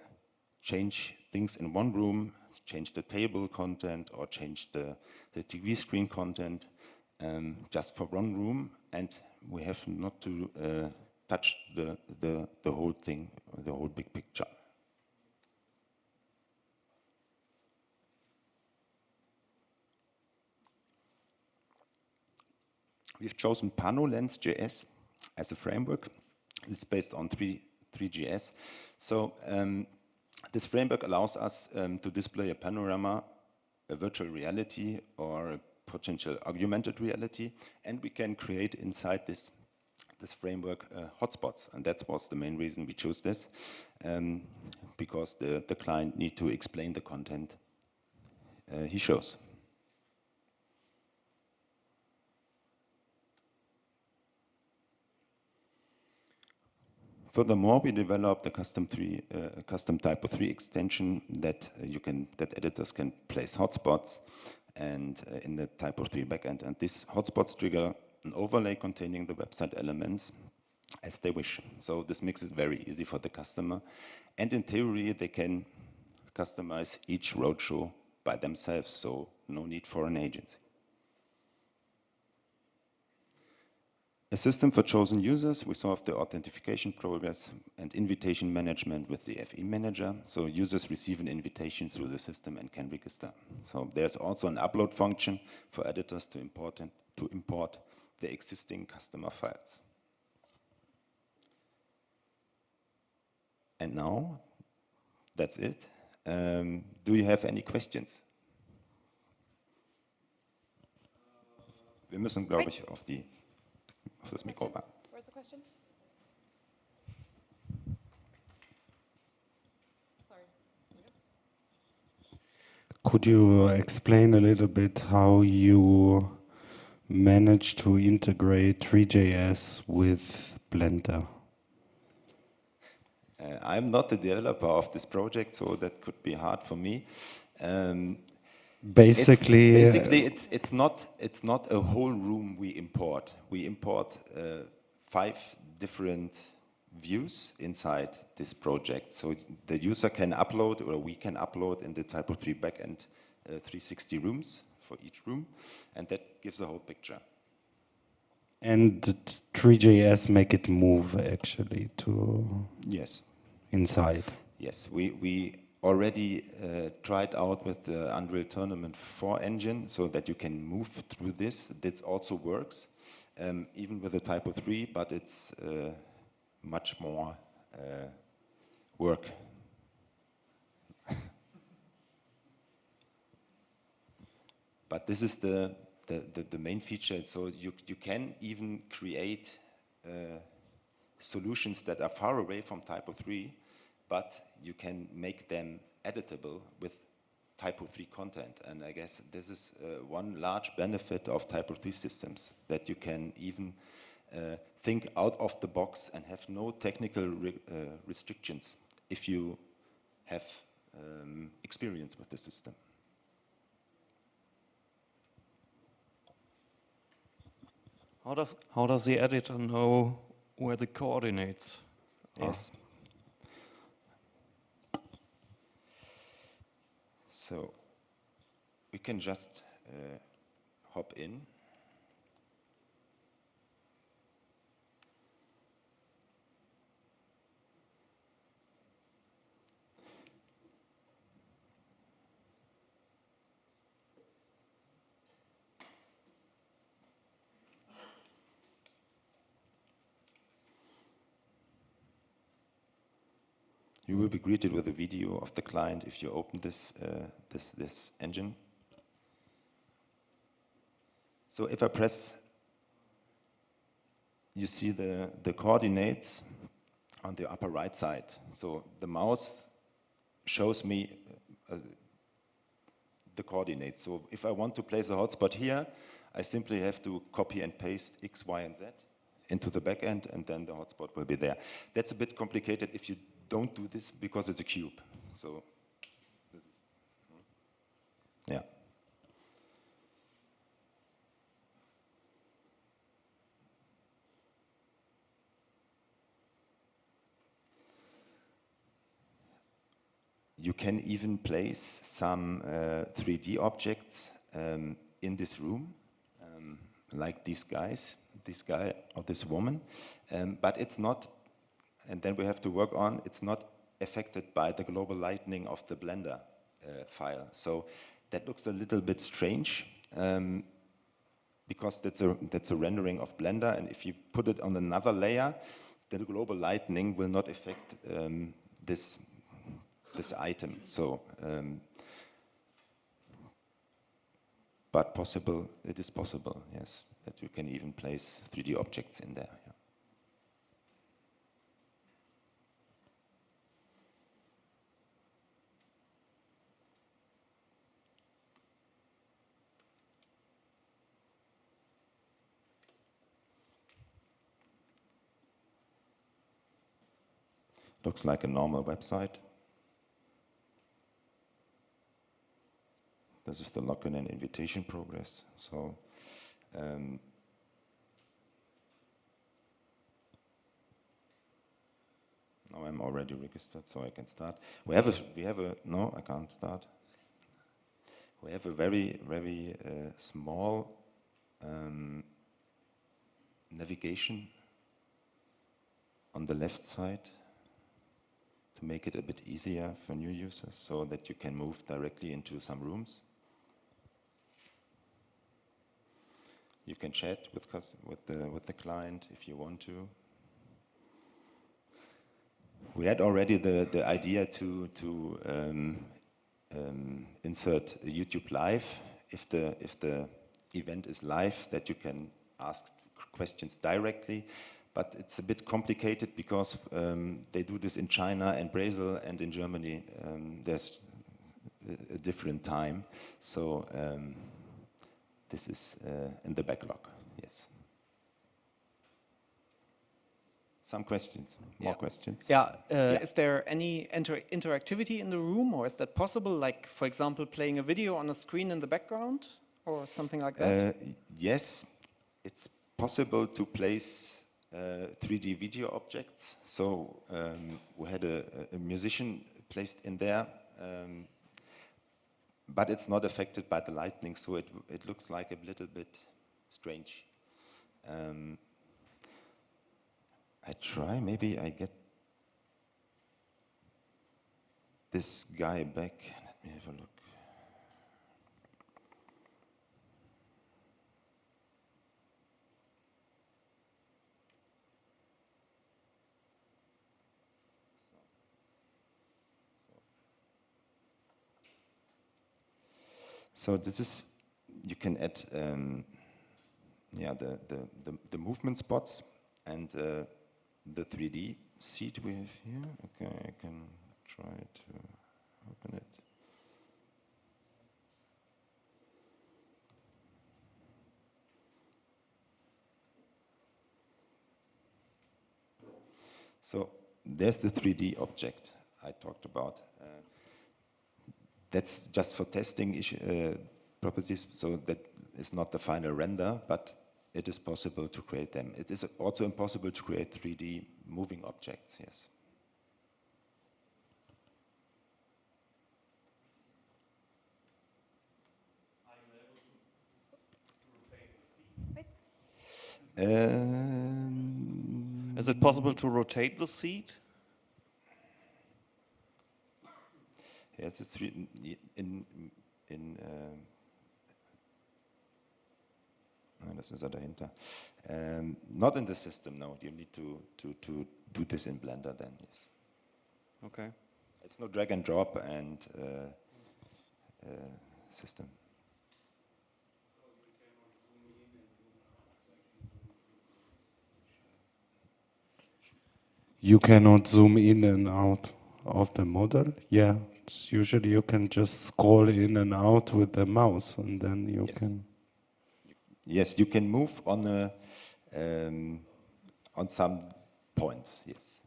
change things in one room, change the table content or change the TV screen content just for one room, and we have not to touch the whole thing, the whole big picture. We've chosen PanoLens.js as a framework. It's based on 3GS. So this framework allows us to display a panorama, a virtual reality, or a potential augmented reality, and we can create inside this framework hotspots, and that was the main reason we chose this, because the client need to explain the content he shows. Furthermore, we developed a custom TYPO3 extension that editors can place hotspots and in the TYPO3 backend. And these hotspots trigger an overlay containing the website elements as they wish. So this makes it very easy for the customer. And in theory, they can customize each roadshow by themselves, so no need for an agency. A system for chosen users. We solve the authentication progress and invitation management with the FE manager. So users receive an invitation through the system and can register. So there's also an upload function for editors to import the existing customer files. And now, that's it. Do you have any questions? Wir müssen, glaube ich, auf das Mikro warten. Where's the question? Sorry. Could you explain a little bit how you manage to integrate 3JS with Blender? I'm not the developer of this project, so that could be hard for me. Basically, it's not a whole room we import. We import 5 different views inside this project. So the user can upload, or we can upload in the TYPO3 backend 360 rooms for each room, and that gives a whole picture. And 3JS make it move actually to inside. Yes, we already tried out with the Unreal Tournament 4 engine so that you can move through this. This also works, even with the TYPO3, but it's much more work. But this is the main feature. So you can even create solutions that are far away from TYPO3, but you can make them editable with TYPO3 content. And I guess this is one large benefit of TYPO3 systems, that you can even think out of the box and have no technical restrictions if you have experience with the system. How does the editor know where the coordinates are? Yes. So we can just hop in. You will be greeted with a video of the client if you open this engine. So if I press, you see the coordinates on the upper right side. So the mouse shows me the coordinates. So if I want to place a hotspot here, I simply have to copy and paste X, Y, and Z into the backend, and then the hotspot will be there. That's a bit complicated if you don't do this because it's a cube. So, yeah. You can even place some 3D objects in this room, like these guys, this guy or this woman, but it's not. And then we have to work on, it's not affected by the global lightning of the Blender file. So that looks a little bit strange because that's a rendering of Blender, and if you put it on another layer, the global lightning will not affect this item. So, but possible, it is possible, yes, that you can even place 3D objects in there. Yeah. Looks like a normal website. This is the login and invitation progress. So now I'm already registered, so I can start. We have a no, I can't start. We have a very small navigation on the left side to make it a bit easier for new users, so that you can move directly into some rooms. You can chat with the client if you want to. We had already the idea to insert YouTube Live if the event is live, that you can ask questions directly. But it's a bit complicated because they do this in China and Brazil, and in Germany there's a different time. So this is in the backlog, yes. Some questions, more questions? Yeah, is there any interactivity in the room, or is that possible? Like, for example, playing a video on a screen in the background or something like that? Yes, it's possible to place 3D video objects. So we had a musician placed in there, but it's not affected by the lightning, so it looks like a little bit strange. I try, maybe I get this guy back. Let me have a look. So this is, you can add the movement spots And the 3D seat we have here, okay, I can try to open it. So there's the 3D object I talked about. That's just for testing properties, so that is not the final render, but it is possible to create them. It is also impossible to create 3D moving objects, yes. Is it possible to rotate the seat? Yeah, it's das ist dahinter. Not in the system, no. You need to do this in Blender then, yes. Okay. It's no drag and drop and system. You cannot zoom in and out of the model? Yeah, it's usually you can just scroll in and out with the mouse and then you can... Yes, you can move on some points, yes.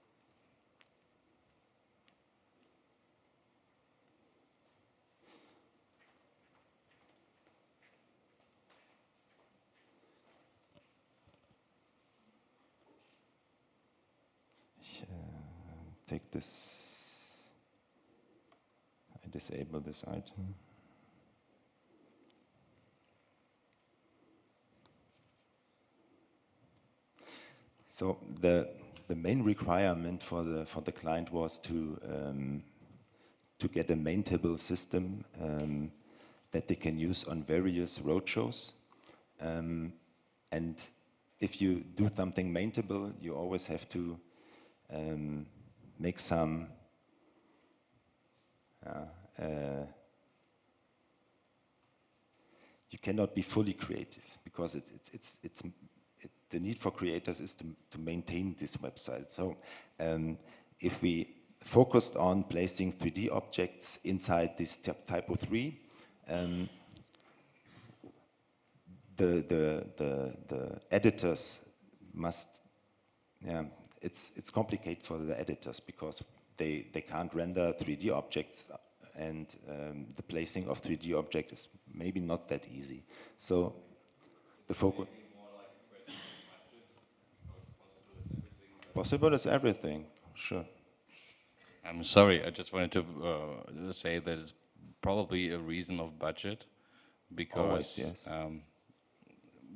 Take this, I disable this item. So the main requirement for the client was to get a maintainable system that they can use on various roadshows. And if you do something maintainable, you always have to make some you cannot be fully creative because the need for creators is to maintain this website. So if we focused on placing 3D objects inside this TYPO3, the editors must, it's complicated for the editors because they can't render 3D objects and the placing of 3D objects is maybe not that easy. So the focus... Possible is everything, sure. I'm sorry, I just wanted to say that it's probably a reason of budget because, always, yes.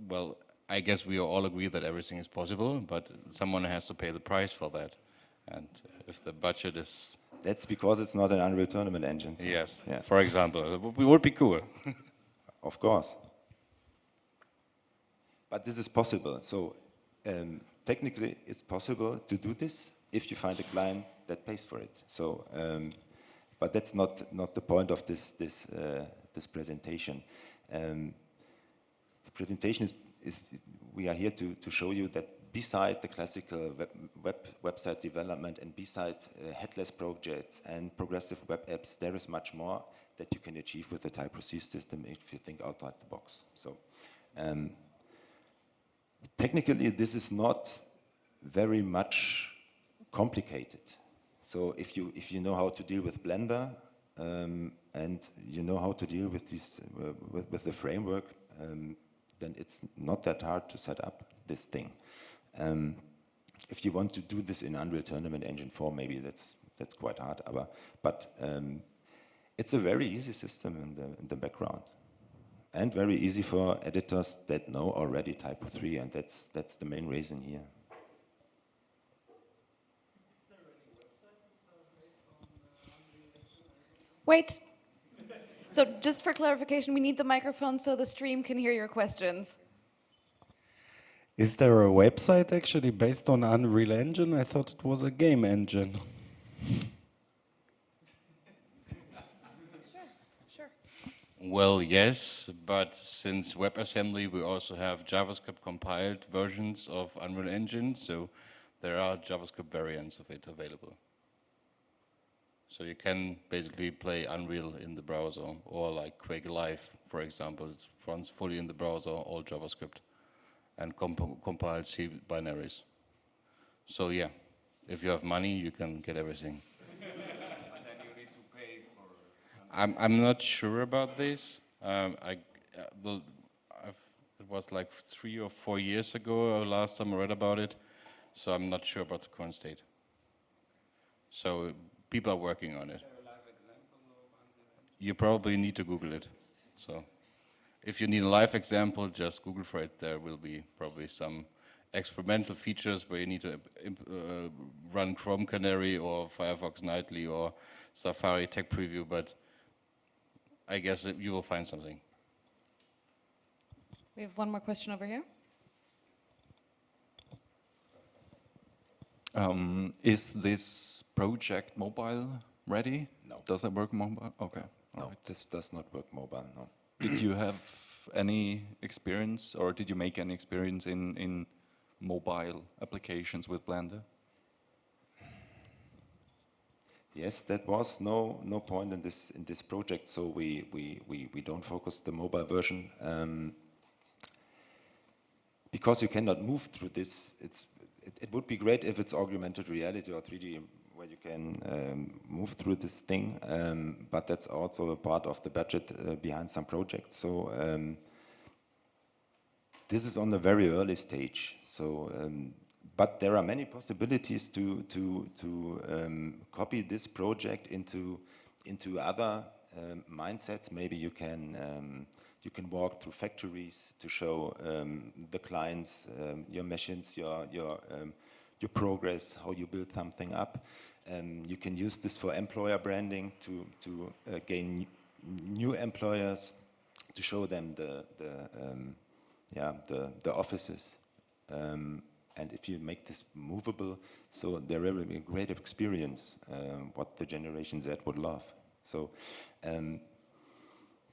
Well, I guess we all agree that everything is possible, but someone has to pay the price for that. And if the budget is... That's because it's not an Unreal Tournament engine. So yes, yeah. For example, it would be cool. Of course. But this is possible. So technically, it's possible to do this if you find a client that pays for it. So, but that's not the point of this presentation. The presentation is we are here to show you that beside the classical website development and beside headless projects and progressive web apps, there is much more that you can achieve with the TYPO3 system if you think outside the box. So technically, this is not very much complicated. So if you know how to deal with Blender and you know how to deal with these with the framework, then it's not that hard to set up this thing. If you want to do this in Unreal Tournament Engine 4, maybe that's quite hard. But it's a very easy system in the background, and very easy for editors that know already TYPO3, and that's the main reason here. Wait. So just for clarification, we need the microphone so the stream can hear your questions. Is there a website actually based on Unreal Engine? I thought it was a game engine. Sure. Well, yes, but since WebAssembly, we also have JavaScript compiled versions of Unreal Engine, so there are JavaScript variants of it available. So you can basically play Unreal in the browser, or like Quake Live, for example, it runs fully in the browser, all JavaScript, and compiled C binaries. So yeah, if you have money, you can get everything. And then you need to pay for... I'm not sure about this. It was like 3 or 4 years ago, last time I read about it, so I'm not sure about the current state. So people are working on it. You probably need to Google it. So if you need a live example, just Google for it. There will be probably some experimental features where you need to run Chrome Canary or Firefox Nightly or Safari Tech Preview, but I guess you will find something. We have one more question over here. Is this project mobile ready? No. Does it work mobile? Okay. No, this does not work mobile, no. Did you have any experience, or did you make any experience in mobile applications with Blender? Yes, that was no point in this project, so we don't focus the mobile version because you cannot move through this. It would be great if it's augmented reality or 3D where you can move through this thing, but that's also a part of the budget behind some projects. So this is on a very early stage. So, but there are many possibilities to copy this project into other mindsets. Maybe you can walk through factories to show the clients your machines, your progress, how you build something up. You can use this for employer branding to gain new employers, to show them the offices. And if you make this movable, so there will be a great experience, what the Generation Z would love. So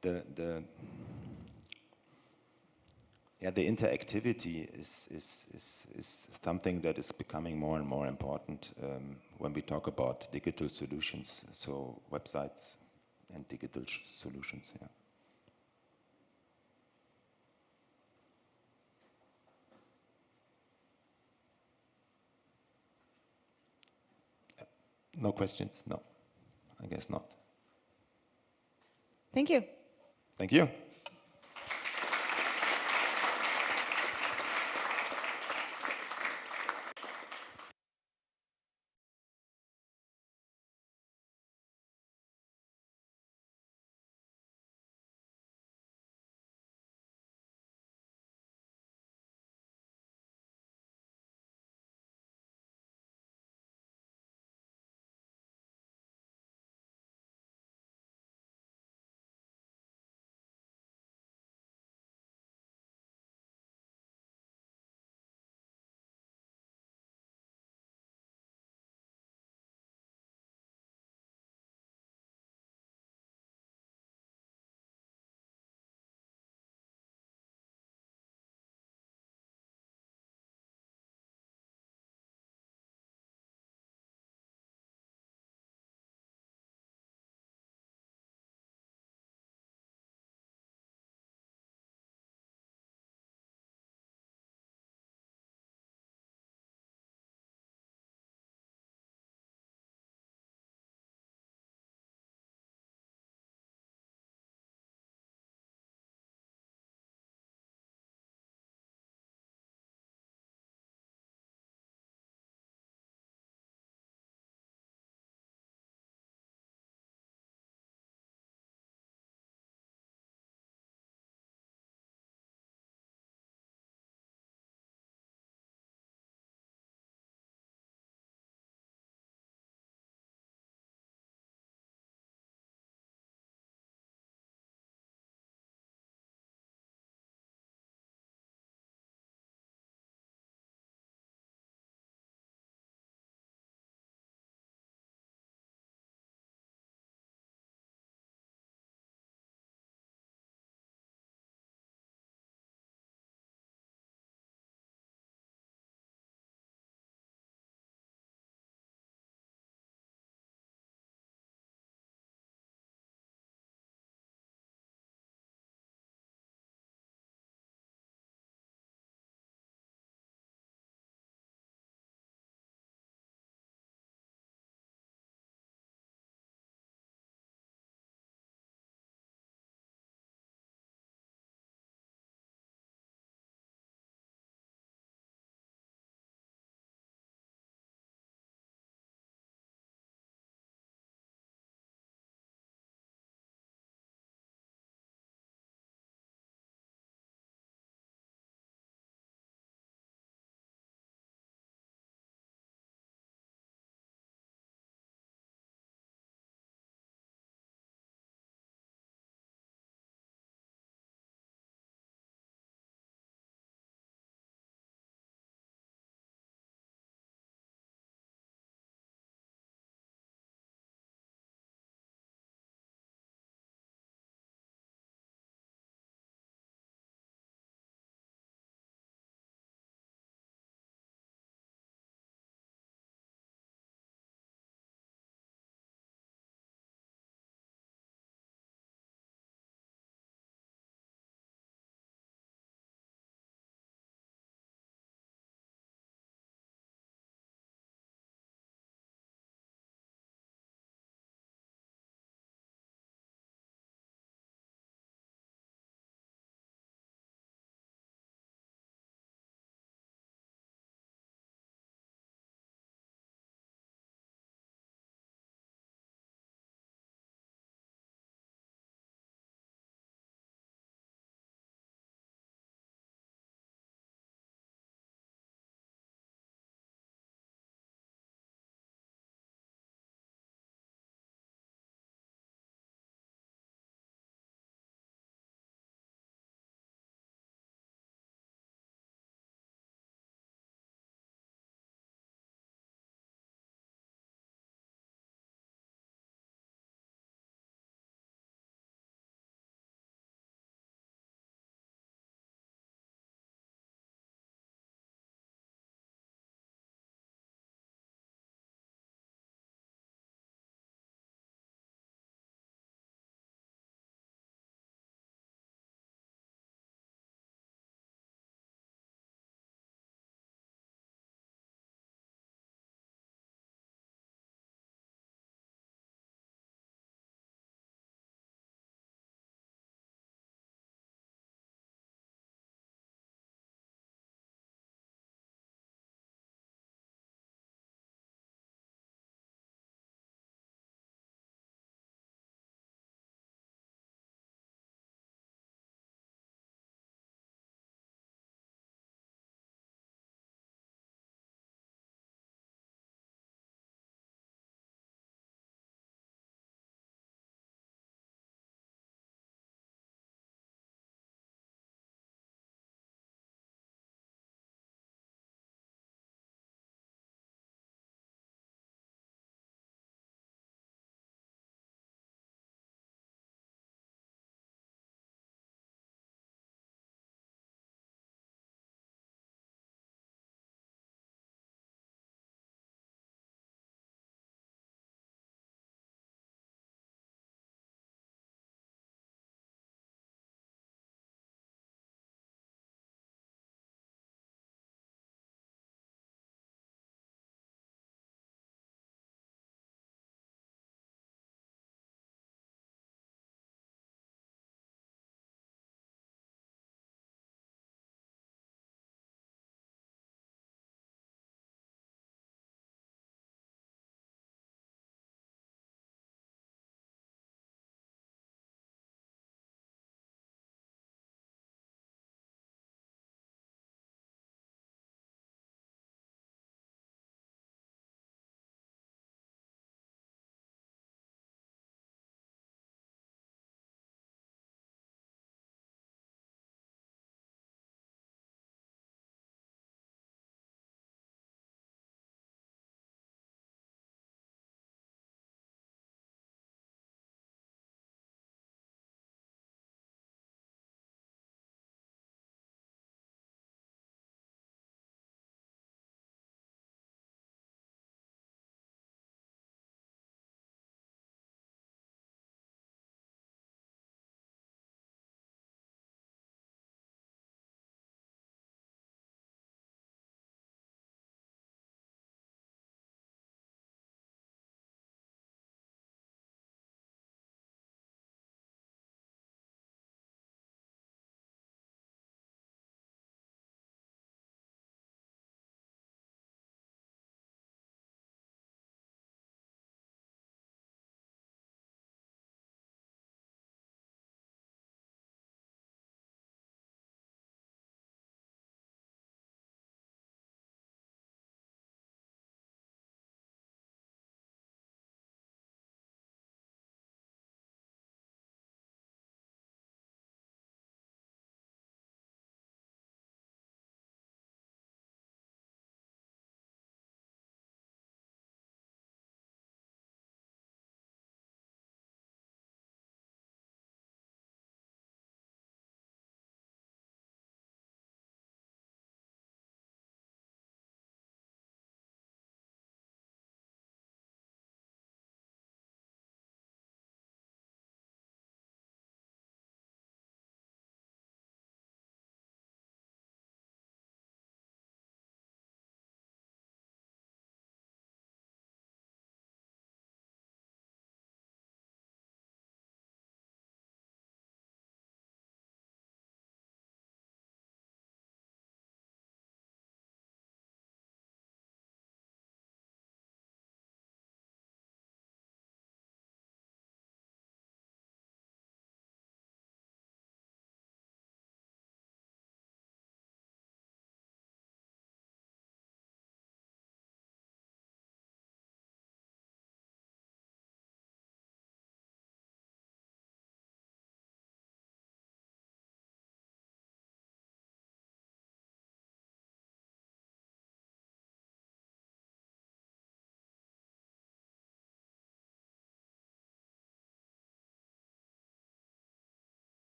the interactivity is something that is becoming more and more important when we talk about digital solutions, so websites and digital solutions. Yeah. No questions? No, I guess not. Thank you. Thank you.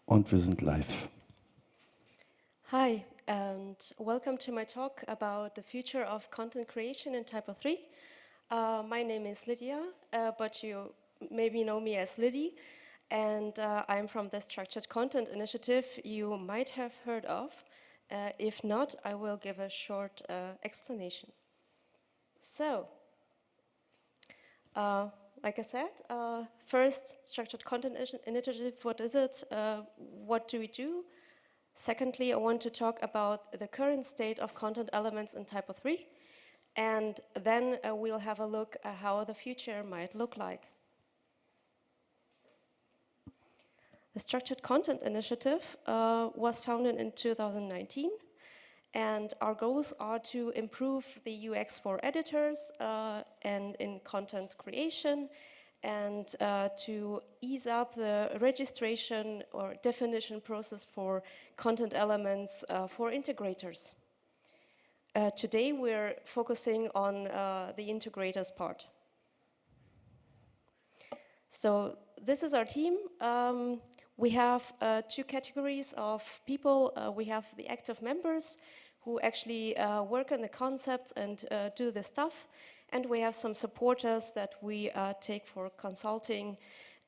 Und wir sind live. Hi, and welcome to my talk about the future of content creation in TYPO3. My name is Lidia, but you maybe know me as Liddy, and I'm from the Structured Content Initiative you might have heard of. If not, I will give a short explanation. So, like I said, first, Structured Content Initiative, what is it? What do we do? Secondly, I want to talk about the current state of content elements in TYPO3. And then we'll have a look at how the future might look like. The Structured Content Initiative was founded in 2019. And our goals are to improve the UX for editors and in content creation, and to ease up the registration or definition process for content elements for integrators. Today we're focusing on the integrators part. So this is our team. We have two categories of people. We have the active members who actually work on the concepts and do the stuff. And we have some supporters that we take for consulting.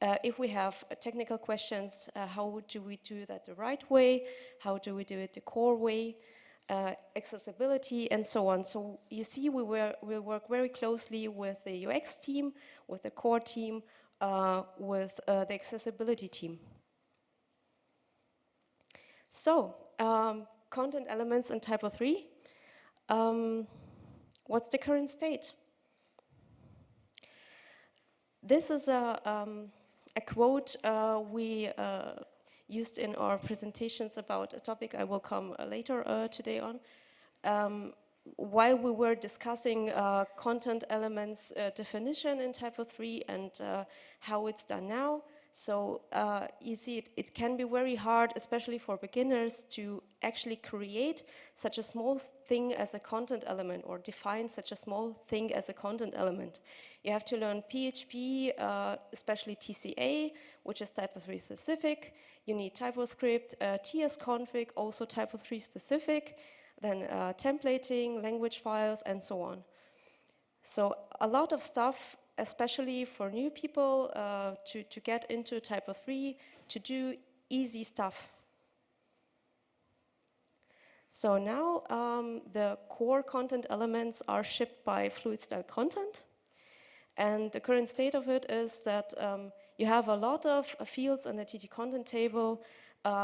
If we have technical questions, how do we do that the right way? How do we do it the core way? Accessibility and so on. So you see we work very closely with the UX team, with the core team, with the accessibility team. So, content elements in TYPO3. What's the current state? This is a quote we used in our presentations about a topic I will come later today on. While we were discussing content elements definition in TYPO3 and how it's done now, so you see it can be very hard, especially for beginners, to actually create such a small thing as a content element or define such a small thing as a content element. You have to learn PHP, especially TCA, which is TYPO3 specific. You need TypoScript, tsconfig, also TYPO3 specific, then templating, language files, and so on. So a lot of stuff, especially for new people to get into TYPO3, to do easy stuff. So now the core content elements are shipped by Fluid Style Content. And the current state of it is that you have a lot of fields in the TT content table.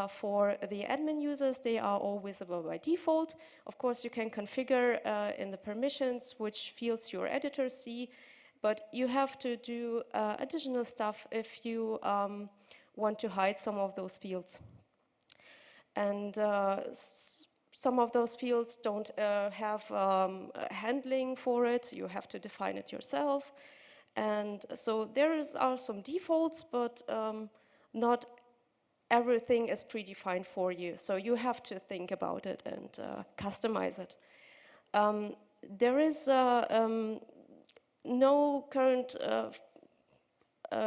For the admin users, they are all visible by default. Of course, you can configure in the permissions which fields your editors see, but you have to do additional stuff if you want to hide some of those fields. And some of those fields don't have handling for it. You have to define it yourself. And so there are some defaults, but not everything is predefined for you. So you have to think about it and customize it. There is no current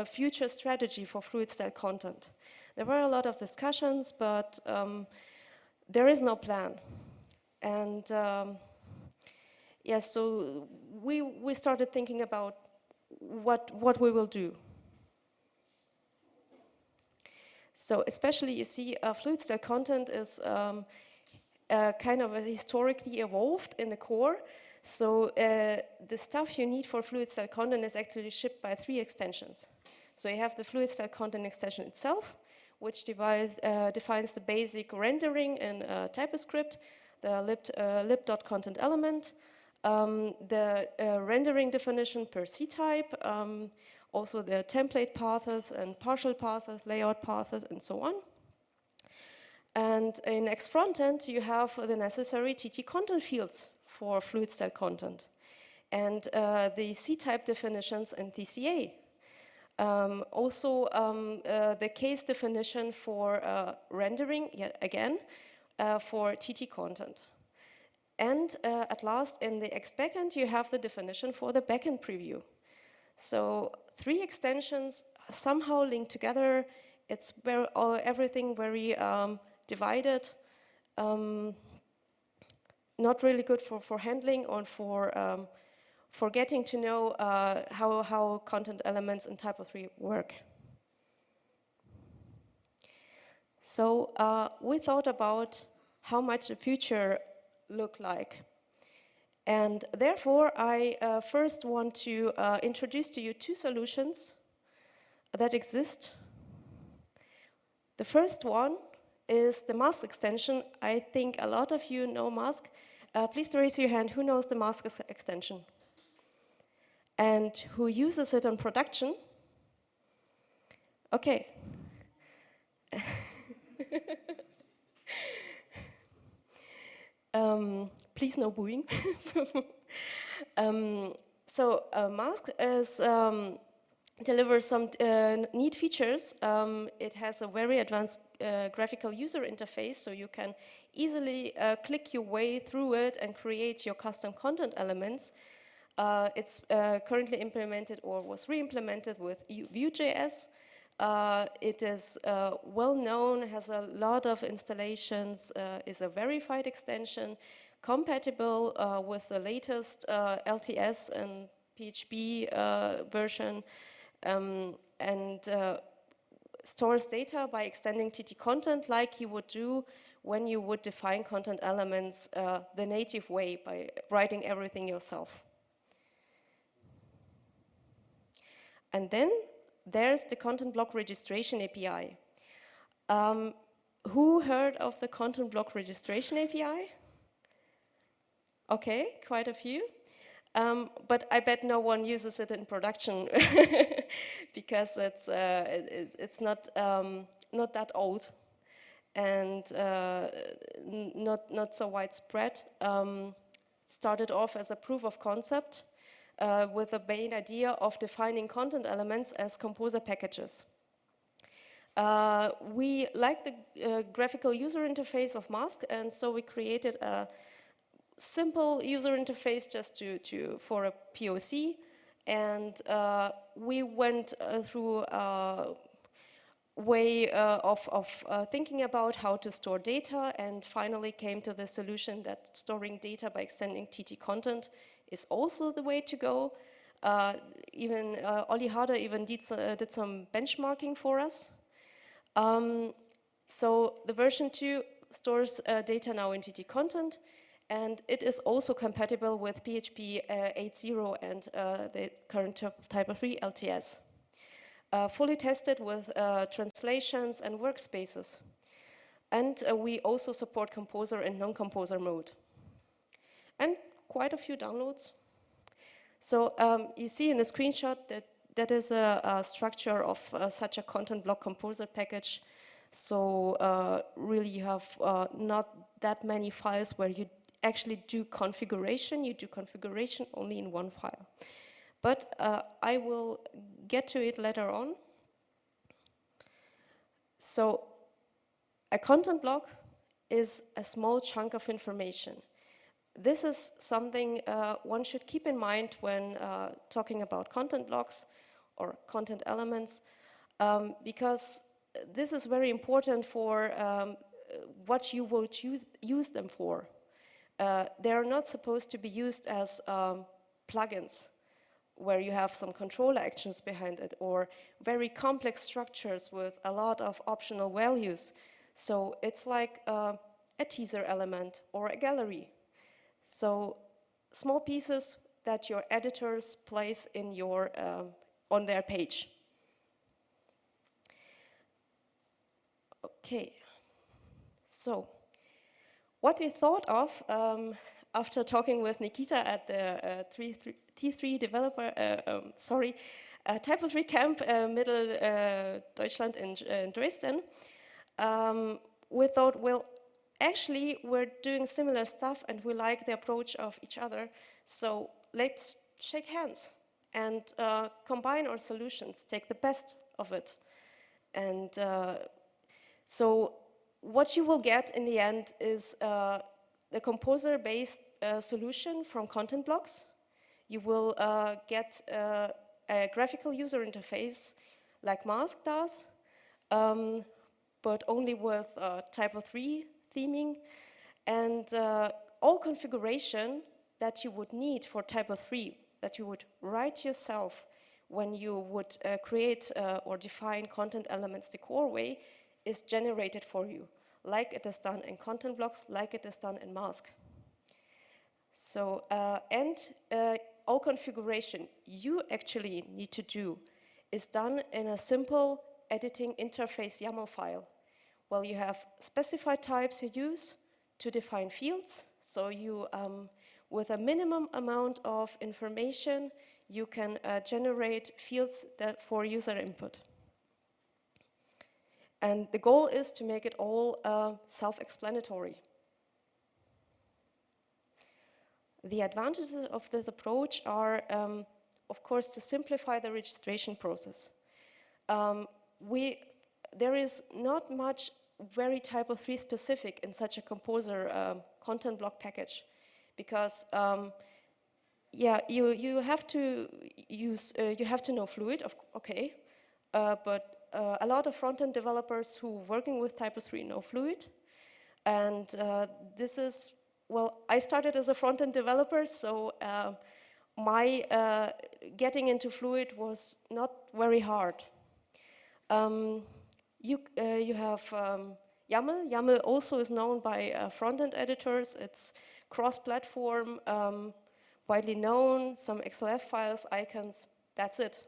future strategy for fluid style content. There were a lot of discussions, but there is no plan. And yes, so we started thinking about what we will do. So especially you see fluid style content is kind of historically evolved in the core. So the stuff you need for fluid style content is actually shipped by 3 extensions. So you have the fluid style content extension itself, which defines the basic rendering in TypoScript, the lib.content element, the rendering definition per C-type, also the template paths and partial paths, layout paths, and so on. And in X frontend, you have the necessary TT content fields for fluid style content, and the C-type definitions in TCA. Also, the case definition for rendering, yet again, for TT content. And at last, in the X backend, you have the definition for the backend preview. So 3 extensions somehow linked together It's very, everything very divided, not really good for handling or for getting to know how content elements in TYPO3 work. So we thought about how much the future look like. And therefore, I first want to introduce to you two solutions that exist. The first one is the mask extension. I think a lot of you know mask. Please raise your hand, who knows the mask extension? And who uses it in production? Okay. Please no booing. So mask is delivers some neat features. It has a very advanced graphical user interface, so you can easily click your way through it and create your custom content elements. It's currently implemented or was re-implemented with Vue.js. It is well known, has a lot of installations, is a verified extension, compatible with the latest LTS and PHP version, and stores data by extending TT content like you would do when you would define content elements the native way by writing everything yourself. And then there's the content block registration API. Who heard of the content block registration API? Okay, quite a few. But I bet no one uses it in production because it's not that old and not so widespread. Started off as a proof of concept with the main idea of defining content elements as composer packages. We like the graphical user interface of Mask, and so we created a simple user interface just for a POC, and we went through a way of thinking about how to store data, and finally came to the solution that storing data by extending TT content is also the way to go. Even Olli Harder even did some benchmarking for us. So the version 2 stores data now in TT content, and it is also compatible with PHP 8.0 and the current TYPO3 LTS. Fully tested with translations and workspaces. And we also support composer and non-composer mode. And quite a few downloads. So you see in the screenshot that is a structure of such a content block composer package. So really you have not that many files where you actually do configuration. You do configuration only in one file. But I will get to it later on. So a content block is a small chunk of information. This is something one should keep in mind when talking about content blocks or content elements, because this is very important for what you will use them for. They are not supposed to be used as plugins, where you have some control actions behind it, or very complex structures with a lot of optional values. So it's like a teaser element or a gallery. So small pieces that your editors place in your on their page. Okay, so what we thought of after talking with Nikita at the T3 developer, TYPO3 camp, Middle Deutschland in Dresden, we thought, well, actually, we're doing similar stuff and we like the approach of each other, so let's shake hands and combine our solutions, take the best of it. And so what you will get in the end is the composer-based solution from content blocks. You will get a graphical user interface like Mask does, but only with TYPO3 theming. And all configuration that you would need for TYPO3, that you would write yourself when you would create or define content elements the core way, is generated for you, like it is done in content blocks, like it is done in mask. So, all configuration you actually need to do is done in a simple editing interface YAML file. Well, you have specified types you use to define fields. So you, with a minimum amount of information, you can generate fields that for user input. And the goal is to make it all self-explanatory. The advantages of this approach are, of course, to simplify the registration process. There is not much very TYPO3 specific in such a composer content block package, because yeah, you have to use you have to know Fluid, okay, but a lot of front-end developers who are working with TYPO3 know Fluid, and this is, well, I started as a front-end developer, so my getting into Fluid was not very hard. You have YAML. YAML also is known by front-end editors. It's cross-platform, widely known, some XLF files, icons, that's it.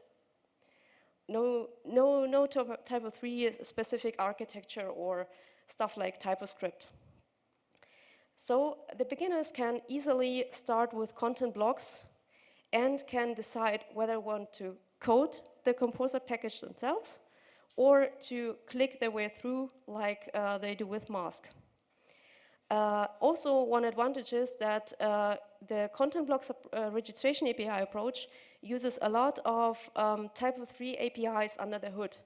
No TYPO3 specific architecture or stuff like TypoScript. So the beginners can easily start with content blocks and can decide whether they want to code the composer package themselves or to click their way through like they do with mask. Also, one advantage is that the content blocks registration API approach uses a lot of TYPO3 APIs under the hood.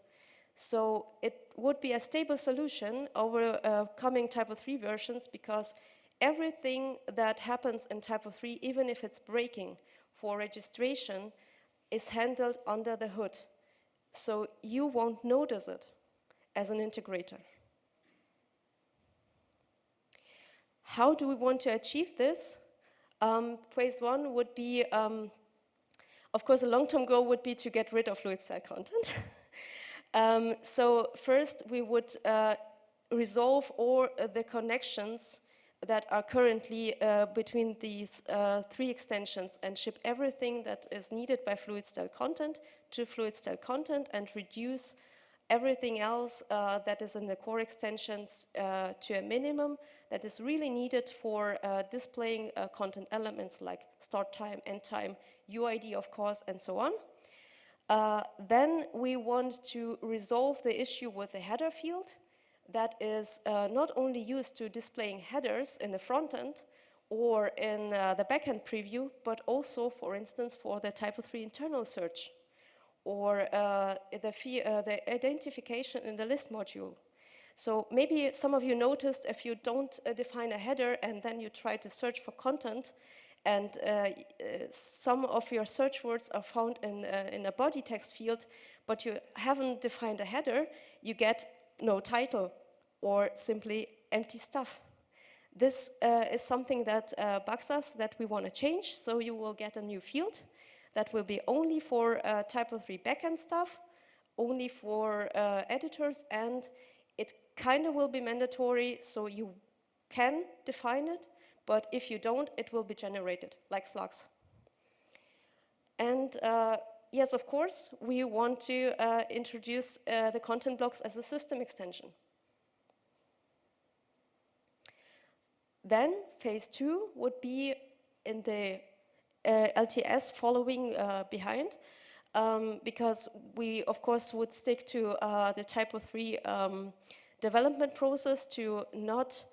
So it would be a stable solution over coming TYPO3 versions, because everything that happens in TYPO3, even if it's breaking for registration, is handled under the hood. So you won't notice it as an integrator. How do we want to achieve this? Phase one would be, of course, a long-term goal would be to get rid of fluid style content. So first, we would resolve all the connections that are currently between these three extensions and ship everything that is needed by fluid style content to fluid style content and reduce everything else that is in the core extensions to a minimum that is really needed for displaying content elements like start time, end time, UID of course, and so on. Then we want to resolve the issue with the header field that is not only used to displaying headers in the front end or in the backend preview, but also, for instance, for the TYPO3 internal search or the identification in the list module. So maybe some of you noticed if you don't define a header and then you try to search for content and some of your search words are found in a body text field, but you haven't defined a header, you get no title or simply empty stuff. This is something that bugs us that we want to change, so you will get a new field that will be only for TYPO3 backend stuff, only for editors, and it kind of will be mandatory, so you can define it, but if you don't, it will be generated, like slugs. And yes, of course, we want to introduce the content blocks as a system extension. Then phase two would be in the LTS following behind, because we, of course, would stick to the TYPO3 development process to not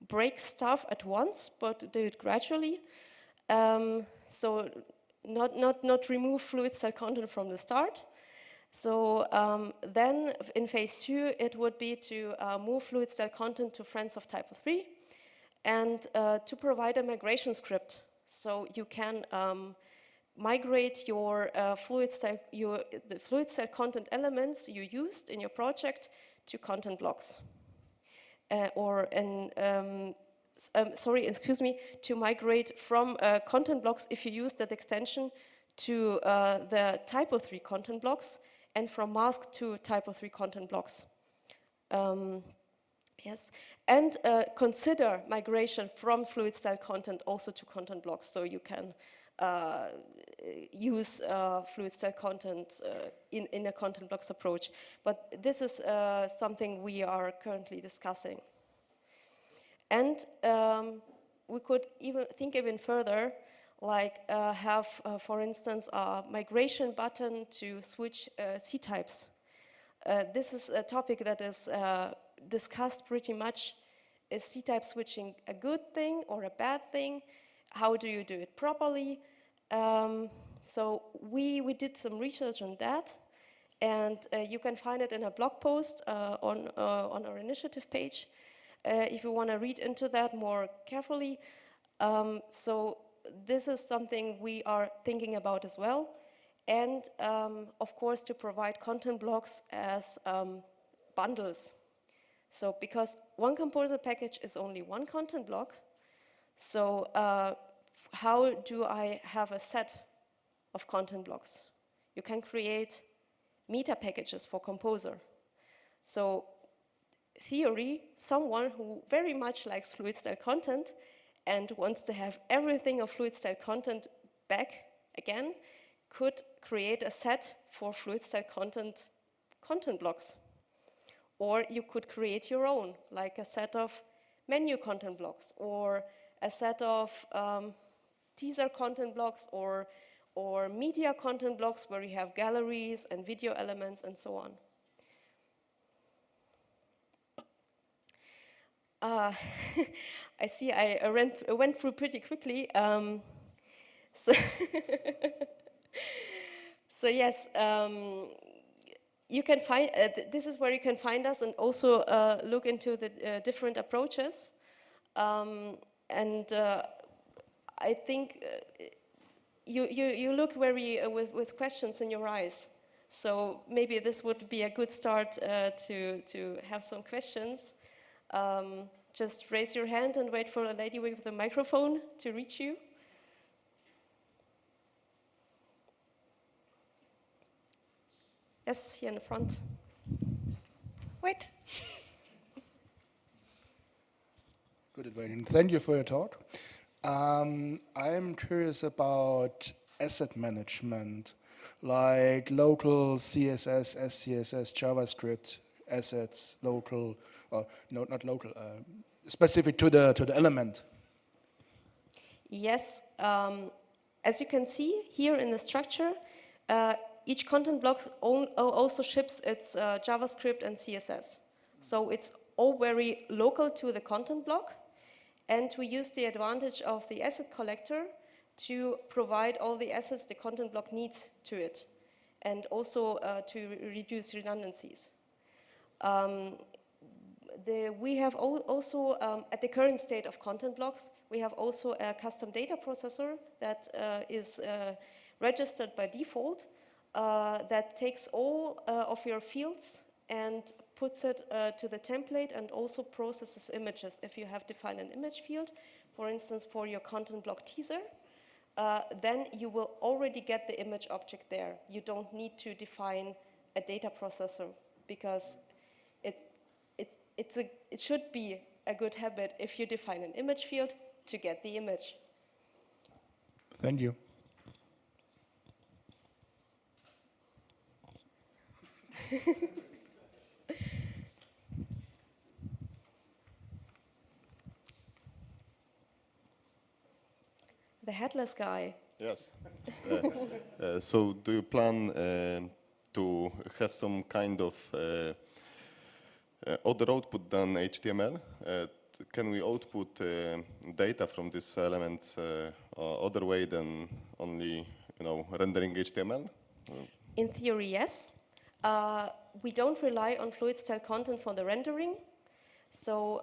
break stuff at once, but do it gradually. So not remove fluid style content from the start. So then in phase two, it would be to move fluid style content to friends of TYPO3 and to provide a migration script. So you can migrate your the fluid style content elements you used in your project to content blocks. To migrate from content blocks if you use that extension to the TYPO3 content blocks, and from mask to TYPO3 content blocks. Yes, and consider migration from fluid style content also to content blocks, so you can use fluid style content in a content blocks approach. But this is something we are currently discussing. And we could even think even further, like have, for instance, a migration button to switch C-types. This is a topic that is discussed pretty much. Is C-type switching a good thing or a bad thing? How do you do it properly? So we did some research on that, and you can find it in a blog post on our initiative page if you want to read into that more carefully. So this is something we are thinking about as well. And of course to provide content blocks as bundles. So because one composer package is only one content block, so how do I have a set of content blocks? You can create meta packages for composer. So theory, someone who very much likes fluid style content and wants to have everything of fluid style content back again, could create a set for fluid style content blocks. Or you could create your own, like a set of menu content blocks, or a set of teaser content blocks, or media content blocks where you have galleries and video elements and so on. I see I went through pretty quickly. So yes, you can find, this is where you can find us, and also look into the different approaches. I think you look very with questions in your eyes. So maybe this would be a good start to have some questions. Just raise your hand and wait for a lady with the microphone to reach you. Yes, here in the front. Wait. Good waiting. Thank you for your talk. I'm curious about asset management, like local CSS, SCSS, JavaScript assets, local, or no, not local, specific to the element. Yes, as you can see here in the structure, each content block also ships its JavaScript and CSS. So it's all very local to the content block, and we use the advantage of the asset collector to provide all the assets the content block needs to it, and also to reduce redundancies. We have also, at the current state of content blocks, we have also a custom data processor that is registered by default, that takes all of your fields and puts it to the template, and also processes images. If you have defined an image field, for instance, for your content block teaser, then you will already get the image object there. You don't need to define a data processor, because it should be a good habit if you define an image field to get the image. Thank you. The headless guy. Yes. So do you plan to have some kind of other output than HTML? Can we output data from these elements other way than only rendering HTML? In theory, yes. We don't rely on fluid style content for the rendering. So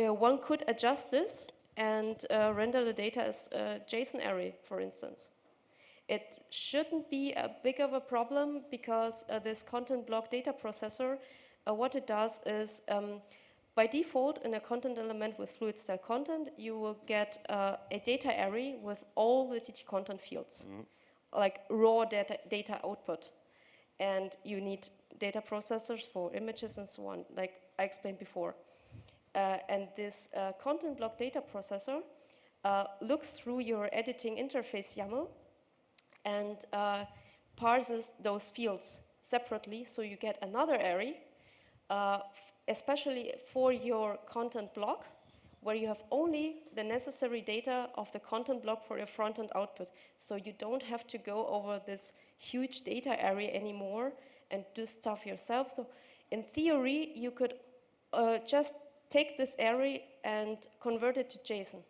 one could adjust this and render the data as a JSON array, for instance. It shouldn't be a big of a problem because this content block data processor, what it does is, by default, in a content element with fluid style content, you will get a data array with all the TT content fields, like raw data output. And you need data processors for images and so on, like I explained before. And this content block data processor looks through your editing interface YAML and parses those fields separately, so you get another array, especially for your content block, where you have only the necessary data of the content block for your front-end output. So you don't have to go over this huge data array anymore and do stuff yourself. So in theory, you could just take this array and convert it to JSON.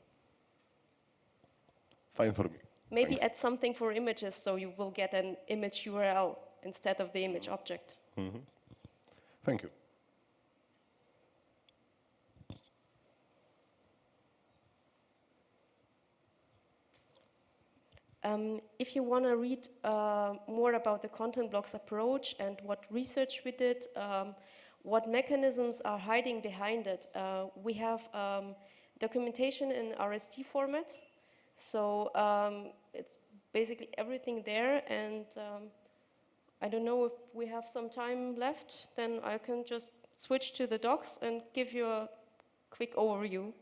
Fine for me. Maybe Thanks. add something for images, so you will get an image URL instead of the image object. Thank you. If you want to read more about the content blocks approach and what research we did, what mechanisms are hiding behind it, we have documentation in RST format. So it's basically everything there, and I don't know if we have some time left, then I can just switch to the docs and give you a quick overview.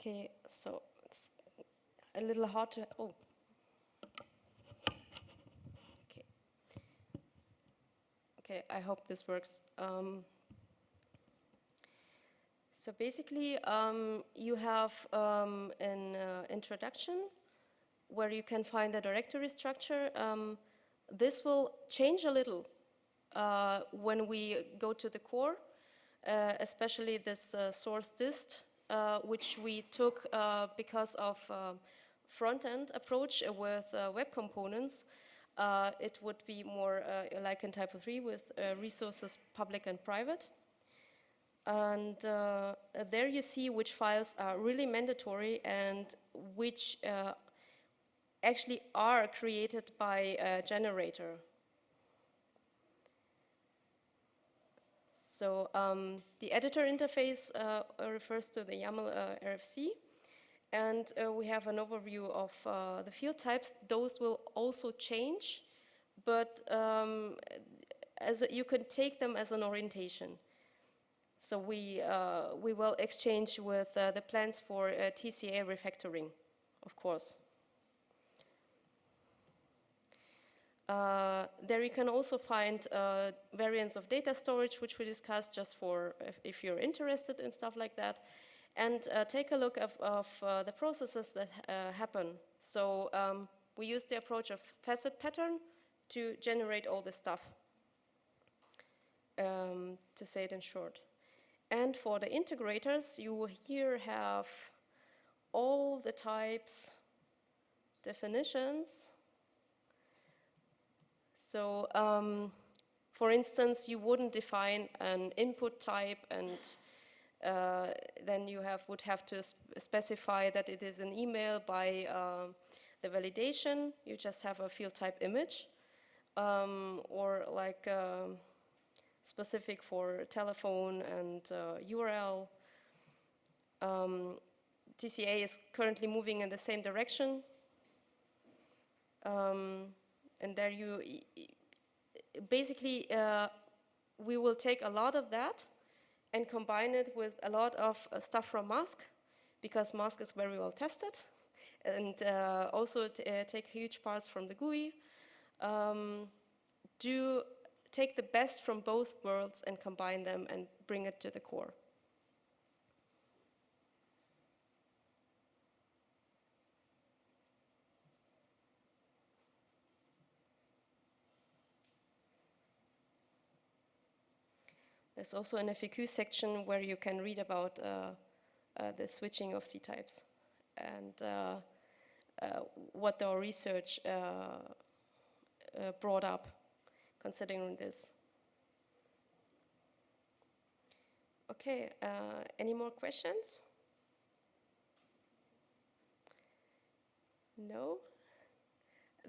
Okay, so it's a little hard to, okay. Okay, I hope this works. So basically, you have an introduction where you can find the directory structure. This will change a little when we go to the core, especially this source dist, which we took because of front-end approach with web components. It would be more like in TYPO3 with resources public and private. And there you see which files are really mandatory and which actually are created by a generator. So the editor interface refers to the YAML RFC, and we have an overview of the field types. Those will also change, but you can take them as an orientation. So we will exchange with the plans for TCA refactoring, of course. There you can also find variants of data storage, which we discussed just for if you're interested in stuff like that. And take a look of the processes that happen. So we use the approach of facet pattern to generate all this stuff, to say it in short. And for the integrators, you here have all the types, definitions. So, for instance, you wouldn't define an input type, and then you would have to specify that it is an email by the validation. You just have a field type image, or like specific for telephone and URL. TCA is currently moving in the same direction. And there you, basically, we will take a lot of that and combine it with a lot of stuff from Mask, because Mask is very well tested, and also take huge parts from the GUI. take the best from both worlds and combine them and bring it to the core. There's also an FAQ section where you can read about the switching of C-types and what our research brought up considering this. Okay, any more questions? No?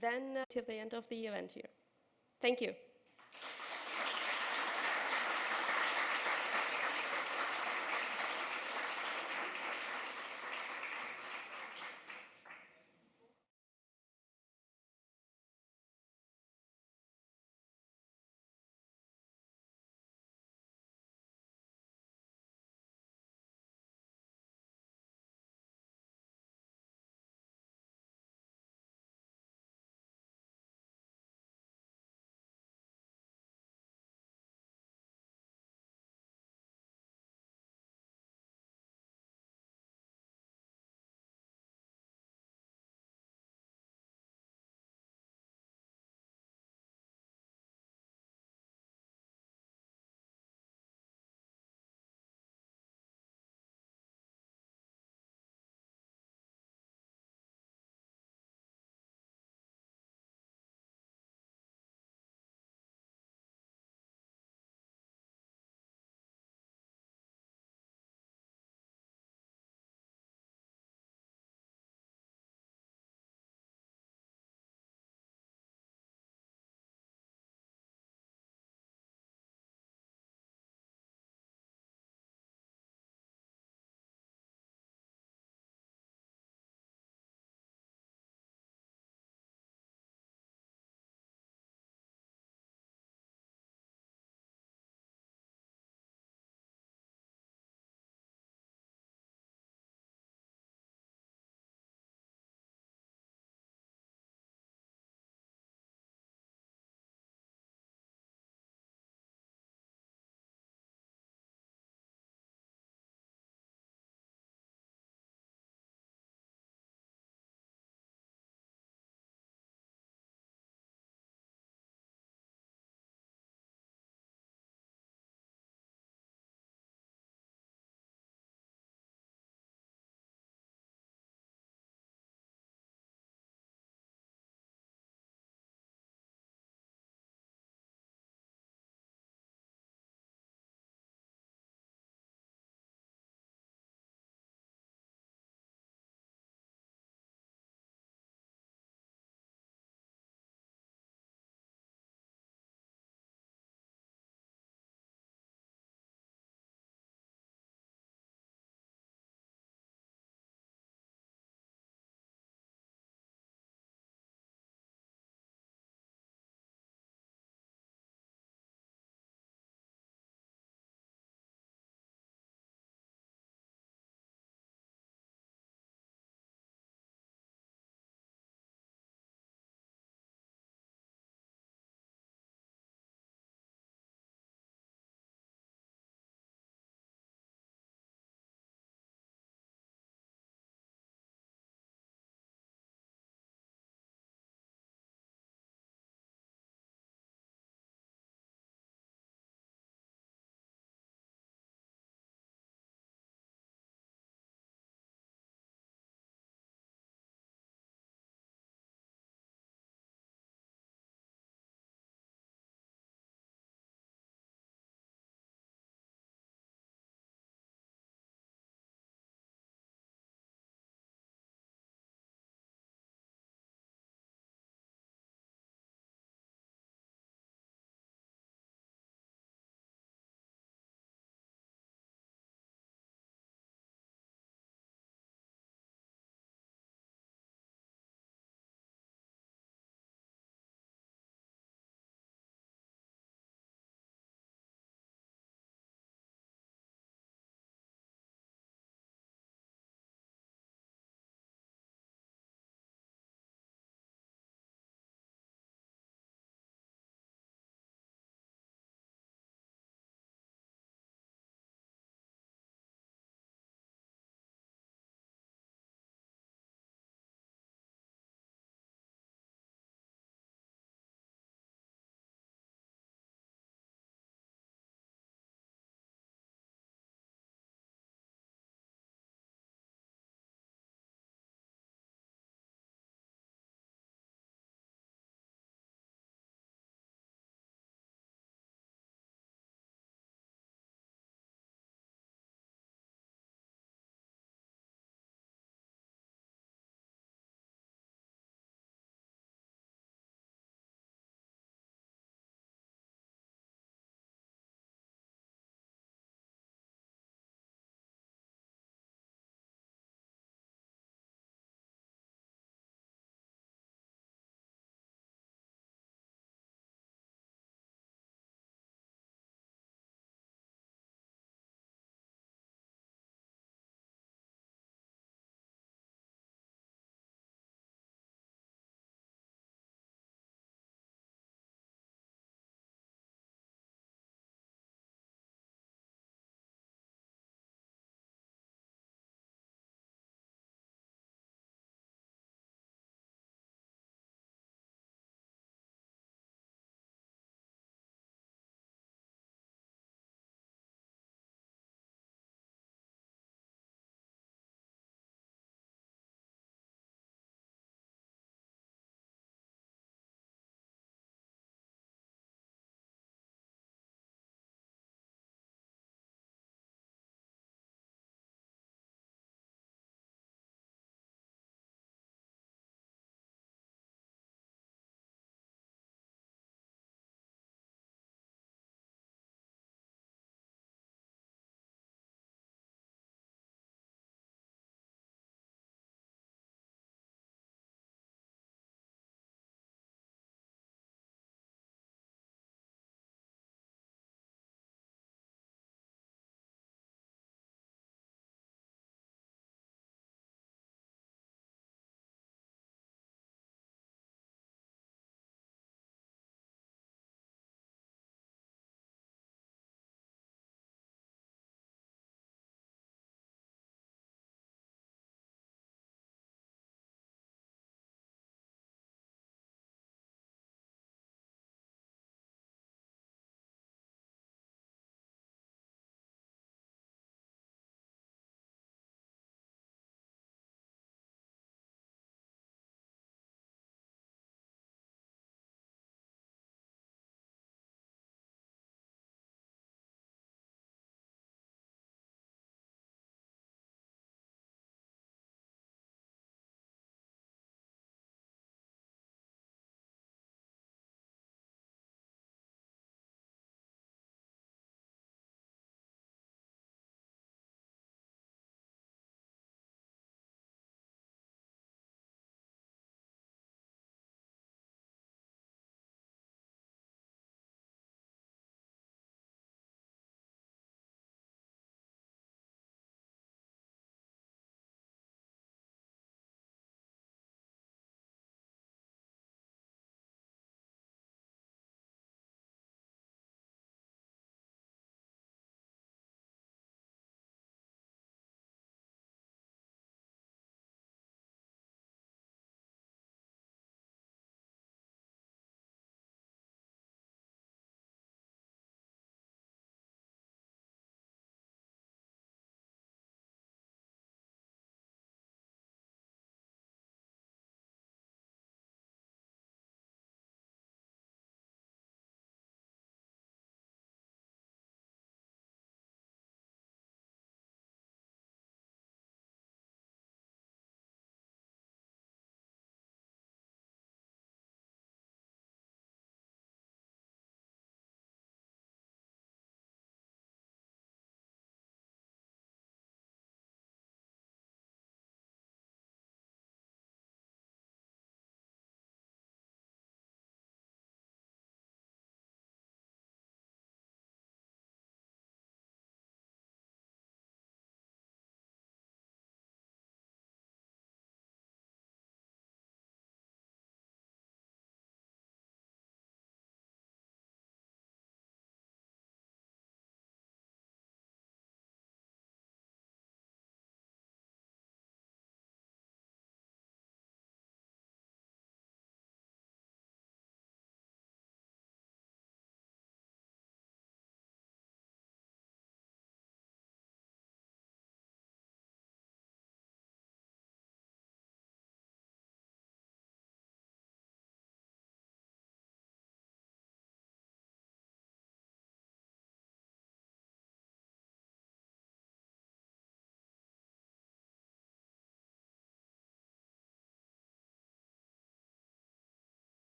Then till the end of the event here. Thank you.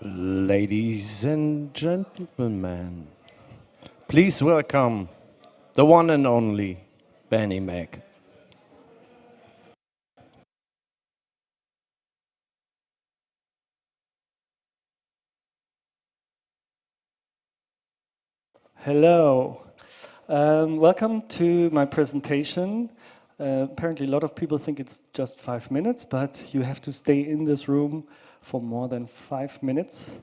Ladies and gentlemen, please welcome the one and only Benni Mack. Hello. Welcome to my presentation. Apparently a lot of people think it's just 5 minutes, but you have to stay in this room for more than 5 minutes.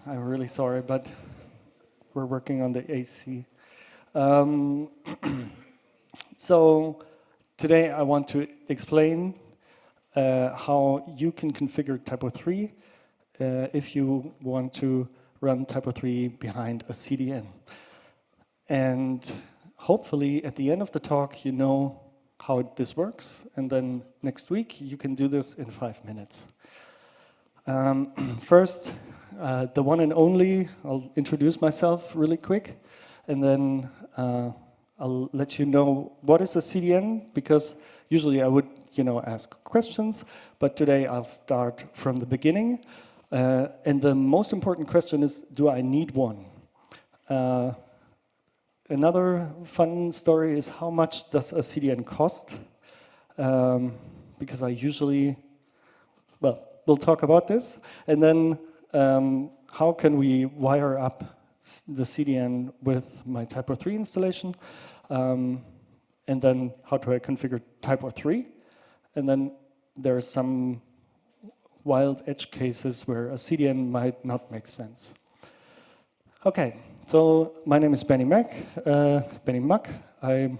I'm really sorry, but we're working on the AC. So today I want to explain how you can configure TYPO3 if you want to run TYPO3 behind a CDN. And hopefully at the end of the talk you know how this works, and then next week you can do this in 5 minutes. First, the one and only, I'll introduce myself really quick, and then I'll let you know what is a CDN, because usually I would ask questions, but today I'll start from the beginning. And the most important question is, do I need one? Another fun story is, how much does a CDN cost? Because I usually, well, we'll talk about this. And then how can we wire up the CDN with my TYPO3 installation? And then how do I configure TYPO3? And then there are some wild edge cases where a CDN might not make sense. Okay, so my name is Benni Mack. Benni Mack. I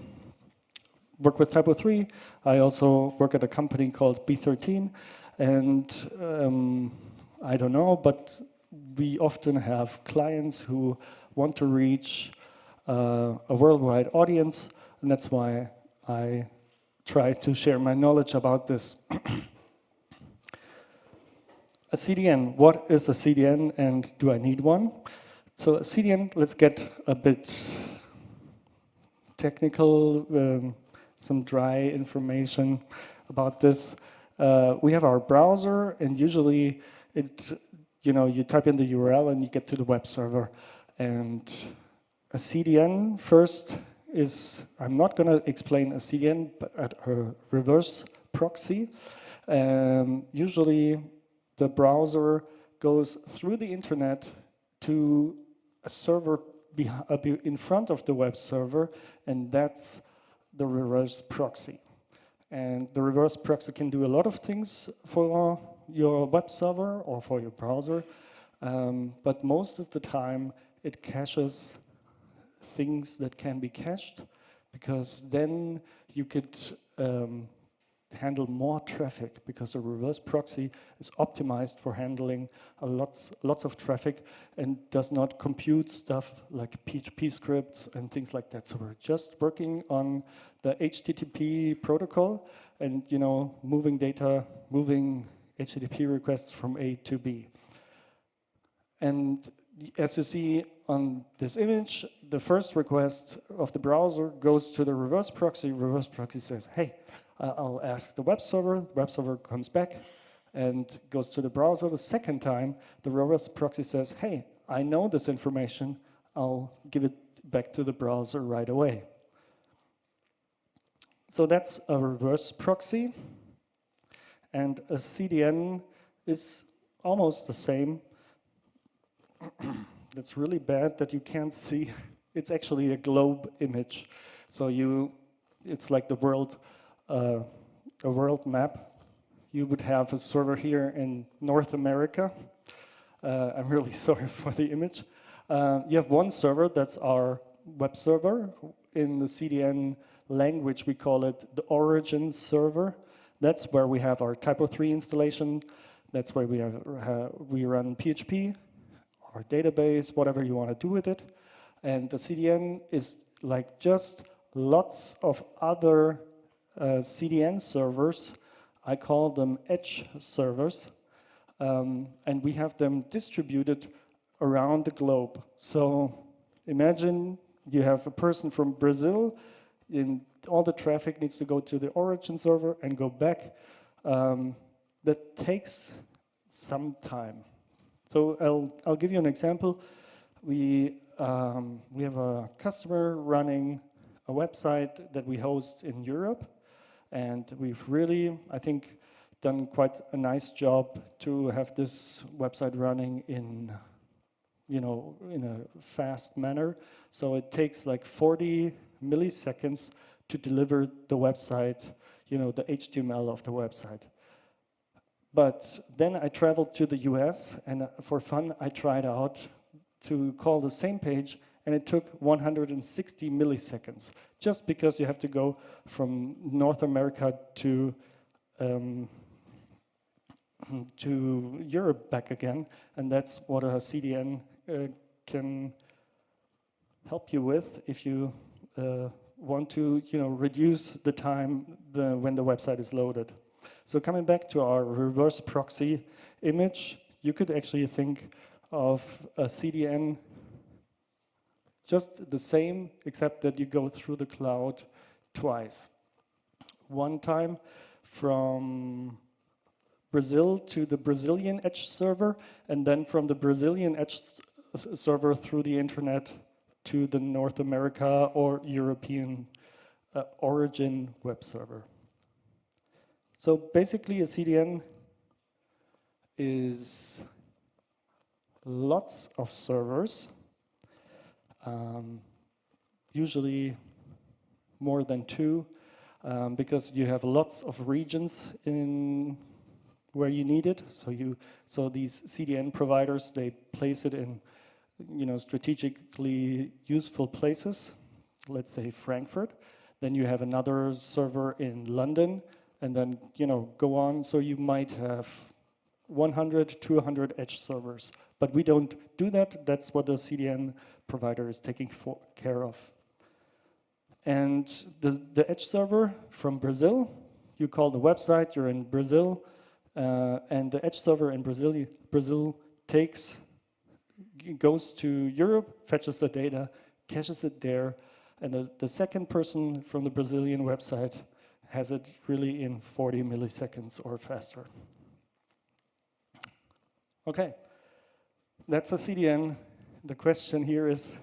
work with TYPO3. I also work at a company called B13, and I don't know, but we often have clients who want to reach a worldwide audience, and that's why I try to share my knowledge about this. A CDN, what is a CDN and do I need one? So a CDN, let's get a bit technical, some dry information about this. We have our browser, and usually you type in the URL and you get to the web server. And a CDN first is, I'm not going to explain a CDN, but a reverse proxy. Usually the browser goes through the internet to a server in front of the web server, and that's the reverse proxy. And the reverse proxy can do a lot of things for your web server or for your browser, but most of the time it caches things that can be cached, because then you could handle more traffic, because the reverse proxy is optimized for handling lots of traffic and does not compute stuff like PHP scripts and things like that. So we're just working on the HTTP protocol and moving HTTP requests from A to B. And as you see on this image, the first request of the browser goes to the reverse proxy. Reverse proxy says, hey, I'll ask the web server comes back and goes to the browser. The second time, the reverse proxy says, hey, I know this information, I'll give it back to the browser right away. So that's a reverse proxy, and a CDN is almost the same. That's really bad that you can't see. It's actually a globe image. So it's like the world, a world map. You would have a server here in North America. I'm really sorry for the image. You have one server, that's our web server. In the CDN language, we call it the origin server. That's where we have our TYPO3 installation. That's where we run PHP, our database, whatever you want to do with it. And the CDN is like just lots of other CDN servers. I call them edge servers. And we have them distributed around the globe. So imagine you have a person from Brazil, and all the traffic needs to go to the origin server and go back. That takes some time. So I'll give you an example. We have a customer running a website that we host in Europe, and we've really, I think, done quite a nice job to have this website running in, in a fast manner. So it takes like 40 milliseconds to deliver the website, the HTML of the website. But then I traveled to the US, and for fun, I tried out to call the same page, and it took 160 milliseconds, just because you have to go from North America to Europe back again, and that's what a CDN can help you with if you want to, reduce the time when the website is loaded. So coming back to our reverse proxy image, you could actually think of a CDN just the same, except that you go through the cloud twice. One time from Brazil to the Brazilian edge server, and then from the Brazilian edge server through the internet to the North America or European origin web server. So basically a CDN is lots of servers, usually more than 2, because you have lots of regions in where you need it. So these CDN providers, they place it in strategically useful places. Let's say Frankfurt. Then you have another server in London, and then go on. So you might have 100, 200 edge servers, but we don't do that. That's what the CDN provider is taking care of. And the edge server from Brazil, you call the website, you're in Brazil, and the edge server in Brazil goes to Europe, fetches the data, caches it there, and the second person from the Brazilian website has it really in 40 milliseconds or faster. Okay, that's a CDN. The question here is,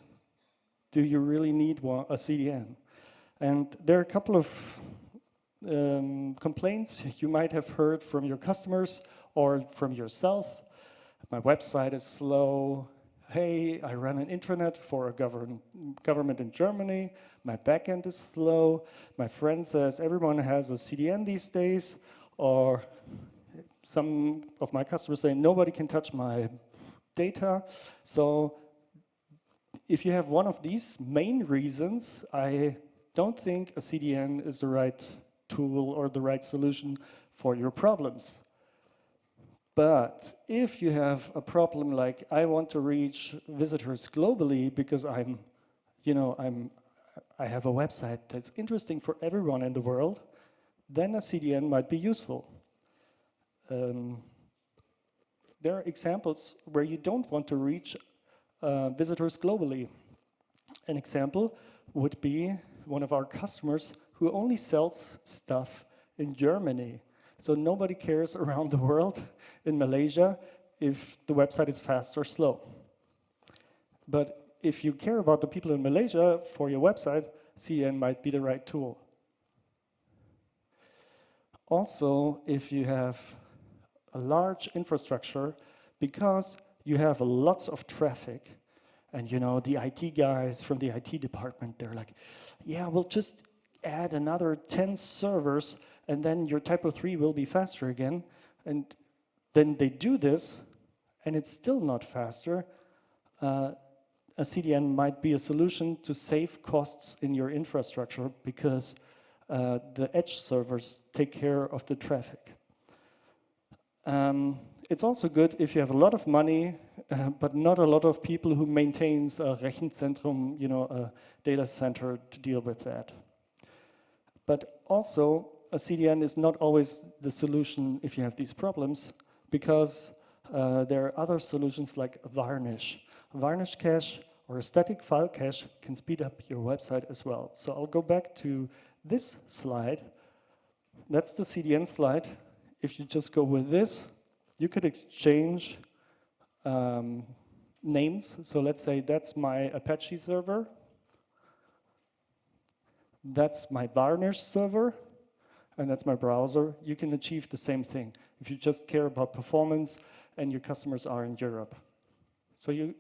do you really need a CDN? And there are a couple of complaints you might have heard from your customers or from yourself. My website is slow. Hey, I run an intranet for a government in Germany. My backend is slow. My friend says everyone has a CDN these days. Or some of my customers say nobody can touch my data. So if you have one of these main reasons, I don't think a CDN is the right tool or the right solution for your problems. But if you have a problem like I want to reach visitors globally because I have a website that's interesting for everyone in the world, then a CDN might be useful. There are examples where you don't want to reach visitors globally. An example would be one of our customers who only sells stuff in Germany. So nobody cares around the world in Malaysia if the website is fast or slow. But if you care about the people in Malaysia for your website, CDN might be the right tool. Also, if you have a large infrastructure, because you have lots of traffic, and the IT guys from the IT department, they're like, yeah, we'll just add another 10 servers and then your TYPO3 will be faster again. And then they do this, and it's still not faster. A CDN might be a solution to save costs in your infrastructure because the edge servers take care of the traffic. It's also good if you have a lot of money, but not a lot of people who maintains a Rechenzentrum, a data center to deal with that. But also, a CDN is not always the solution if you have these problems, because there are other solutions like Varnish. Varnish cache or a static file cache can speed up your website as well. So I'll go back to this slide. That's the CDN slide. If you just go with this, you could exchange names. So let's say that's my Apache server. That's my Varnish server. And that's my browser. You can achieve the same thing if you just care about performance and your customers are in Europe. So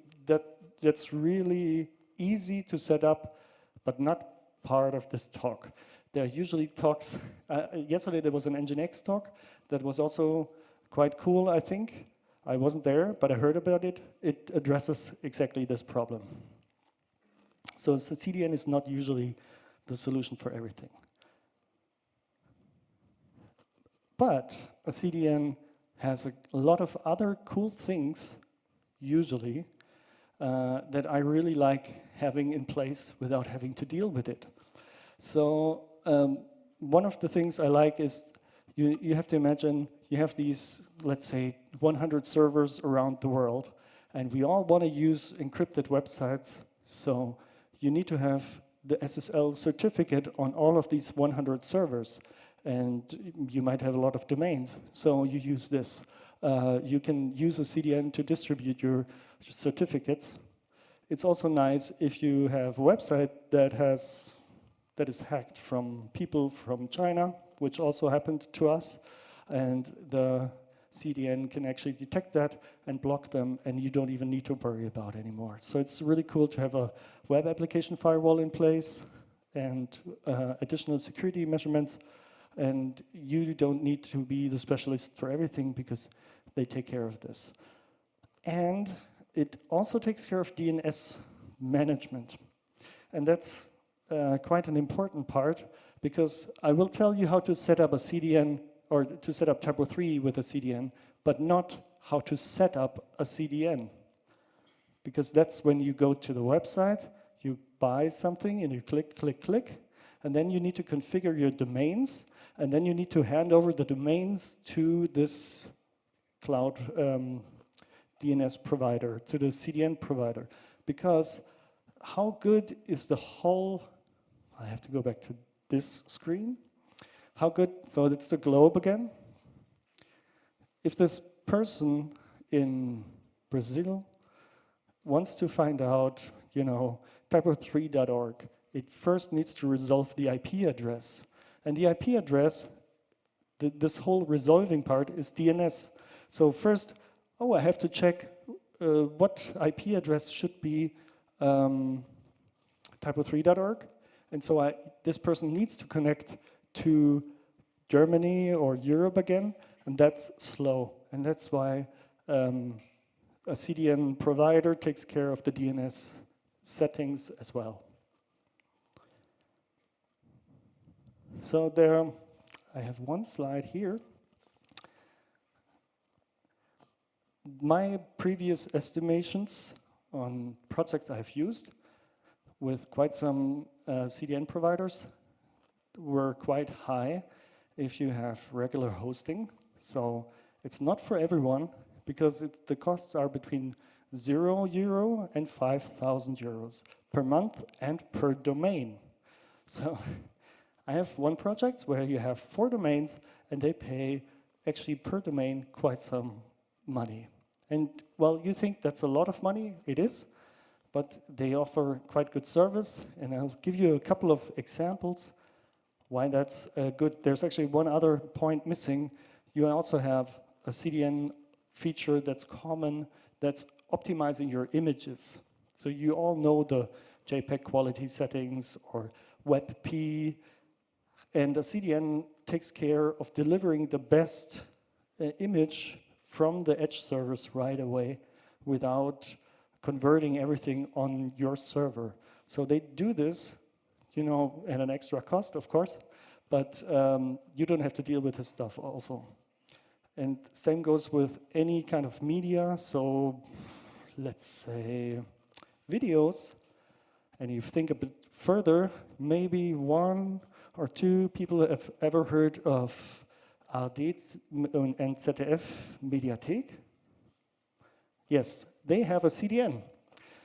that's really easy to set up, but not part of this talk. There are usually talks. Yesterday there was an Nginx talk that was also quite cool, I think. I wasn't there, but I heard about it. It addresses exactly this problem. So the CDN is not usually the solution for everything. But a CDN has a lot of other cool things, usually, that I really like having in place without having to deal with it. So one of the things I like is you have to imagine you have these, let's say, 100 servers around the world, and we all want to use encrypted websites. So you need to have the SSL certificate on all of these 100 servers. And you might have a lot of domains, so you use this. You can use a CDN to distribute your certificates. It's also nice if you have a website that is hacked from people from China, which also happened to us, and the CDN can actually detect that and block them, and you don't even need to worry about it anymore. So it's really cool to have a web application firewall in place and additional security measurements. And you don't need to be the specialist for everything because they take care of this. And it also takes care of DNS management. And that's quite an important part because I will tell you how to set up a CDN or to set up TYPO3 with a CDN, but not how to set up a CDN. Because that's when you go to the website, you buy something and you click, click, click, and then you need to configure your domains. And then you need to hand over the domains to this cloud DNS provider, to the CDN provider. Because how good is the whole, I have to go back to this screen. How good, so it's the globe again. If this person in Brazil wants to find out, TYPO3.org, it first needs to resolve the IP address. And the IP address, this whole resolving part is DNS. So first, I have to check what IP address should be TYPO3.org. And so this person needs to connect to Germany or Europe again, and that's slow. And that's why a CDN provider takes care of the DNS settings as well. So there, I have one slide here. My previous estimations on projects I've used with quite some CDN providers were quite high if you have regular hosting. So it's not for everyone because the costs are between €0 and €5,000 per month and per domain. So I have one project where you have 4 domains and they pay actually per domain quite some money. And well, you think that's a lot of money, it is, but they offer quite good service. And I'll give you a couple of examples why that's good. There's actually one other point missing. You also have a CDN feature that's common that's optimizing your images. So you all know the JPEG quality settings or WebP. And a CDN takes care of delivering the best image from the edge servers right away without converting everything on your server. So they do this, at an extra cost, of course, but you don't have to deal with this stuff also. And same goes with any kind of media. So let's say videos. And you think a bit further, maybe 1 or 2 people have ever heard of ARD and ZDF Mediathek? Yes, they have a CDN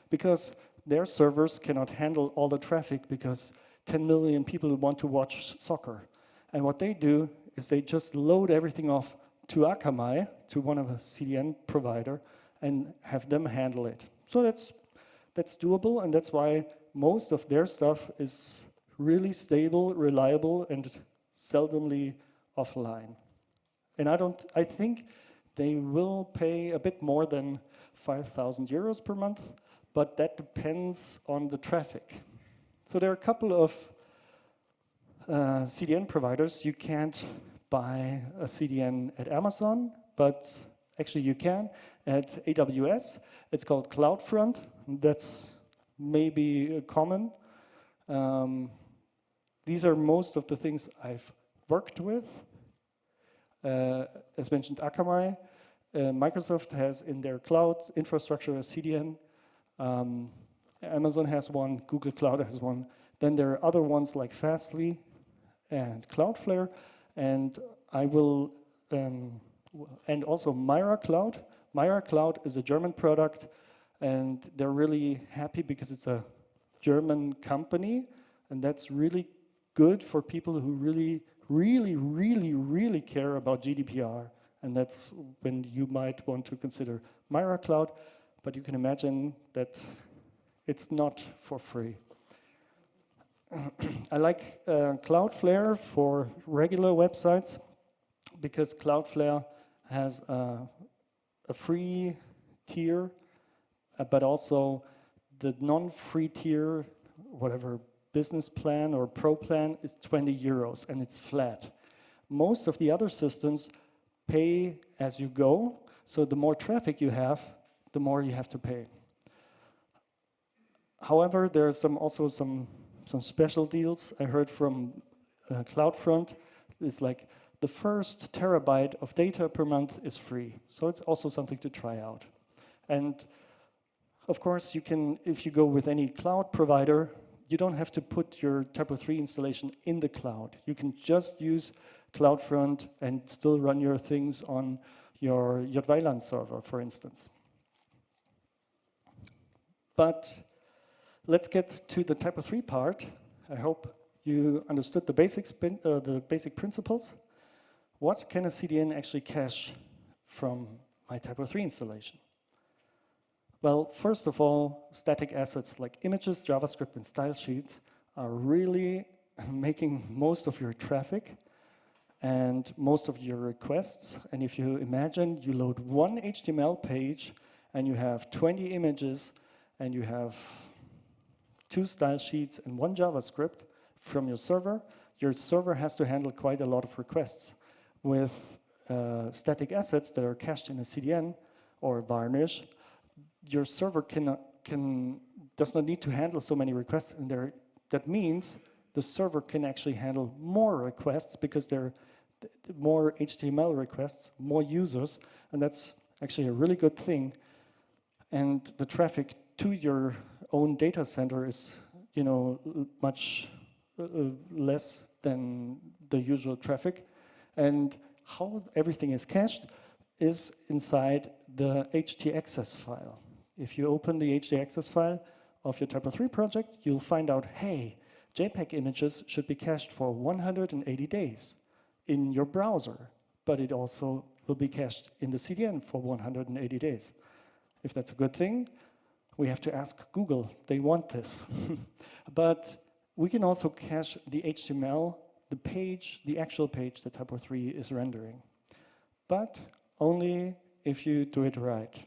because their servers cannot handle all the traffic because 10 million people want to watch soccer. And what they do is they just load everything off to Akamai, to one of a CDN provider, and have them handle it. So that's doable, and that's why most of their stuff is really stable, reliable, and seldomly offline. And I think they will pay a bit more than 5,000 euros per month, but that depends on the traffic. So there are a couple of CDN providers. You can't buy a CDN at Amazon, but actually you can at AWS. It's called CloudFront. That's maybe common. These are most of the things I've worked with. As mentioned, Akamai. Microsoft has in their cloud infrastructure a CDN. Amazon has one, Google Cloud has one. Then there are other ones like Fastly and Cloudflare, and and also Myra Cloud. Myra Cloud is a German product, and they're really happy because it's a German company, and that's really good for people who really care about GDPR, and that's when you might want to consider Myra Cloud, but you can imagine that it's not for free. I like Cloudflare for regular websites because Cloudflare has a free tier, but also the non-free tier, whatever business plan or pro plan, is 20 euros and it's flat. Most of the other systems pay as you go, so the more traffic you have, the more you have to pay. However, there are also some special deals. I heard from CloudFront, it's like the first terabyte of data per month is free. So it's also something to try out. And of course, you can, if you go with any cloud provider, you don't have to put your TYPO3 installation in the cloud. You can just use CloudFront and still run your things on your WLAN server, for instance. But let's get to the TYPO3 part. I hope you understood the basic principles. What can a CDN actually cache from my TYPO3 installation? Well, first of all, static assets like images, JavaScript, and style sheets are really making most of your traffic and most of your requests. And if you imagine you load one HTML page and you have 20 images and you have 2 style sheets and 1 JavaScript from your server has to handle quite a lot of requests. With static assets that are cached in a CDN or Varnish, your server does not need to handle so many requests, and that means the server can actually handle more requests because there are more HTML requests, more users, and that's actually a really good thing. And the traffic to your own data center is, much less than the usual traffic. And how everything is cached is inside the htaccess file. If you open the htaccess file of your TYPO3 project, you'll find out, hey, JPEG images should be cached for 180 days in your browser, but it also will be cached in the CDN for 180 days. If that's a good thing, we have to ask Google. They want this. But we can also cache the HTML, the actual page that TYPO3 is rendering, but only if you do it right.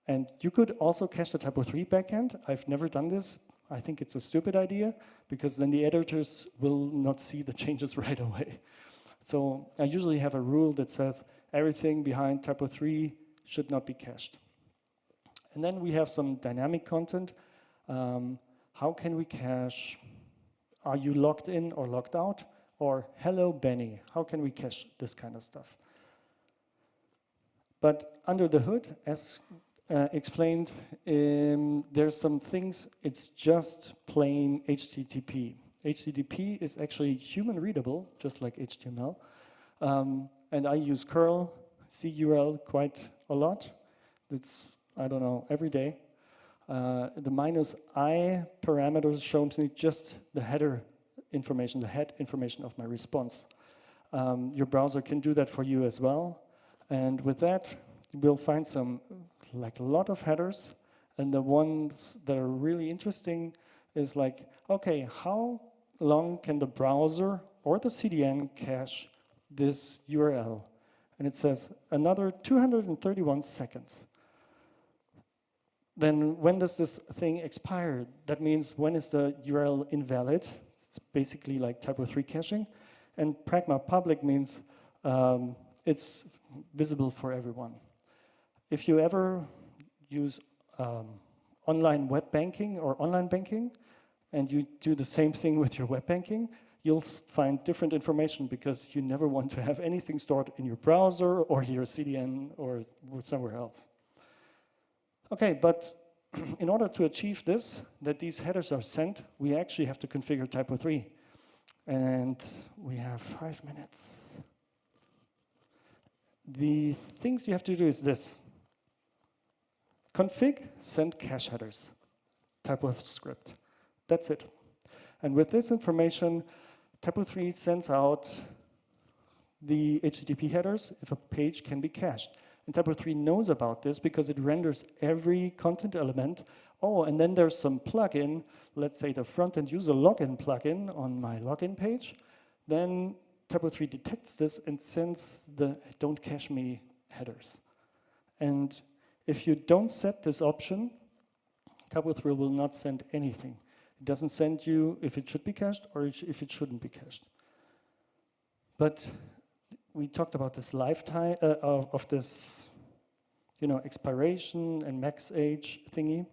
And you could also cache the TYPO3 backend. I've never done this. I think it's a stupid idea because then the editors will not see the changes right away. So I usually have a rule that says everything behind TYPO3 should not be cached. And then we have some dynamic content. How can we cache? Are you logged in or logged out? Or hello, Benny. How can we cache this kind of stuff? But under the hood, as explained, there's some things, it's just plain HTTP. HTTP is actually human readable, just like HTML. And I use curl, curl quite a lot. It's, I don't know, every day. The -i parameters shows me just the header information, the head information of my response. Your browser can do that for you as well. And with that, we'll find like a lot of headers. And the ones that are really interesting is like, okay, how long can the browser or the CDN cache this URL? And it says another 231 seconds. Then when does this thing expire? That means when is the URL invalid? It's basically like TYPO3 caching. And pragma public means it's visible for everyone. If you ever use online web banking or online banking, and you do the same thing with your web banking, you'll find different information because you never want to have anything stored in your browser or your CDN or somewhere else. Okay, but in order to achieve this, that these headers are sent, we actually have to configure TYPO3. And we have 5 minutes. The things you have to do is this. Config send cache headers, TYPO script. That's it. And with this information, TYPO3 sends out the HTTP headers if a page can be cached. And TYPO3 knows about this because it renders every content element. Oh, and then there's some plugin, let's say the front-end user login plugin on my login page. Then TYPO3 detects this and sends the don't cache me headers. And if you don't set this option, TYPO3 will not send anything. It doesn't send you if it should be cached or if it shouldn't be cached. But we talked about this lifetime of this, expiration and max age thingy.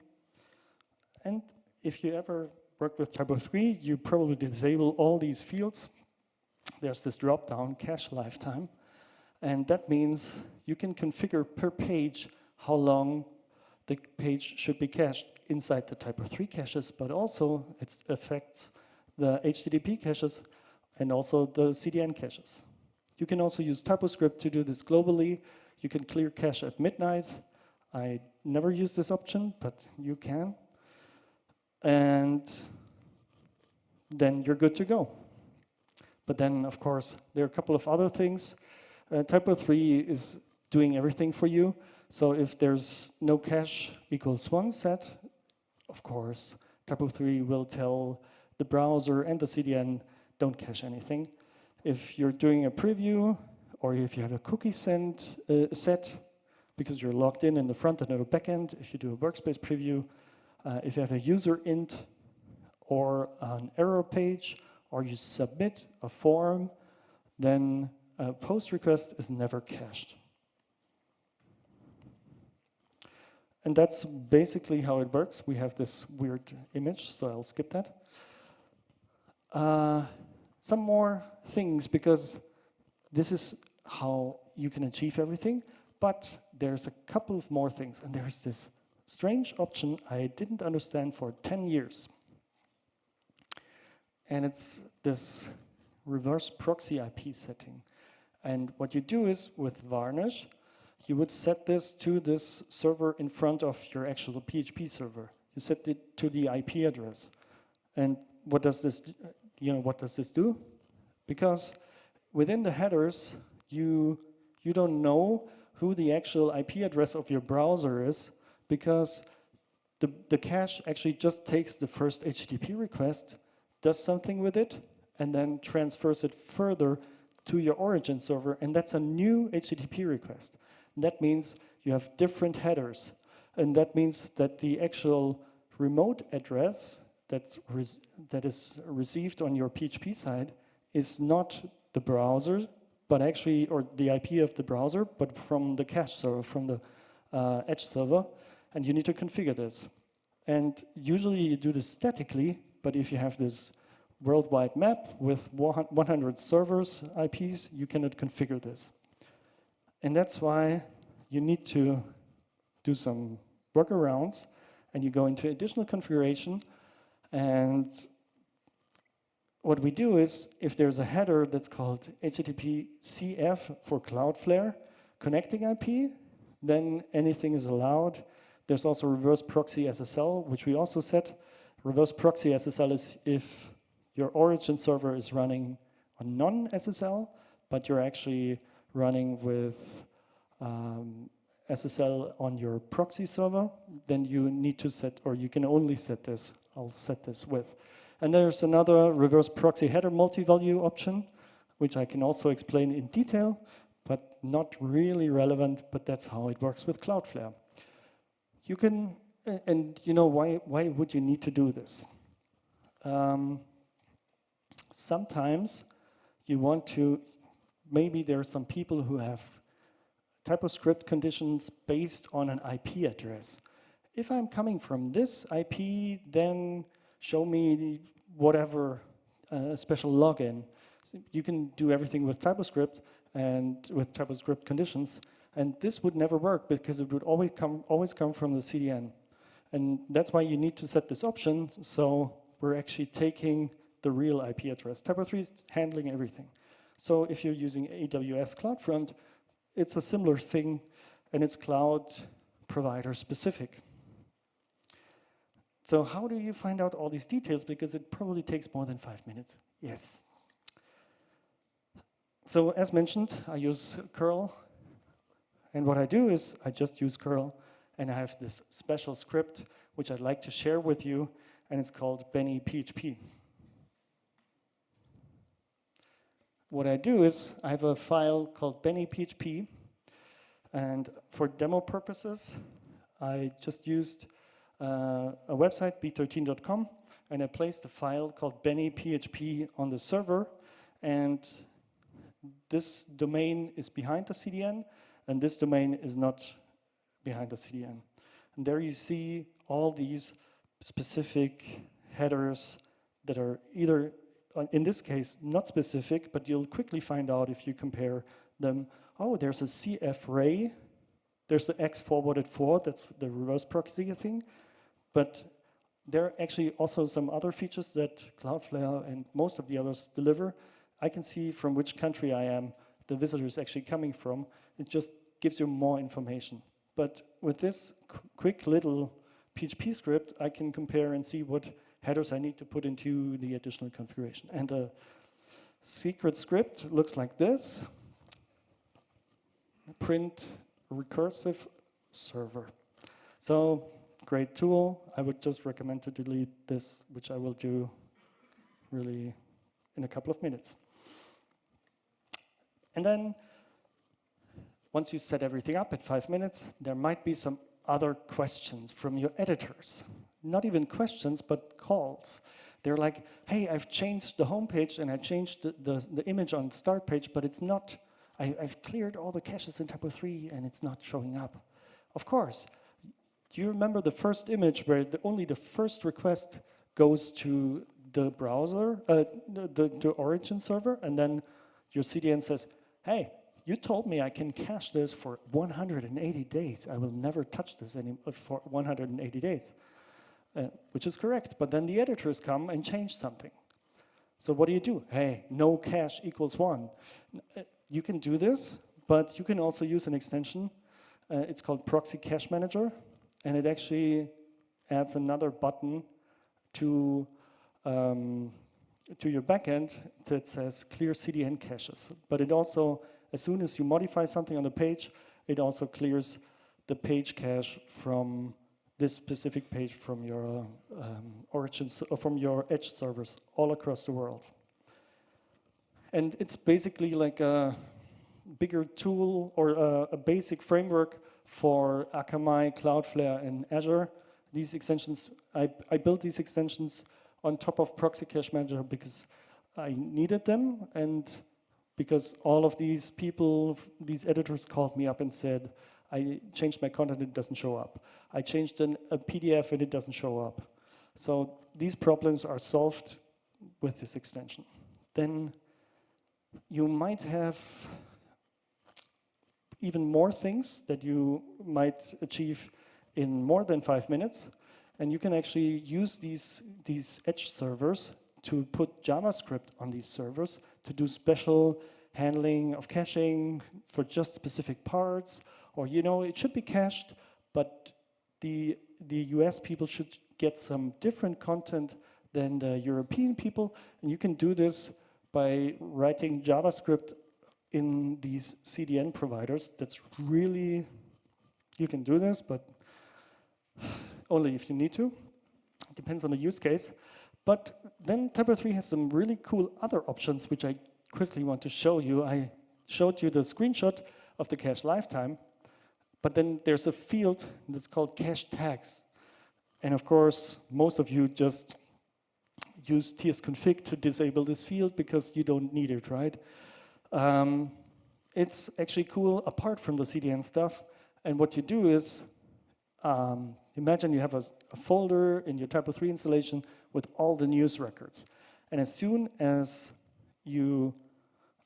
And if you ever worked with TYPO3, you probably disable all these fields. There's this drop-down cache lifetime. And that means you can configure per page how long the page should be cached inside the TYPO3 caches, but also it affects the HTTP caches and also the CDN caches. You can also use TypoScript to do this globally. You can clear cache at midnight. I never use this option, but you can. And then you're good to go. But then, of course, there are a couple of other things. TYPO3 is doing everything for you. So if there's no cache equals 1 set, of course, TYPO3 will tell the browser and the CDN don't cache anything. If you're doing a preview, or if you have a cookie set, because you're logged in the front end or the back end, if you do a workspace preview, if you have a user int or an error page, or you submit a form, then a post request is never cached. And that's basically how it works. We have this weird image, so I'll skip that. Some more things, because this is how you can achieve everything, but there's a couple of more things, and there's this strange option I didn't understand for 10 years. And it's this reverse proxy IP setting. And what you do is, with Varnish, you would set this to this server in front of your actual PHP server. You set it to the IP address. And what does this, what does this do? Because within the headers, you don't know who the actual IP address of your browser is, because the cache actually just takes the first HTTP request, does something with it, and then transfers it further to your origin server, and that's a new HTTP request. And that means you have different headers, and that means that the actual remote address that is received on your PHP side is not the browser, but actually, or the IP of the browser, but from the cache server, from the edge server, and you need to configure this. And usually you do this statically, but if you have this worldwide map with 100 servers, IPs, you cannot configure this. And that's why you need to do some workarounds, and you go into additional configuration. And what we do is, if there's a header that's called HTTP CF for Cloudflare connecting IP, then anything is allowed. There's also reverse proxy SSL, which we also set. Reverse proxy SSL is if your origin server is running on non-SSL, but you're actually running with SSL on your proxy server, then you need to set, or you can only set this. I'll set this with. And there's another reverse proxy header multi-value option, which I can also explain in detail, but not really relevant, but that's how it works with Cloudflare. You can, and you know, why would you need to do this? Sometimes you want to, maybe there are some people who have TypoScript conditions based on an IP address. If I'm coming from this IP, then show me whatever special login. So you can do everything with TypoScript and with TypoScript conditions, and this would never work because it would always come from the CDN. And that's why you need to set this option, so we're actually taking the real IP address. TYPO3 is handling everything. So if you're using AWS CloudFront, it's a similar thing, and it's cloud provider specific. So how do you find out all these details? Because it probably takes more than 5 minutes. Yes. So as mentioned, I use curl. And what I do is I just use curl, and I have this special script which I'd like to share with you, and it's called Benni PHP. What I do is I have a file called Benni PHP, and for demo purposes, I just used a website, b13.com, and I placed a file called Benni PHP on the server, and this domain is behind the CDN, and this domain is not behind the CDN. And there you see all these specific headers that are either, in this case, not specific, but you'll quickly find out if you compare them. Oh, there's a CF ray, there's the X forwarded for, that's the reverse proxy thing, but there are actually also some other features that Cloudflare and most of the others deliver. I can see from which country I am, the visitor is actually coming from. It just gives you more information. But with this quick little PHP script, I can compare and see what headers I need to put into the additional configuration. And the secret script looks like this. Print recursive server. So great tool. I would just recommend to delete this, which I will do really in a couple of minutes. And then once you set everything up at 5 minutes, there might be some other questions from your editors. Not even questions, but calls. They're like, hey, I've changed the homepage and I changed the image on the start page, but it's not, I've cleared all the caches in TYPO3 and it's not showing up. Of course. Do you remember the first image where only the first request goes to the browser, the origin server, and then your CDN says, hey, you told me I can cache this for 180 days. I will never touch this for 180 days, which is correct. But then the editors come and change something. So what do? Hey, no cache equals 1. You can do this, but you can also use an extension. It's called Proxy Cache Manager, and it actually adds another button to your backend that says clear CDN caches. But it also, as soon as you modify something on the page, it also clears the page cache from this specific page from your origins, or from your edge servers all across the world. And it's basically like a bigger tool or a basic framework for Akamai, Cloudflare, and Azure. These extensions, I built these extensions on top of Proxy Cache Manager because I needed them, and because all of these people, these editors called me up and said, I changed my content, it doesn't show up. I changed a PDF and it doesn't show up. So these problems are solved with this extension. Then you might have even more things that you might achieve in more than 5 minutes. And you can actually use these edge servers to put JavaScript on these servers to do special handling of caching for just specific parts. Or, you know, it should be cached, but the US people should get some different content than the European people. And you can do this by writing JavaScript in these CDN providers. That's really, you can do this, but only if you need to. It depends on the use case. But then TYPO3 has some really cool other options, which I quickly want to show you. I showed you the screenshot of the cache lifetime, but then there's a field that's called cache tags. And of course, most of you just use tsconfig to disable this field because you don't need it, right? It's actually cool apart from the CDN stuff. And what you do is, imagine you have a folder in your TYPO3 installation with all the news records. And as soon as you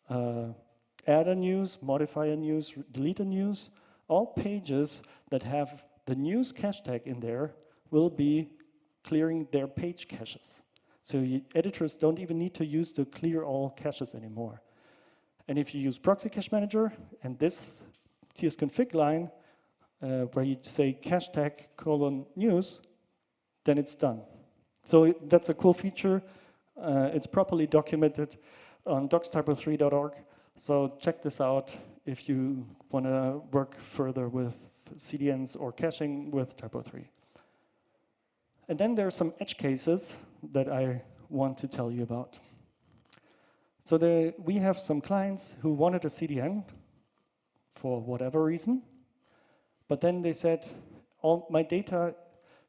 add a news, modify a news, delete a news, all pages that have the news cache tag in there will be clearing their page caches. So editors don't even need to use the clear all caches anymore. And if you use Proxy Cache Manager and this tsconfig line, where you say cache tag : news, then it's done. So that's a cool feature. It's properly documented on docstypo3.org. So check this out if you want to work further with CDNs or caching with TYPO3. And then there are some edge cases that I want to tell you about. So we have some clients who wanted a CDN for whatever reason, but then they said, all my data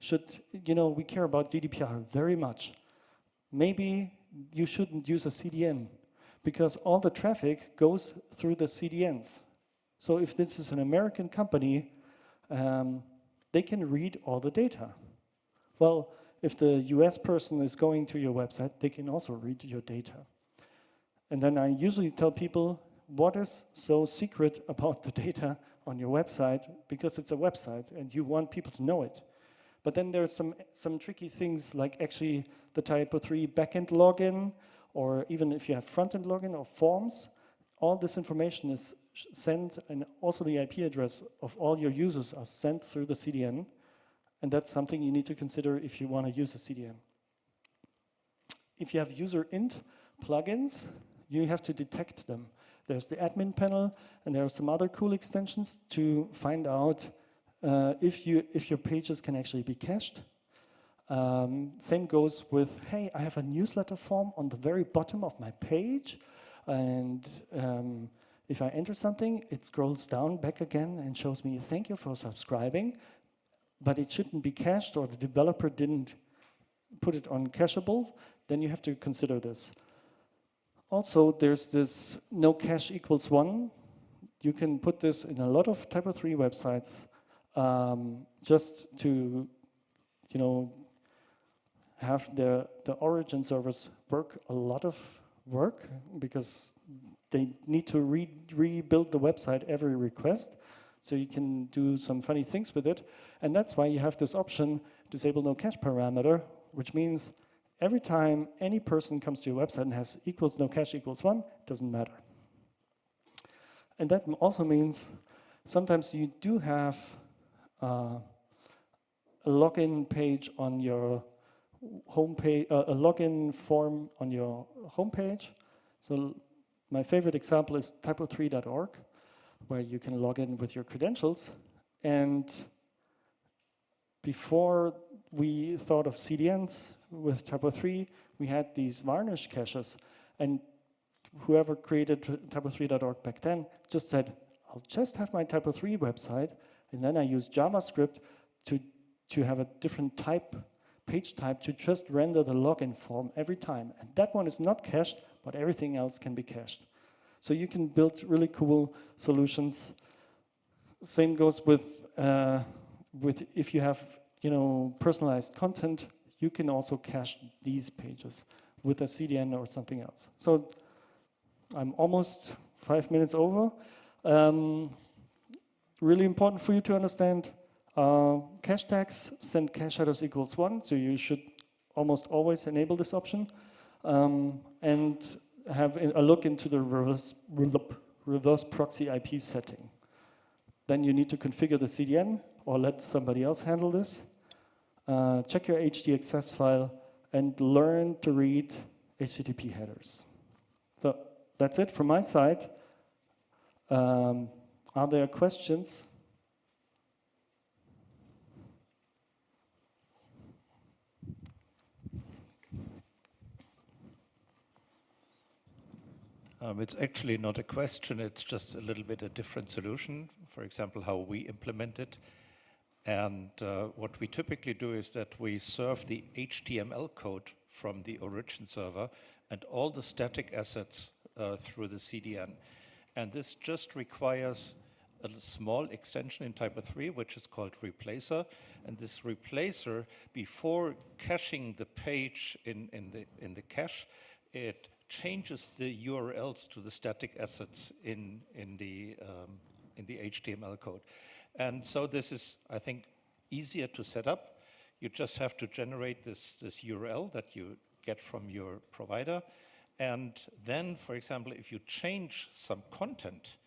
should, we care about GDPR very much. Maybe you shouldn't use a CDN because all the traffic goes through the CDNs. So if this is an American company, they can read all the data. Well, if the US person is going to your website, they can also read your data. And then I usually tell people, what is so secret about the data on your website? Because it's a website and you want people to know it. But then there's some tricky things like actually the TYPO3 backend login, or even if you have front-end login or forms, all this information is sent, and also the IP address of all your users are sent through the CDN. And that's something you need to consider if you want to use a CDN. If you have user int plugins, you have to detect them. There's the admin panel, and there are some other cool extensions to find out if your pages can actually be cached. Same goes with, hey, I have a newsletter form on the very bottom of my page, and if I enter something, it scrolls down back again and shows me, thank you for subscribing, but it shouldn't be cached, or the developer didn't put it on cacheable, then you have to consider this. Also, there's this no cache equals 1. You can put this in a lot of TYPO3 websites just to, have the origin servers work a lot of work because they need to rebuild the website every request. So you can do some funny things with it. And that's why you have this option, disable no cache parameter, which means every time any person comes to your website and has equals no cache equals 1, it doesn't matter. And that also means sometimes you do have a login page on your homepage, a login form on your homepage. So my favorite example is typo3.org, where you can log in with your credentials. And before we thought of CDNs with TYPO3, we had these varnish caches. And whoever created typo3.org back then just said, I'll just have my TYPO3 website, and then I use JavaScript to have a different page type to just render the login form every time. And that one is not cached, but everything else can be cached. So you can build really cool solutions. Same goes with if you have personalized content, you can also cache these pages with a CDN or something else. So I'm almost 5 minutes over. Really important for you to understand, cache tags send cache headers equals 1, so you should almost always enable this option. And have a look into the reverse proxy IP setting. Then you need to configure the CDN or let somebody else handle this. Check your HDXS file and learn to read HTTP headers. So that's it from my side. Are there questions? It's actually not a question, it's just a little bit a different solution. For example, how we implement it. And what we typically do is that we serve the HTML code from the origin server and all the static assets through the CDN. And this just requires a small extension in TYPO3, which is called replacer. And this replacer, before caching the page in the cache, it changes the URLs to the static assets in the HTML code. And so this is, I think, easier to set up. You just have to generate this URL that you get from your provider. And then, for example, if you change some content,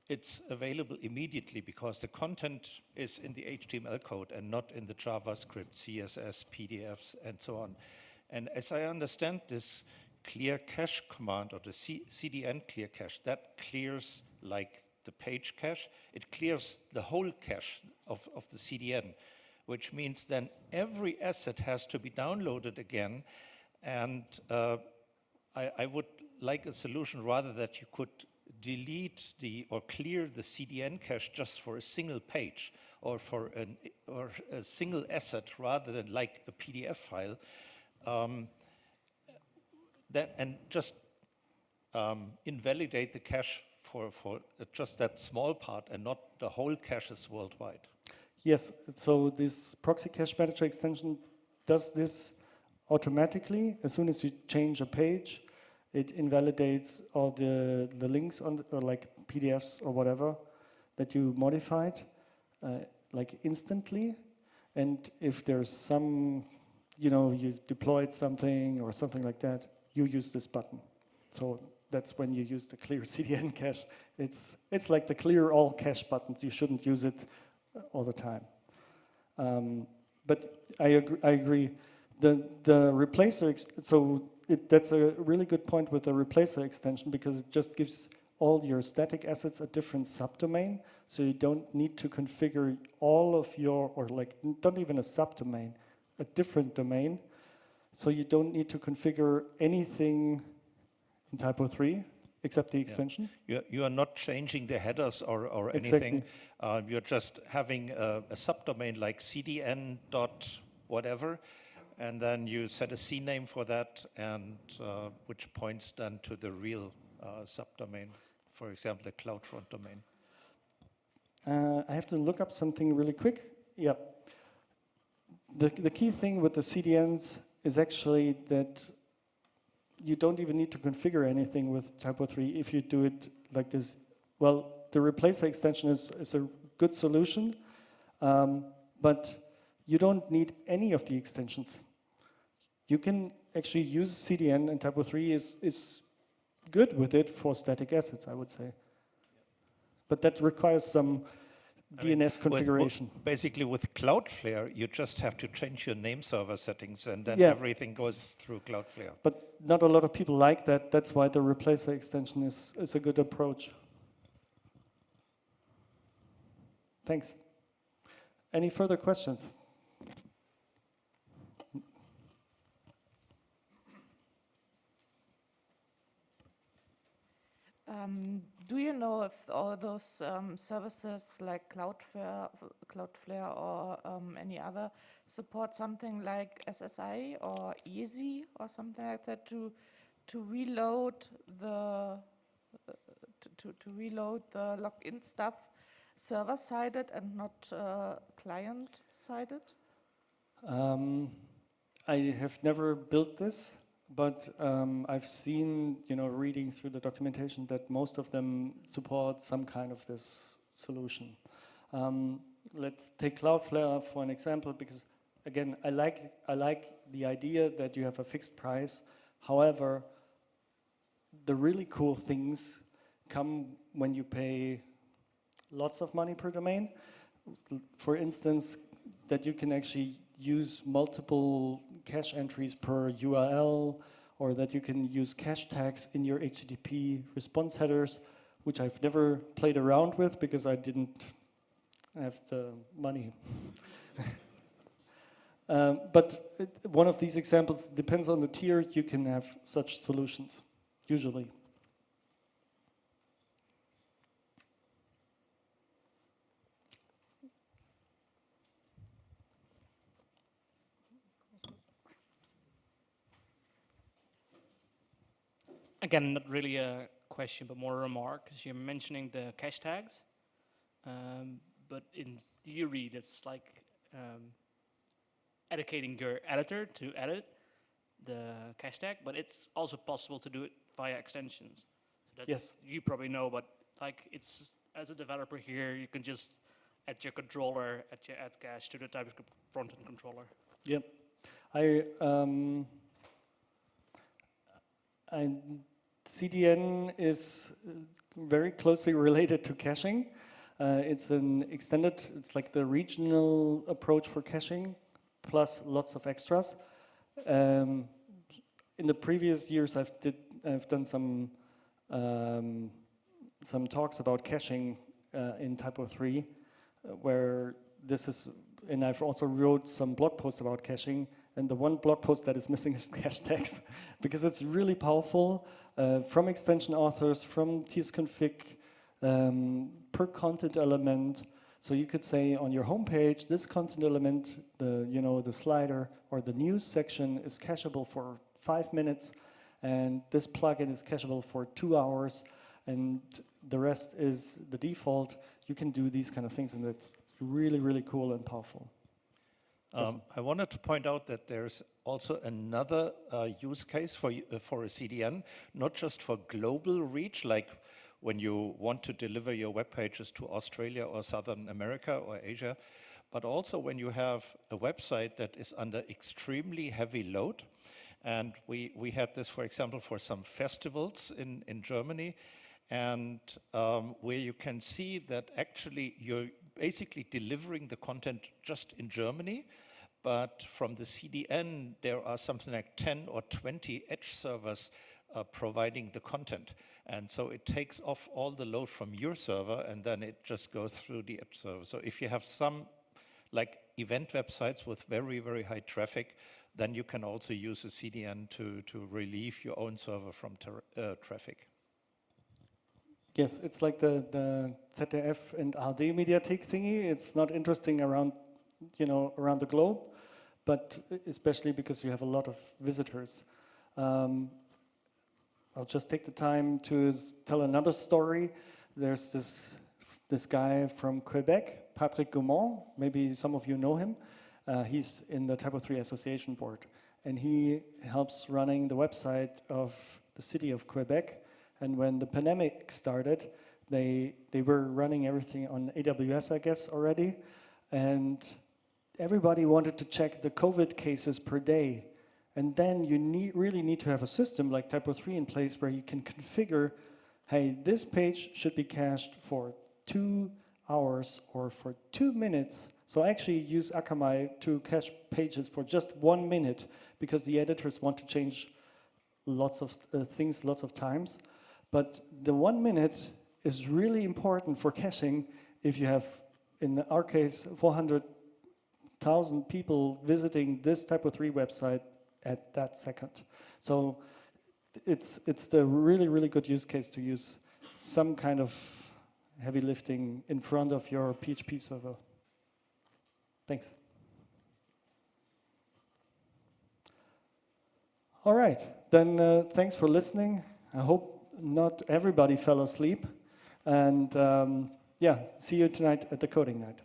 it's available immediately because the content is in the HTML code and not in the JavaScript, CSS, PDFs, and so on. And as I understand this clear cache command, or the CDN clear cache, that clears like the page cache, it clears the whole cache of the CDN, which means then every asset has to be downloaded again. And I would like a solution rather that you could delete or clear the CDN cache just for a single page or for a single asset rather than like a PDF file. And just invalidate the cache for just that small part and not the whole caches worldwide. Yes, so this proxy cache manager extension does this automatically. As soon as you change a page, it invalidates all the links on or like PDFs or whatever that you modified like instantly. And if there's some, you've deployed something or something like that, you use this button. So that's when you use the clear CDN cache. It's like the clear all cache buttons. You shouldn't use it all the time. But I agree. The replacer, that's a really good point with the replacer extension because it just gives all your static assets a different subdomain. So you don't need to configure all of your, or like not even a subdomain, a different domain. So you don't need to configure anything in TYPO3 except the extension. Yeah. You are not changing the headers or anything. Exactly. You're just having a subdomain like cdn dot whatever, and then you set a CNAME for that, and which points then to the real subdomain, for example, the CloudFront domain. I have to look up something really quick. Yeah. The key thing with the CDNs is actually that you don't even need to configure anything with TYPO3 if you do it like this. Well, the replacer extension is a good solution, but you don't need any of the extensions. You can actually use CDN, and TYPO3 is good with it for static assets, I would say. But that requires some DNS configuration. Basically, with Cloudflare, you just have to change your name server settings, and then everything goes through Cloudflare. But not a lot of people like that. That's why the replacer extension is a good approach. Thanks. Any further questions? Do you know if all those services like Cloudflare or any other support something like SSI or EASY or something like that to reload the login stuff server-sided and not client-sided? I have never built this. But I've seen, reading through the documentation that most of them support some kind of this solution. Let's take Cloudflare for an example, because again, I like the idea that you have a fixed price. However, the really cool things come when you pay lots of money per domain. For instance, that you can actually use multiple cache entries per URL, or that you can use cache tags in your HTTP response headers, which I've never played around with because I didn't have the money. But one of these examples depends on the tier. You can have such solutions, usually. Again, not really a question, but more a remark, because you're mentioning the cache tags. But in theory, that's like educating your editor to edit the cache tag, but it's also possible to do it via extensions. So that's, yes. You probably know, but like it's, as a developer here, you can just add your controller, add your add cache to the TypeScript frontend controller. Yep. CDN is very closely related to caching. It's an extended, it's like the regional approach for caching, plus lots of extras. In the previous years, I've done some talks about caching in TYPO3, where this is, and I've also wrote some blog posts about caching. And the one blog post that is missing is cache tags, because it's really powerful from extension authors, from tsconfig, per content element. So you could say on your homepage, this content element, the slider or the news section is cacheable for 5 minutes, and this plugin is cacheable for 2 hours, and the rest is the default. You can do these kind of things, and it's really, really cool and powerful. I wanted to point out that there's also another use case for a CDN, not just for global reach, like when you want to deliver your web pages to Australia or Southern America or Asia, but also when you have a website that is under extremely heavy load. And we had this, for example, for some festivals in Germany, and where you can see that actually you're basically delivering the content just in Germany, but from the CDN there are something like 10 or 20 edge servers providing the content. And so it takes off all the load from your server, and then it just goes through the edge server. So if you have some like event websites with very, very high traffic, then you can also use a CDN to relieve your own server from traffic. Yes, it's like the ZDF and ARD Mediathek thingy. It's not interesting around the globe, but especially because you have a lot of visitors. I'll just take the time to tell another story. There's this guy from Quebec, Patrick Gaumont. Maybe some of you know him. He's in the TYPO3 Association Board, and he helps running the website of the city of Quebec. And when the pandemic started, they were running everything on AWS, I guess, already. And everybody wanted to check the COVID cases per day. And then you really need to have a system like TYPO3 in place where you can configure, hey, this page should be cached for 2 hours or for 2 minutes. So I actually use Akamai to cache pages for just 1 minute because the editors want to change lots of things lots of times. But the 1 minute is really important for caching if you have, in our case, 400,000 people visiting this TYPO3 website at that second. So it's the really, really good use case to use some kind of heavy lifting in front of your PHP server. Thanks. All right, then thanks for listening. I hope not everybody fell asleep. And yeah, see you tonight at the coding night.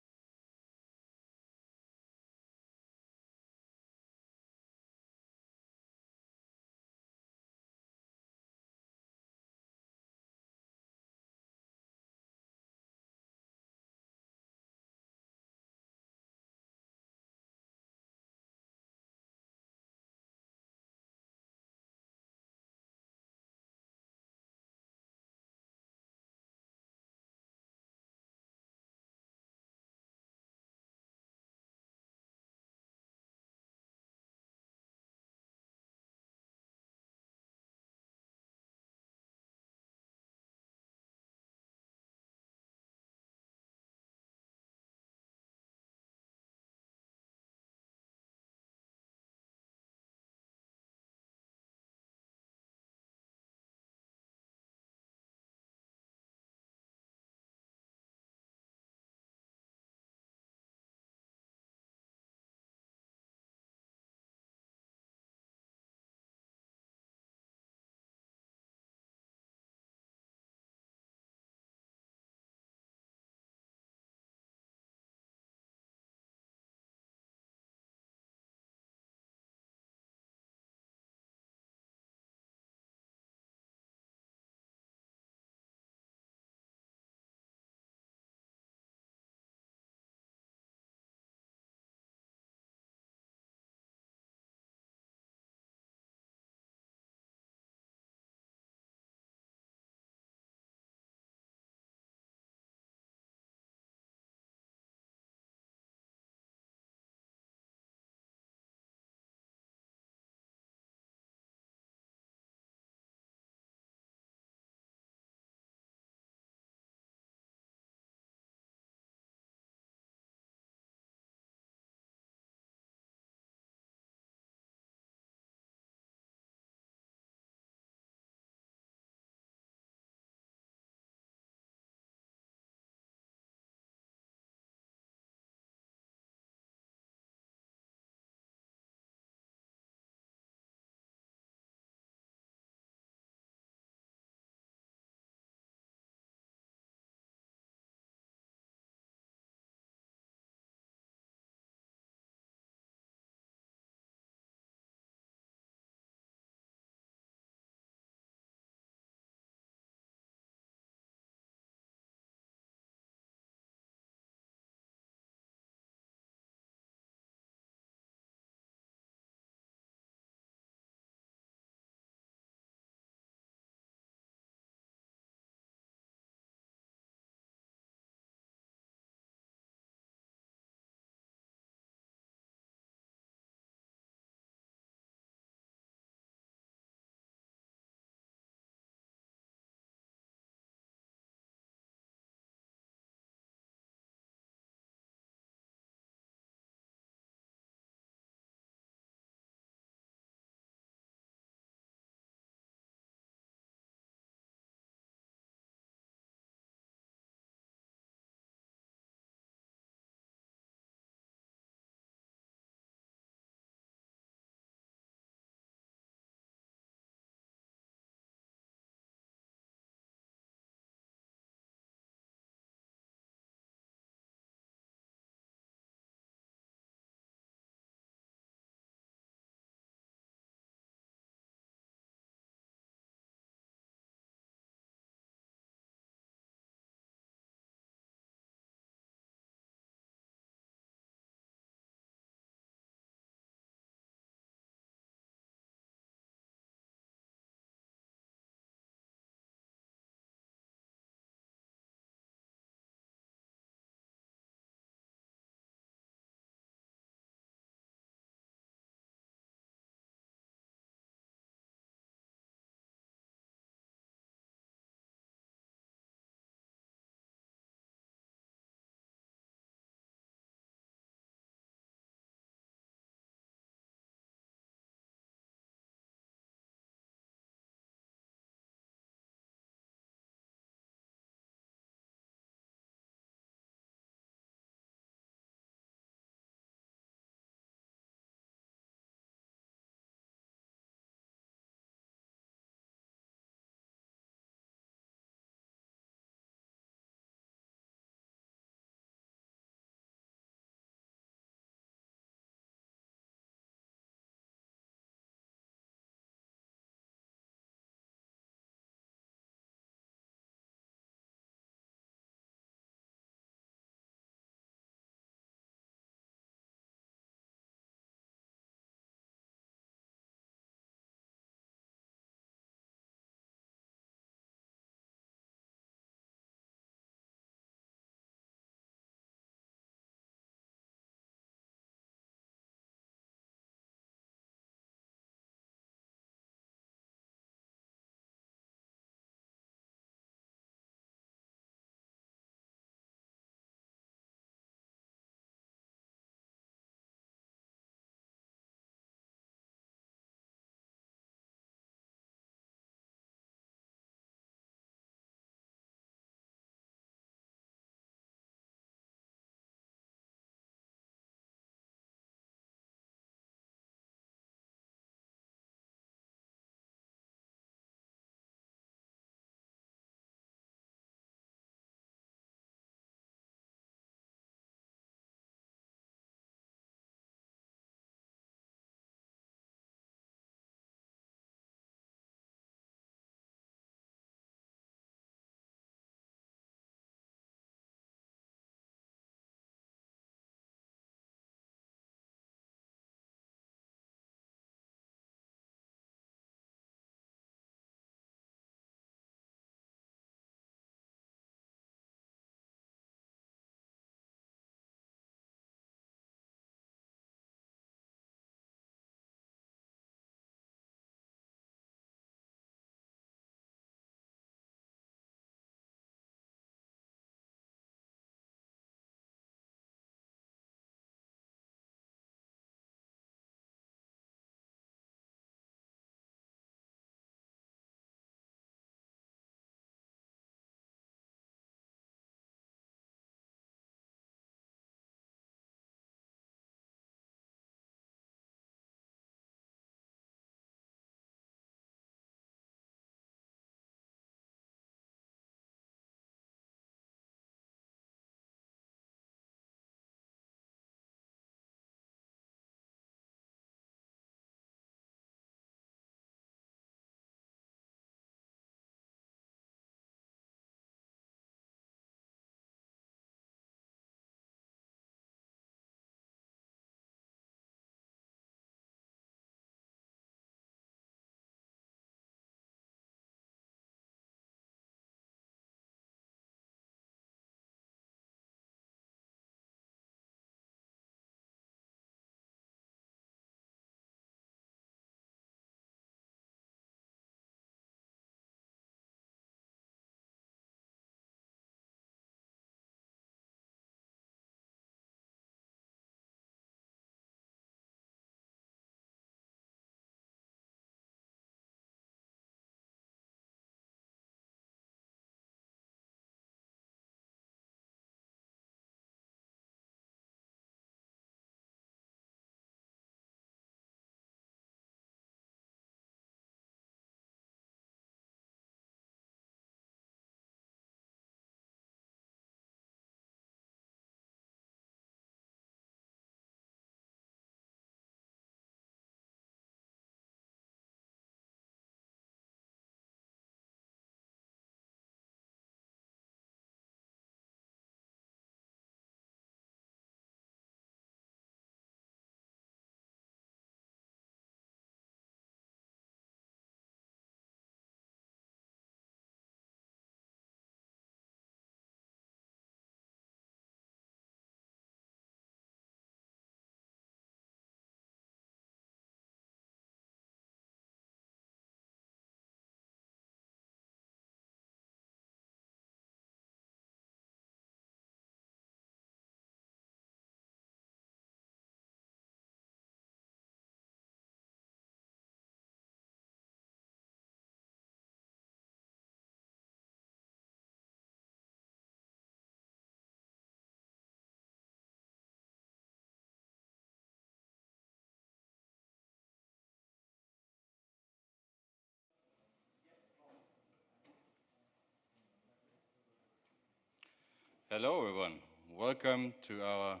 Hello, everyone. Welcome to our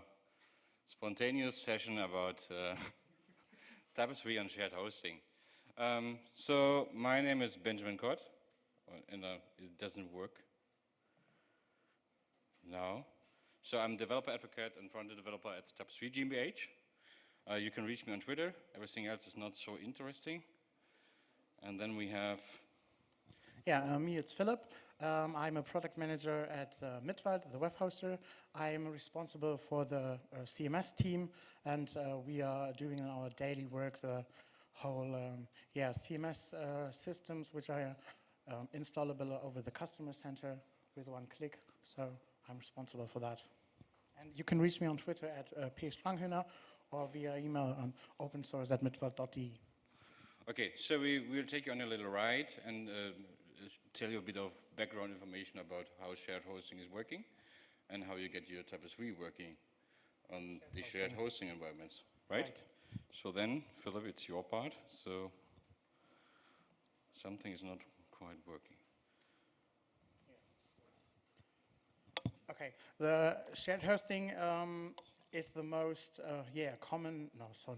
spontaneous session about TYPO3 on shared hosting. So my name is Benjamin Kott, and it doesn't work now. So I'm developer advocate and front-end developer at TYPO3 GmbH. You can reach me on Twitter. Everything else is not so interesting. And then we have... Yeah, me, it's Philipp. I'm a product manager at Mitwald, the web hoster. I'm responsible for the CMS team, and we are doing our daily work, the whole CMS systems, which are installable over the customer center with one click. So I'm responsible for that. And you can reach me on Twitter at Stranghöner or via email on opensource@mitwald.de. Okay, so we'll take you on a little ride and tell you a bit of background information about how shared hosting is working and how you get your TYPO3 working on the shared hosting environments, right? So then, Philipp, it's your part. So something is not quite working. Okay, the shared hosting is the most common,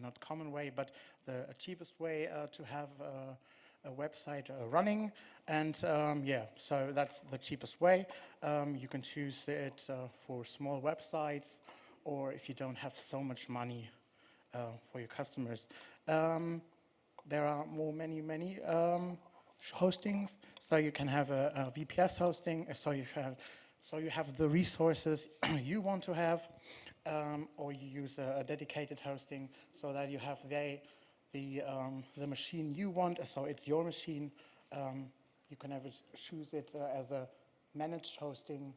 not common way, but the cheapest way to have a website running, and so that's the cheapest way. You can choose it for small websites, or if you don't have so much money for your customers. There are many hostings, so you can have a VPS hosting, so you have the resources you want to have, or you use a dedicated hosting so that you have the machine you want, so it's your machine. You can ever choose it as a managed hosting,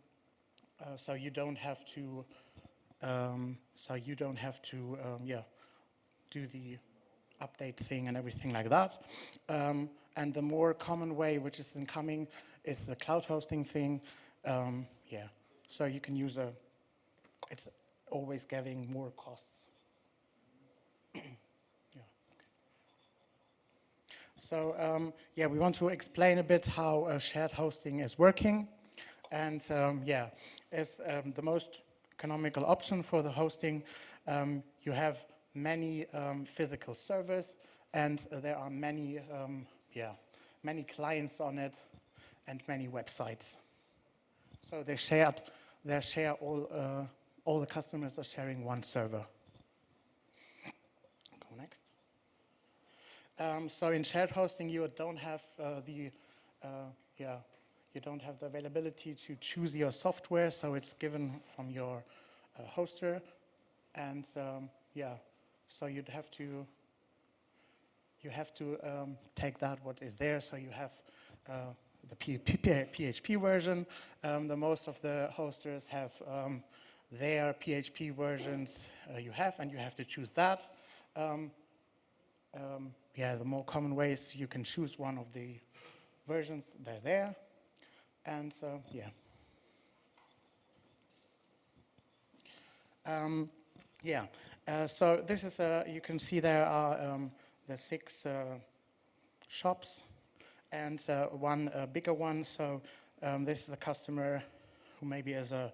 so you don't have to do the update thing and everything like that. And the more common way, which is incoming, is the cloud hosting thing. So you can use it's always getting more costs. So we want to explain a bit how shared hosting is working. And it's the most economical option for the hosting. You have many physical servers, and there are many clients on it, and many websites. So all the customers are sharing one server. Go next. So in shared hosting, you don't have the availability to choose your software, so it's given from your hoster, and so you have to take that what is there. So you have the PHP version. The most of the hosters have their PHP versions you have, and you have to choose that. The more common ways, you can choose one of the versions, they're there. And so this is, you can see there are the 6 shops and one bigger one. So this is the customer who maybe is a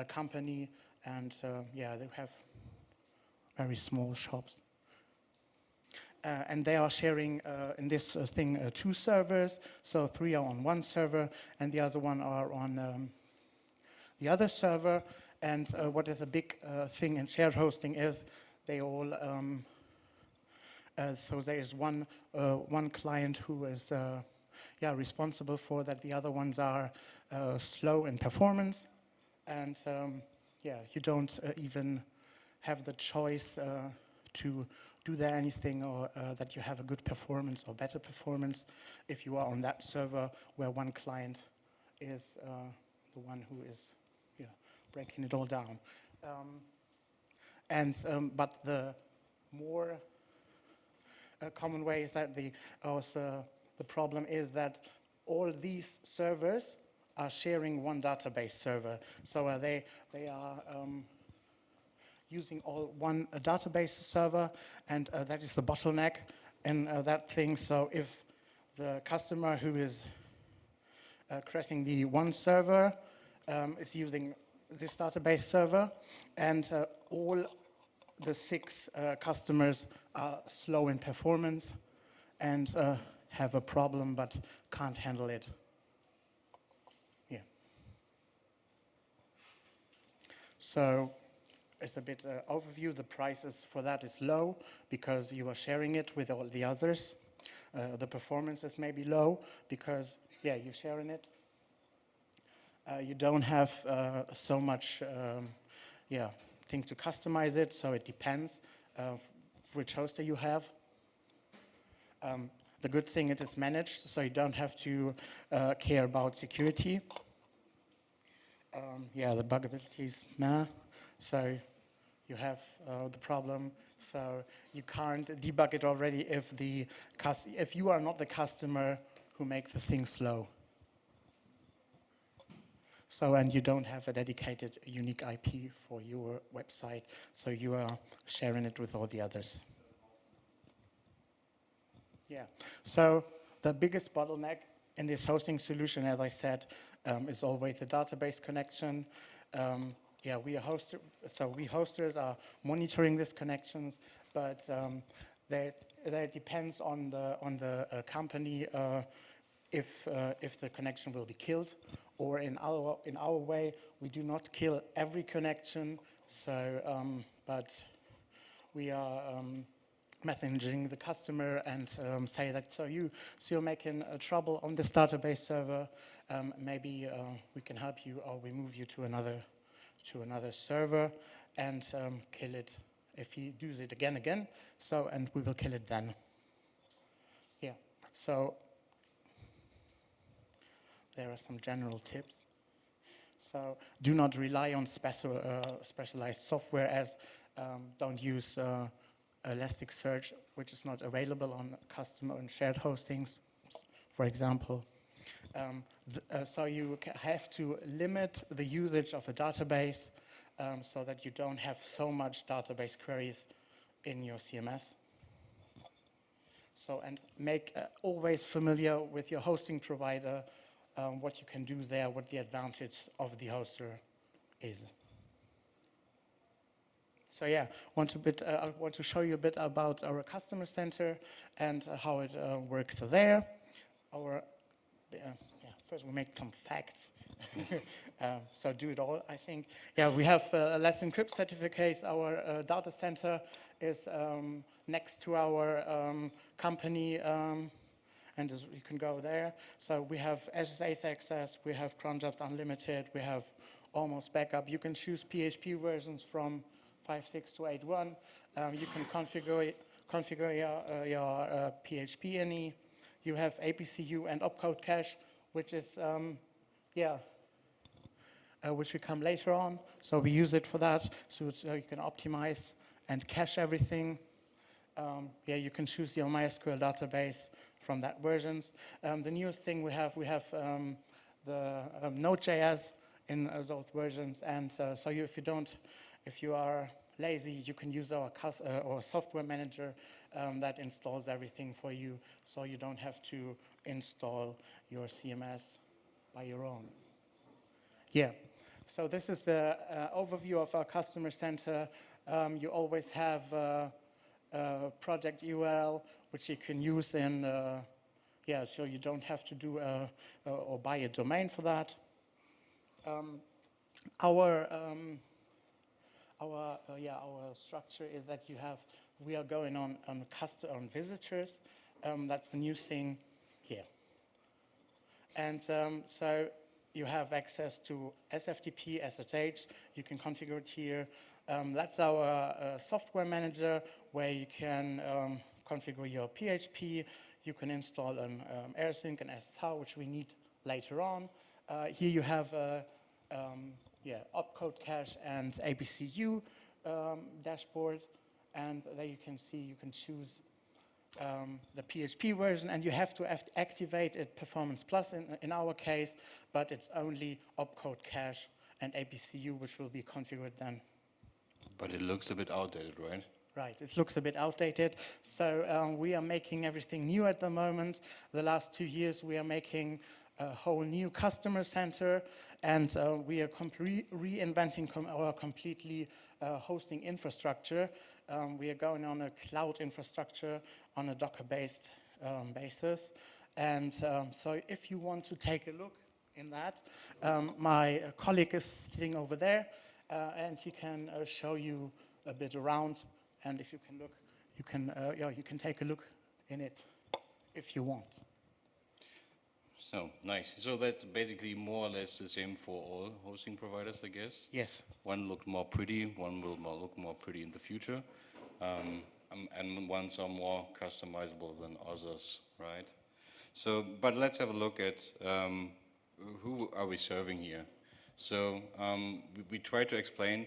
company, and they have very small shops. And they are sharing in this thing 2 servers, so 3 are on one server and the other one are on the other server. And what is a big thing in shared hosting is they all, so there is one client who is responsible for that. The other ones are slow in performance, and you don't even have the choice to do there anything, or that you have a good performance or better performance if you are on that server where one client is the one who is breaking it all down. But the more common way is that the problem is that all these servers are sharing one database server. So they are using all one database server, and that is the bottleneck in that thing. So if the customer who is creating the one server is using this database server, and all the 6 customers are slow in performance and have a problem but can't handle it. Yeah. So as a bit overview, the prices for that is low because you are sharing it with all the others. The performance is maybe low because, yeah, you're sharing it. You don't have so much, thing to customize it, so it depends which hoster you have. The good thing, it is managed, so you don't have to care about security. The bugability is meh, so you have the problem. So you can't debug it already if you are not the customer who make the thing slow. So, and you don't have a dedicated unique IP for your website, so you are sharing it with all the others. Yeah, so the biggest bottleneck in this hosting solution, as I said, is always the database connection. We hosters are monitoring these connections, but that depends on the company if the connection will be killed. Or in our way, we do not kill every connection. So, but we are messaging the customer and say that you're making trouble on this database server. Maybe we can help you, or we move you to another server and kill it if he does it again. So, and we will kill it then. Yeah. So there are some general tips. So do not rely on specialized software, as don't use Elasticsearch, which is not available on customer and shared hostings, for example. So you have to limit the usage of a database so that you don't have so much database queries in your CMS. So, and make always familiar with your hosting provider, what you can do there, what the advantage of the hoster is. So yeah, I want to show you a bit about our customer center and how it works there. First we make some facts. So do it all, I think. Yeah, we have Let's Encrypt certificates. Our data center is next to our company, and you can go there. So we have SSH access, we have cron jobs unlimited, we have almost backup. You can choose PHP versions from 5.6 to 8.1. You can configure your PHP INI. You have APCU and opcode cache, which is, which will come later on. So we use it for that, so you can optimize and cache everything. You can choose your MySQL database from that versions. The newest thing we have the Node.js in those versions, and so if you are lazy, you can use our software manager that installs everything for you, so you don't have to install your CMS by your own. Yeah, so this is the overview of our customer center. You always have a project URL, which you can use in, so you don't have to do or buy a domain for that. Our structure is that we are going on visitors. That's the new thing here. And so you have access to SFTP, SSH. You can configure it here. That's our software manager, where you can configure your PHP. You can install an AirSync and SSH, which we need later on. Here you have opcode cache and APCU dashboard, and there you can see you can choose the PHP version, and you have to activate it Performance Plus in our case, but it's only opcode cache and APCU, which will be configured then. But it looks a bit outdated, right? Right, it looks a bit outdated. So we are making everything new at the moment. The last 2 years we are making a whole new customer center, and we are reinventing our completely hosting infrastructure. We are going on a cloud infrastructure on a Docker-based basis. And so if you want to take a look in that, my colleague is sitting over there, and he can show you a bit around. And if you can look, you can take a look in it if you want. So, nice. So that's basically more or less the same for all hosting providers, I guess? Yes. One look more pretty, one will look more pretty in the future, and ones are more customizable than others, right? So, but let's have a look at who are we serving here. So we try to explain.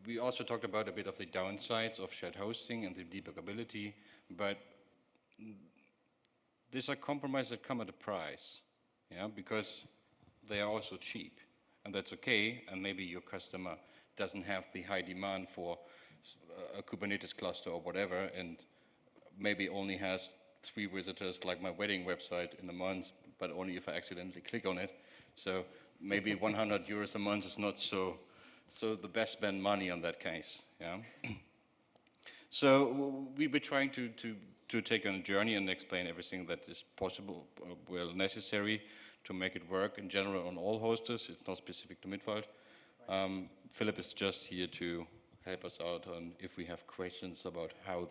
We also talked about a bit of the downsides of shared hosting and the debuggability, but these are compromises that come at a price, yeah, because they are also cheap, and that's okay, and maybe your customer doesn't have the high demand for a Kubernetes cluster or whatever, and maybe only has 3 visitors like my wedding website in a month, but only if I accidentally click on it. So maybe 100 euros a month is not so the best spend money on that case, yeah. So we were trying to take on a journey and explain everything that is possible, well, necessary to make it work in general on all hosters. It's not specific to Midwald. Philipp is just here to help us out on if we have questions about how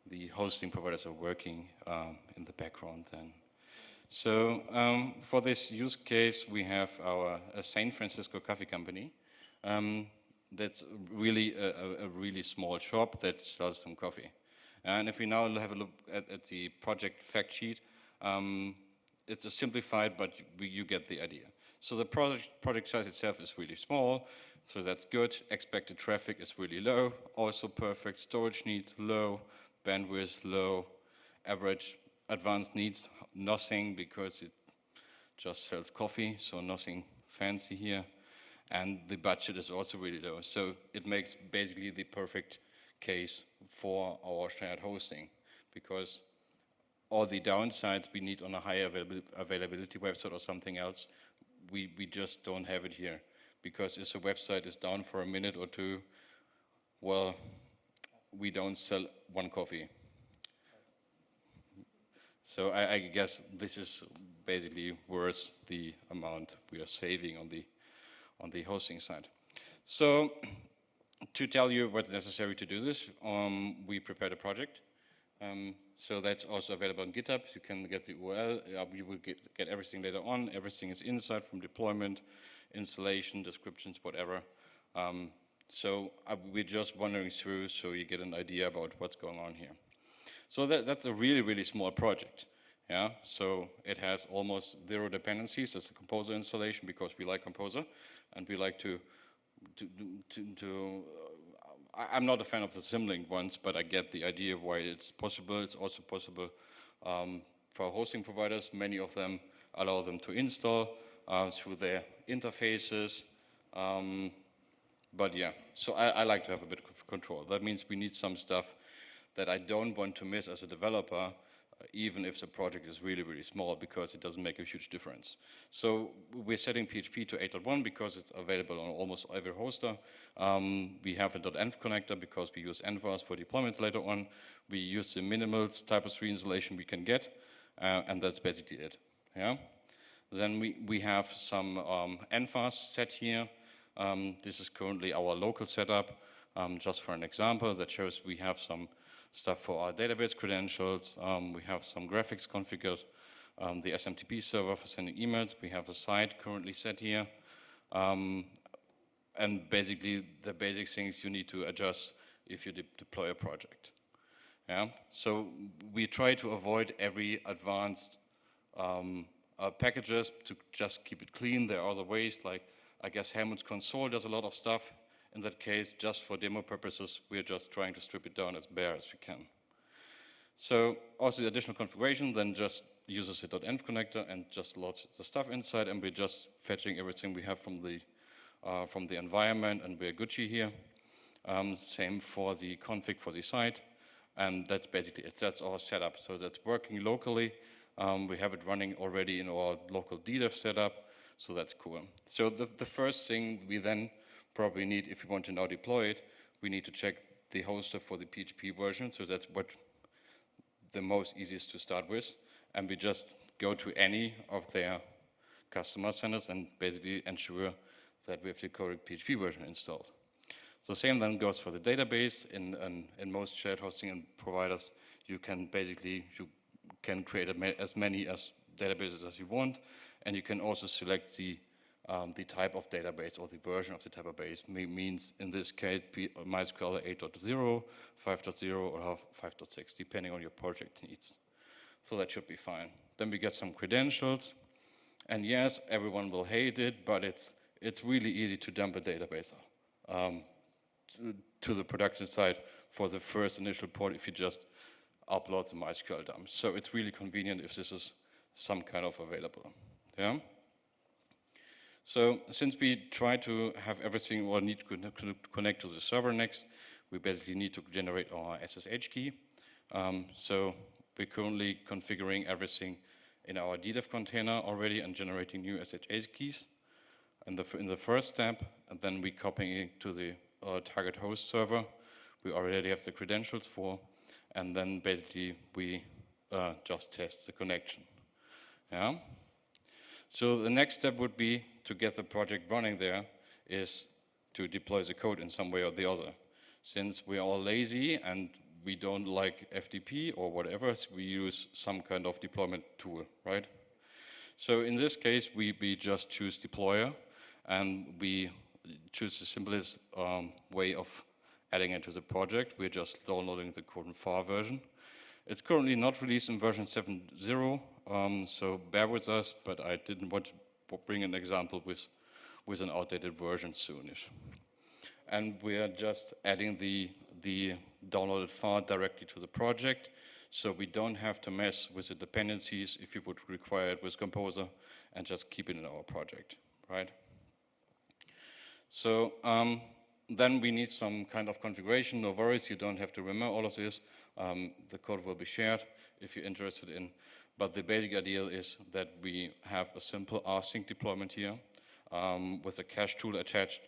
the hosting providers are working in the background then. So for this use case, we have our San Francisco coffee company. That's really a really small shop that sells some coffee. And if we now have a look at the project fact sheet, it's a simplified, but you get the idea. So the project size itself is really small, so that's good. Expected traffic is really low, also perfect. Storage needs low, bandwidth low, average advanced needs nothing because it just sells coffee, so nothing fancy here. And the budget is also really low, so it makes basically the perfect case for our shared hosting, because all the downsides we need on a high availability website or something else, we just don't have it here. Because if a website is down for a minute or two, well, we don't sell one coffee. So I guess this is basically worth the amount we are saving on the hosting side. So to tell you what's necessary to do this, we prepared a project. So that's also available on GitHub. You can get the URL. You will get everything later on. Everything is inside, from deployment, installation, descriptions, whatever. So we're just wandering through so you get an idea about what's going on here. So that's a really, really small project. Yeah, so it has almost 0 dependencies as a Composer installation because we like Composer and we like I'm not a fan of the symlink ones, but I get the idea why it's possible. It's also possible for hosting providers. Many of them allow them to install through their interfaces. But yeah, so I like to have a bit of control. That means we need some stuff that I don't want to miss as a developer, even if the project is really, really small, because it doesn't make a huge difference. So we're setting PHP to 8.1 because it's available on almost every hoster. We have a .env connector because we use envars for deployments later on. We use the minimals TYPO3 installation we can get, and that's basically it. Yeah. Then we have some envars set here. This is currently our local setup, just for an example that shows we have some stuff for our database credentials. We have some graphics configured, the SMTP server for sending emails. We have a site currently set here. And basically the basic things you need to adjust if you deploy a project. Yeah? So we try to avoid every advanced packages to just keep it clean. There are other ways, like I guess Helmut's console does a lot of stuff. In that case, just for demo purposes, we're just trying to strip it down as bare as we can. So also the additional configuration then just uses the .env connector and just loads the stuff inside, and we're just fetching everything we have from the environment, and we're Gucci here. Same for the config for the site, and that's basically it. That's our setup. So that's working locally. We have it running already in our local DDEV setup, so that's cool. So the first thing we then probably need, if we want to now deploy it, we need to check the hoster for the PHP version, so that's what the most easiest to start with, and we just go to any of their customer centers and basically ensure that we have the correct PHP version installed. So same then goes for the database. In most shared hosting providers, you can create as many databases as you want, and you can also select the type of database or the version of the database. Means in this case MySQL 8.0, 5.0, or 5.6, depending on your project needs. So that should be fine. Then we get some credentials, and yes, everyone will hate it, but it's really easy to dump a database to the production side for the first initial port if you just upload the MySQL dump. So it's really convenient if this is some kind of available. Yeah. So since we try to have everything or need to connect to the server next, we basically need to generate our SSH key. So we're currently configuring everything in our DDEV container already and generating new SSH keys in the first step, and then we copying it to the target host server. We already have the credentials for, and then basically we just test the connection. Yeah. So the next step would be to get the project running there is to deploy the code in some way or the other. Since we're all lazy and we don't like FTP or whatever, so we use some kind of deployment tool, right? So in this case, we just choose deployer, and we choose the simplest way of adding it to the project. We're just downloading the code in FAR version. It's currently not released in version 7.0, so bear with us, but I didn't want to bring an example with an outdated version soonish. And we are just adding the downloaded file directly to the project, so we don't have to mess with the dependencies if you would require it with Composer, and just keep it in our project, right? So then we need some kind of configuration. No worries, you don't have to remember all of this. The code will be shared if you're interested in. But the basic idea is that we have a simple rsync deployment here with a cache tool attached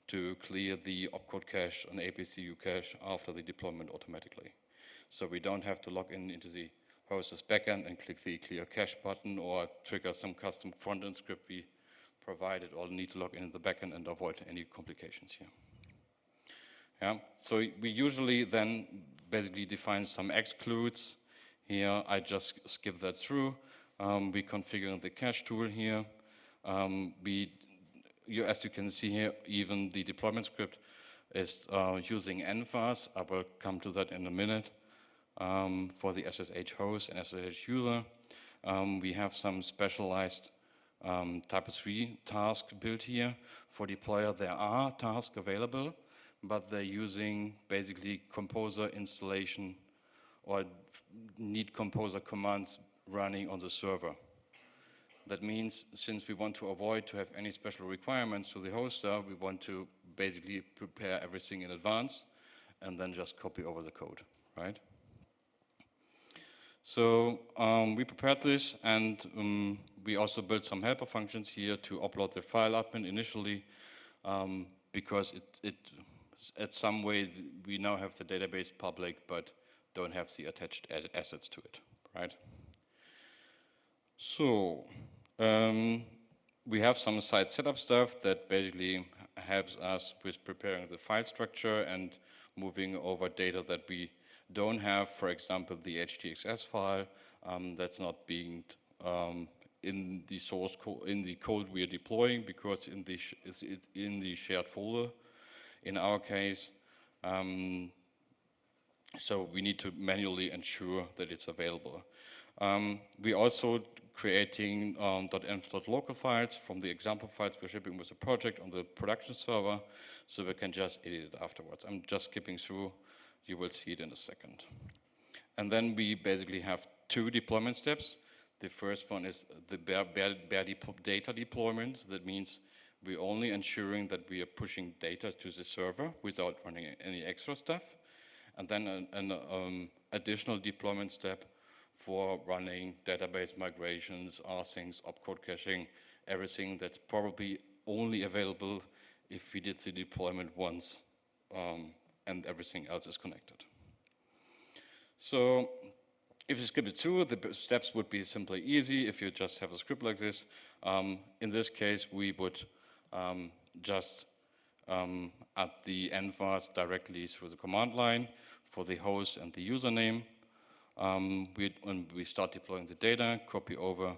to clear the opcode cache and APCU cache after the deployment automatically. So we don't have to log into the host's backend and click the clear cache button or trigger some custom front-end script we provided, or need to log in the backend and avoid any complications here. Yeah. So we usually then basically define some excludes. Here I just skip that through. We configure the cache tool here. As you can see here, even the deployment script is using NFAS. I will come to that in a minute. For the SSH host and SSH user, we have some specialized TYPO3 task built here. For deployer, there are tasks available, but they're using basically Composer installation or need Composer commands running on the server. That means since we want to avoid to have any special requirements to the hoster, we want to basically prepare everything in advance and then just copy over the code, right? So we prepared this, and we also built some helper functions here to upload the file admin initially, because at some way we now have the database public, but don't have the attached assets to it, right? So we have some site setup stuff that basically helps us with preparing the file structure and moving over data that we don't have, for example, the HTXS file that's not being in the source code, in the code we are deploying, because it's in the shared folder in our case. So we need to manually ensure that it's available. We also creating .env.local files from the example files we're shipping with the project on the production server, so we can just edit it afterwards. I'm just skipping through. You will see it in a second. And then we basically have two deployment steps. The first one is the bare data deployment. That means we're only ensuring that we are pushing data to the server without running any extra stuff. And then an additional deployment step for running database migrations, rsyncs, opcode caching, everything that's probably only available if we did the deployment once and everything else is connected. So if you skip it through, the steps would be simply easy if you just have a script like this. In this case, we would just add the envas directly through the command line for the host and the username. When we start deploying the data, copy over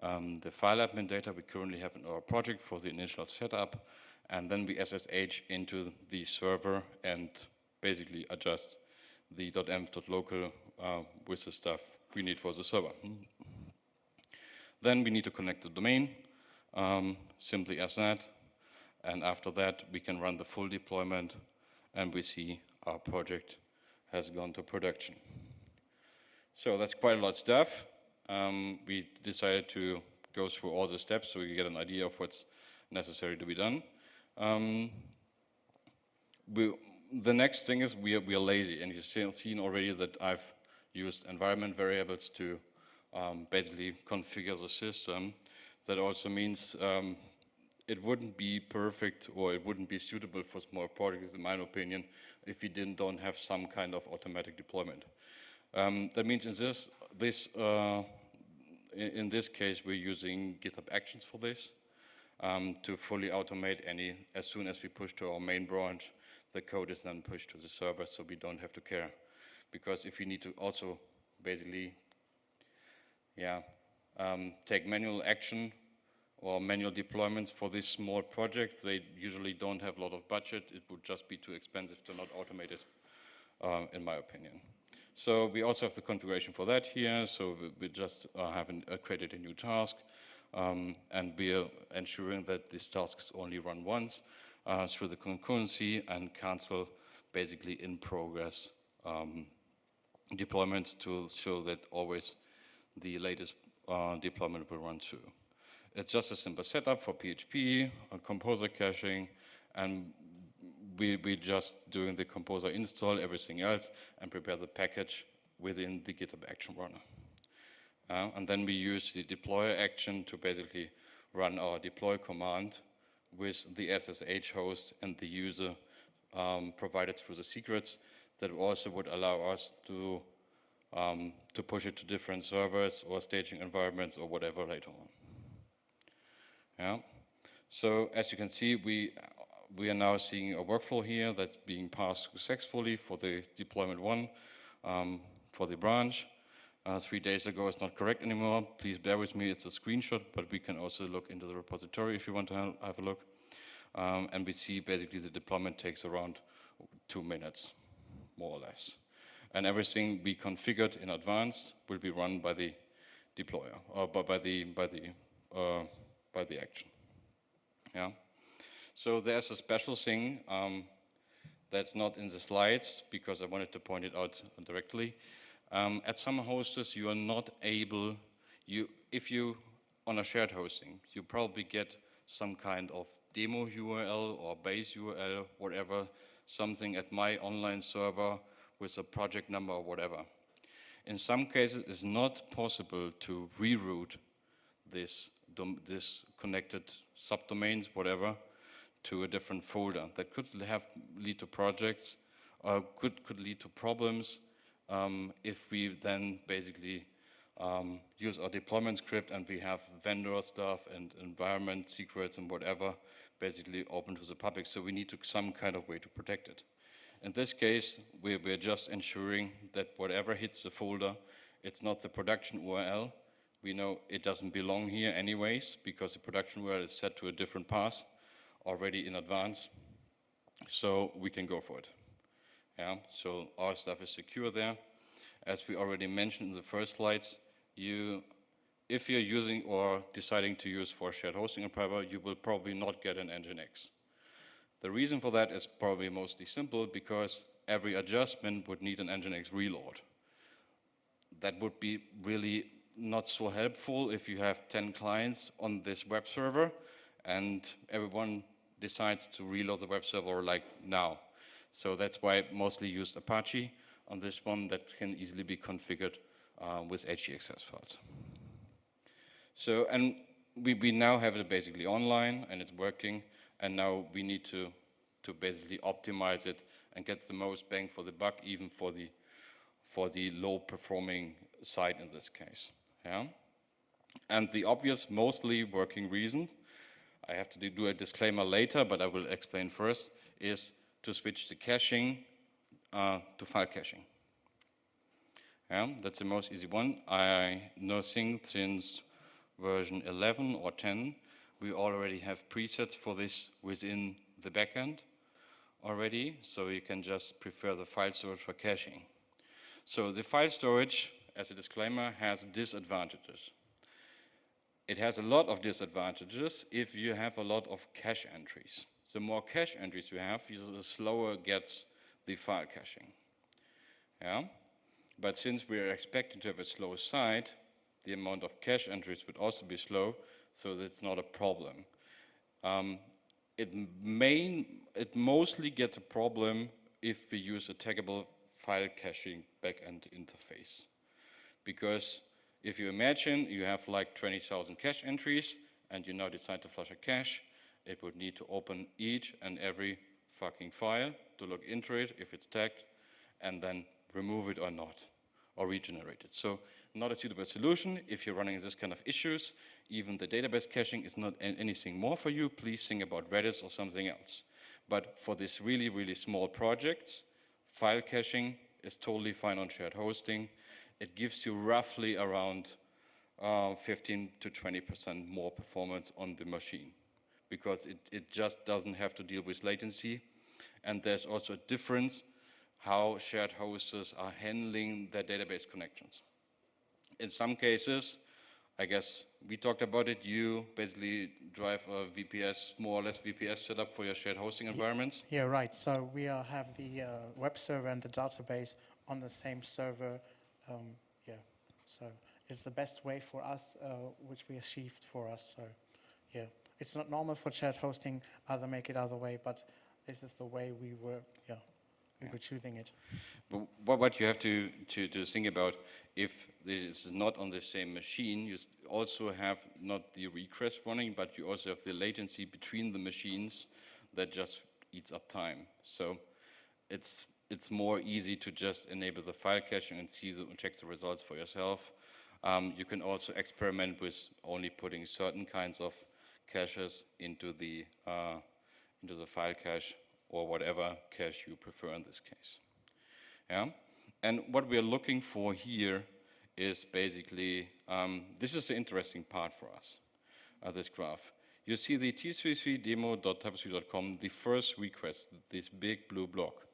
the file admin data we currently have in our project for the initial setup, and then we SSH into the server and basically adjust the .env.local with the stuff we need for the server. Then we need to connect the domain, simply as that, and after that we can run the full deployment and we see our project has gone to production. So that's quite a lot of stuff. We decided to go through all the steps so we get an idea of what's necessary to be done. The next thing is we are lazy, and you've seen already that I've used environment variables to basically configure the system. That also means it wouldn't be perfect or it wouldn't be suitable for small projects, in my opinion, if we don't have some kind of automatic deployment. That means in this case we're using GitHub Actions for this to fully automate as soon as we push to our main branch, the code is then pushed to the server, so we don't have to care. Because if we need to also basically take manual action or manual deployments for these small projects, they usually don't have a lot of budget. It would just be too expensive to not automate it, in my opinion. So we also have the configuration for that here. So we just created a new task, and we are ensuring that this task is only run once through the concurrency and cancel basically in progress deployments to show that always the latest deployment will run through. It's just a simple setup for PHP, composer caching, and we're just doing the composer install, everything else, and prepare the package within the GitHub Action Runner. And then we use the deploy action to basically run our deploy command with the SSH host and the user provided through the secrets that also would allow us to push it to different servers or staging environments or whatever later on. Yeah. So as you can see, we are now seeing a workflow here that's being passed successfully for the deployment 1 for the branch. 3 days ago it's not correct anymore. Please bear with me, it's a screenshot, but we can also look into the repository if you want to have a look. And we see basically the deployment takes around 2 minutes, more or less. And everything we configured in advance will be run by the deployer or by the action. Yeah. So there's a special thing that's not in the slides because I wanted to point it out directly. At some hosters, you are not able, if you on a shared hosting, you probably get some kind of demo URL or base URL, whatever, something at my online server with a project number or whatever. In some cases, it's not possible to reroute this connected subdomains, whatever, to a different folder. That could lead to projects, could lead to problems if we then basically use our deployment script and we have vendor stuff and environment secrets and whatever basically open to the public. So we need some kind of way to protect it. In this case, we're just ensuring that whatever hits the folder, it's not the production URL. We know it doesn't belong here anyways because the production URL is set to a different path already in advance. So we can go for it. Yeah, so our stuff is secure there. As we already mentioned in the first slides, if you're using or deciding to use for shared hosting and private, you will probably not get an Nginx. The reason for that is probably mostly simple because every adjustment would need an Nginx reload. That would be really not so helpful if you have 10 clients on this web server and everyone decides to reload the web server like now. So that's why I mostly used Apache on this one that can easily be configured with htaccess files. So, and we now have it basically online and it's working, and now we need to basically optimize it and get the most bang for the buck, even for the low performing site in this case. Yeah? And the obvious, mostly working reason, I have to do a disclaimer later, but I will explain first, is to switch the caching to file caching. Yeah, that's the most easy one. I think since version 11 or 10, we already have presets for this within the backend already, so you can just prefer the file storage for caching. So the file storage, as a disclaimer, has disadvantages. It has a lot of disadvantages if you have a lot of cache entries. The more cache entries you have, the slower gets the file caching. Yeah? But since we are expecting to have a slow site, the amount of cache entries would also be slow, so that's not a problem. It mostly gets a problem if we use a taggable file caching backend interface. Because if you imagine you have like 20,000 cache entries and you now decide to flush a cache, it would need to open each and every fucking file to look into it if it's tagged, and then remove it or not, or regenerate it. So not a suitable solution if you're running this kind of issues. Even the database caching is not anything more for you. Please think about Redis or something else. But for these really, really small projects, file caching is totally fine on shared hosting. It gives you roughly around 15 to 20% more performance on the machine, because it just doesn't have to deal with latency. And there's also a difference how shared hosts are handling their database connections. In some cases, I guess we talked about it, you basically drive a VPS, more or less VPS setup for your shared hosting environments. Yeah, right. So we have the web server and the database on the same server. Yeah, so it's the best way for us, which we achieved for us. So yeah, it's not normal for shared hosting, other make it other way, but this is the way we were, we were choosing it. But what you have to think about, if this is not on the same machine, you also have not the request running, but you also have the latency between the machines that just eats up time. So it's more easy to just enable the file caching and check the results for yourself. You can also experiment with only putting certain kinds of caches into the file cache, or whatever cache you prefer in this case. Yeah? And what we're looking for here is basically, this is the interesting part for us, this graph. You see the T3DD22.typo3.com, the first request, this big blue block.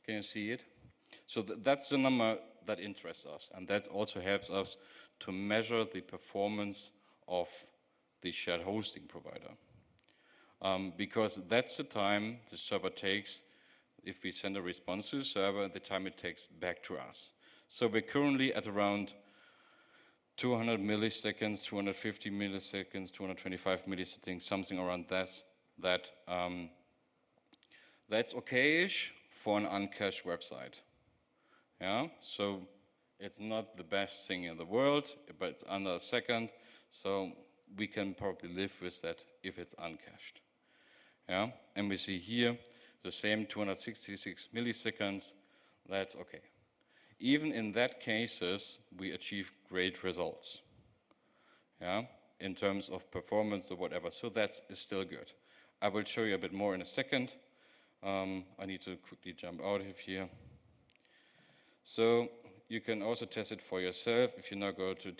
Can you see it? So that's the number that interests us, and that also helps us to measure the performance of the shared hosting provider. Because that's the time the server takes if we send a response to the server, and the time it takes back to us. So we're currently at around 200 milliseconds, 250 milliseconds, 225 milliseconds, something around that's okay-ish for an uncached website. Yeah, so it's not the best thing in the world, but it's under a second, so we can probably live with that if it's uncached. Yeah, and we see here the same 266 milliseconds, that's okay. Even in that cases, we achieve great results, yeah, in terms of performance or whatever, so that is still good. I will show you a bit more in a second. I need to quickly jump out of here. So you can also test it for yourself. If you now go to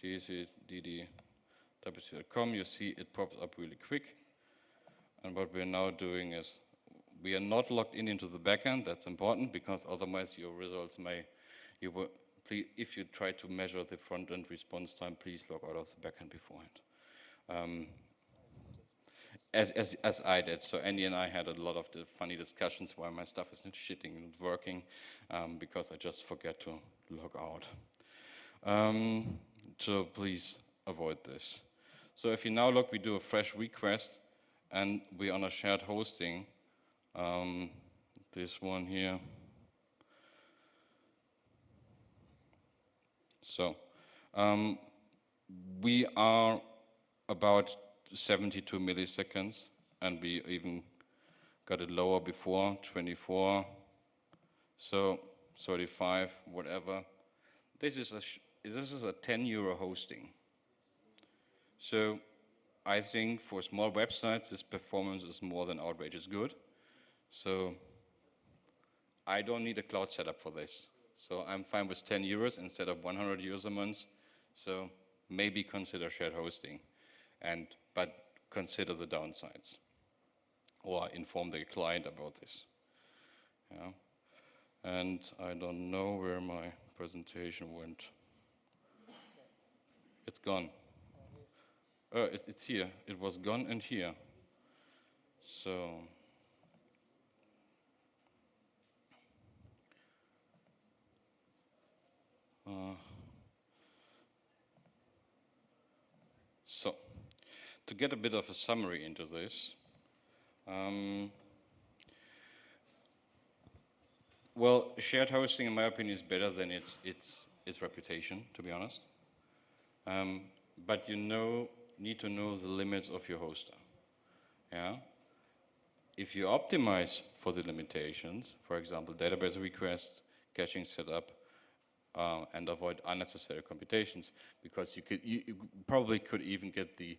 TCDD.com, you see it pops up really quick. And what we're now doing is, we are not logged into the backend. That's important, because otherwise your results may, if you try to measure the front-end response time, please log out of the backend beforehand. As I did. So Andy and I had a lot of the funny discussions why my stuff is not shitting and not working, because I just forget to log out. So please avoid this. So if you now look, we do a fresh request, and we're on a shared hosting. This one here. So we are about 72 milliseconds, and we even got it lower before, 24, so 35, whatever. This is a 10 euro hosting. So I think for small websites, this performance is more than outrageous good. So I don't need a cloud setup for this. So I'm fine with 10 euros instead of 100 euros a month. So maybe consider shared hosting, but consider the downsides, or inform the client about this. Yeah. And I don't know where my presentation went. It's gone. It's here. It was gone and here. So to get a bit of a summary into this, well, shared hosting, in my opinion, is better than its reputation, to be honest. But you need to know the limits of your hoster. Yeah. If you optimize for the limitations, for example, database requests, caching setup, and avoid unnecessary computations, because you probably could even get the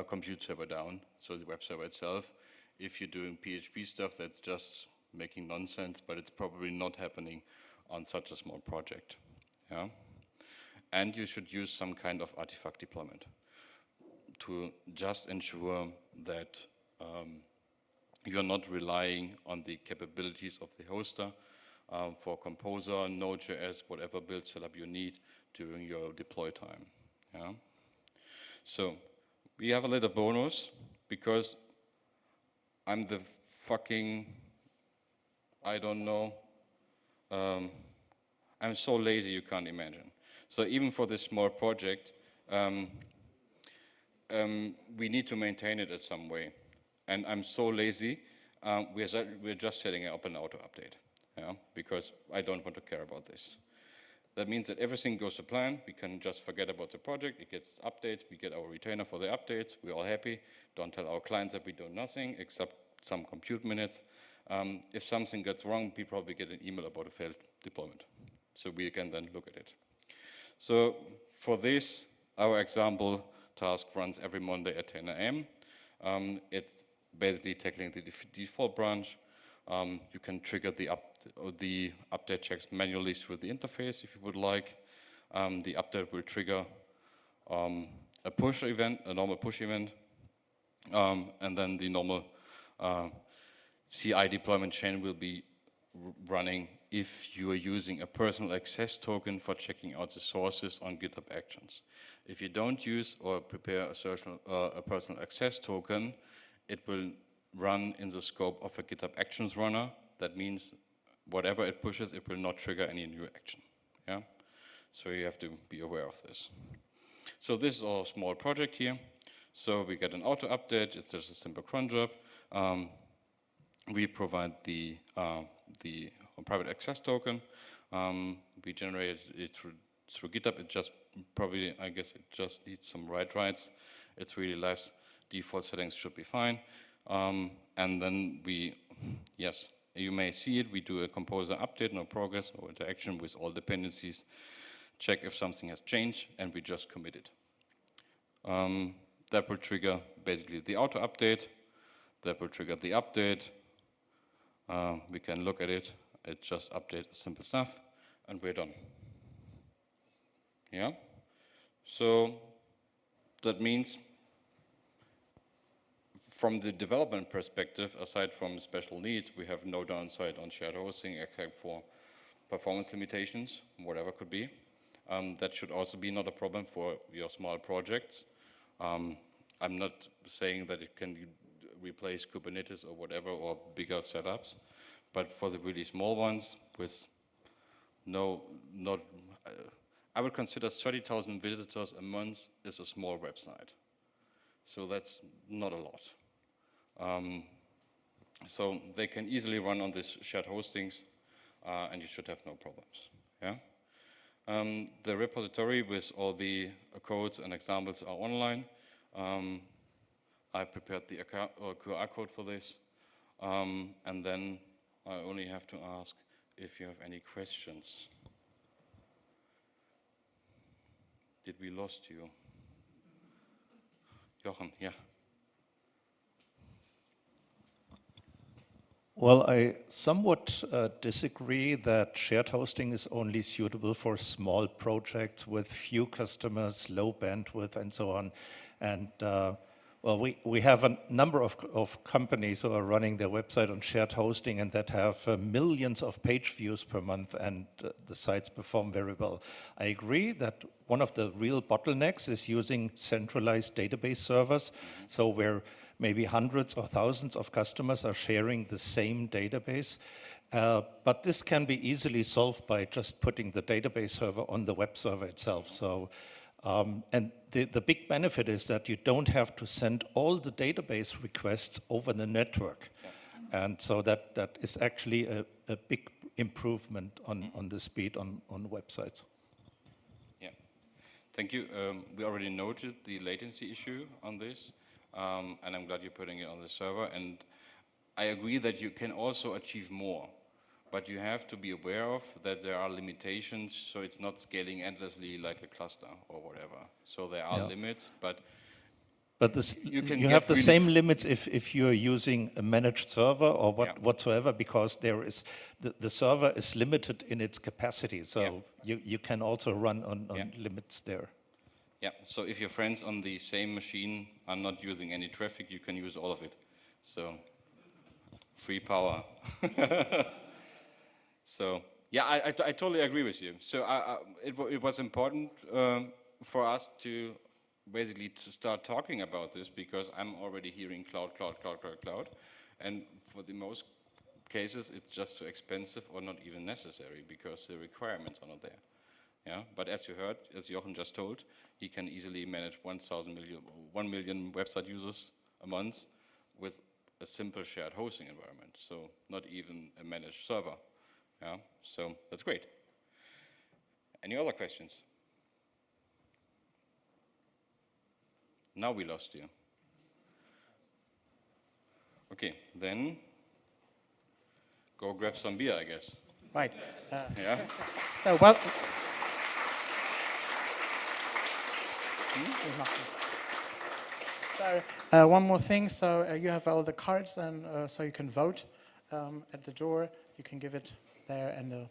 compute server down, so the web server itself. If you're doing PHP stuff, that's just making nonsense, but it's probably not happening on such a small project. Yeah? And you should use some kind of artifact deployment to just ensure that you're not relying on the capabilities of the hoster for Composer, Node.js, whatever build setup you need during your deploy time. Yeah? So we have a little bonus, because I'm the fucking, I don't know, I'm so lazy you can't imagine. So even for this small project, we need to maintain it in some way. And I'm so lazy, we're just setting up an auto update, yeah? Because I don't want to care about this. That means that everything goes to plan. We can just forget about the project. It gets updates. We get our retainer for the updates. We're all happy. Don't tell our clients that we do nothing except some compute minutes. If something gets wrong, we probably get an email about a failed deployment. So we can then look at it. So for this, our example task runs every Monday at 10 a.m. It's basically tackling the default branch. You can trigger the update checks manually through the interface if you would like. The update will trigger a push event, a normal push event, and then the normal CI deployment chain will be running if you are using a personal access token for checking out the sources on GitHub Actions. If you don't use or prepare a personal access token, it will run in the scope of a GitHub Actions runner. That means whatever it pushes, it will not trigger any new action. Yeah? So you have to be aware of this. So this is our small project here. So we get an auto update. It's just a simple cron job. We provide the private access token. We generate it through GitHub. It just probably, I guess, it just needs some write rights. It's really less. Default settings should be fine. And then yes, you may see it. We do a composer update, no progress, no interaction with all dependencies. Check if something has changed, and we just commit it. That will trigger basically the auto update. That will trigger the update. We can look at it. It just updates simple stuff, and we're done. Yeah? So that means from the development perspective, aside from special needs, we have no downside on shared hosting except for performance limitations, whatever could be. That should also be not a problem for your small projects. I'm not saying that it can replace Kubernetes or whatever, or bigger setups, but for the really small ones with I would consider 30,000 visitors a month is a small website. So that's not a lot. So they can easily run on these shared hostings, and you should have no problems. Yeah. The repository with all the codes and examples are online. I prepared the QR code for this. And then I only have to ask if you have any questions. Did we lost you? Jochen, yeah. Well, I somewhat disagree that shared hosting is only suitable for small projects with few customers, low bandwidth, and so on. And well, we have a number of companies who are running their website on shared hosting and that have millions of page views per month, and the sites perform very well. I agree that one of the real bottlenecks is using centralized database servers, so where maybe hundreds or thousands of customers are sharing the same database. But this can be easily solved by just putting the database server on the web server itself. So, and the big benefit is that you don't have to send all the database requests over the network. Yeah. And so that is actually a big improvement on the speed on websites. Yeah, thank you. We already noted the latency issue on this. And I'm glad you're putting it on the server. And I agree that you can also achieve more, but you have to be aware of that there are limitations, so it's not scaling endlessly like a cluster or whatever. So there are limits, but this, you have the same limits if you're using a managed server or whatsoever, because there is the server is limited in its capacity. So you can also run on limits there. Yeah, so if your friends on the same machine are not using any traffic, you can use all of it. So, free power. So, yeah, I totally agree with you. So, it was important for us to basically start talking about this, because I'm already hearing cloud. And for the most cases, it's just too expensive or not even necessary because the requirements are not there. Yeah, but as you heard, as Jochen just told, he can easily manage 1 million website users a month with a simple shared hosting environment. So not even a managed server. Yeah, so that's great. Any other questions? Now we lost you. Okay, then go grab some beer, I guess. Right. Yeah. So, well. So, one more thing. So you have all the cards, and so you can vote at the door. You can give it there, and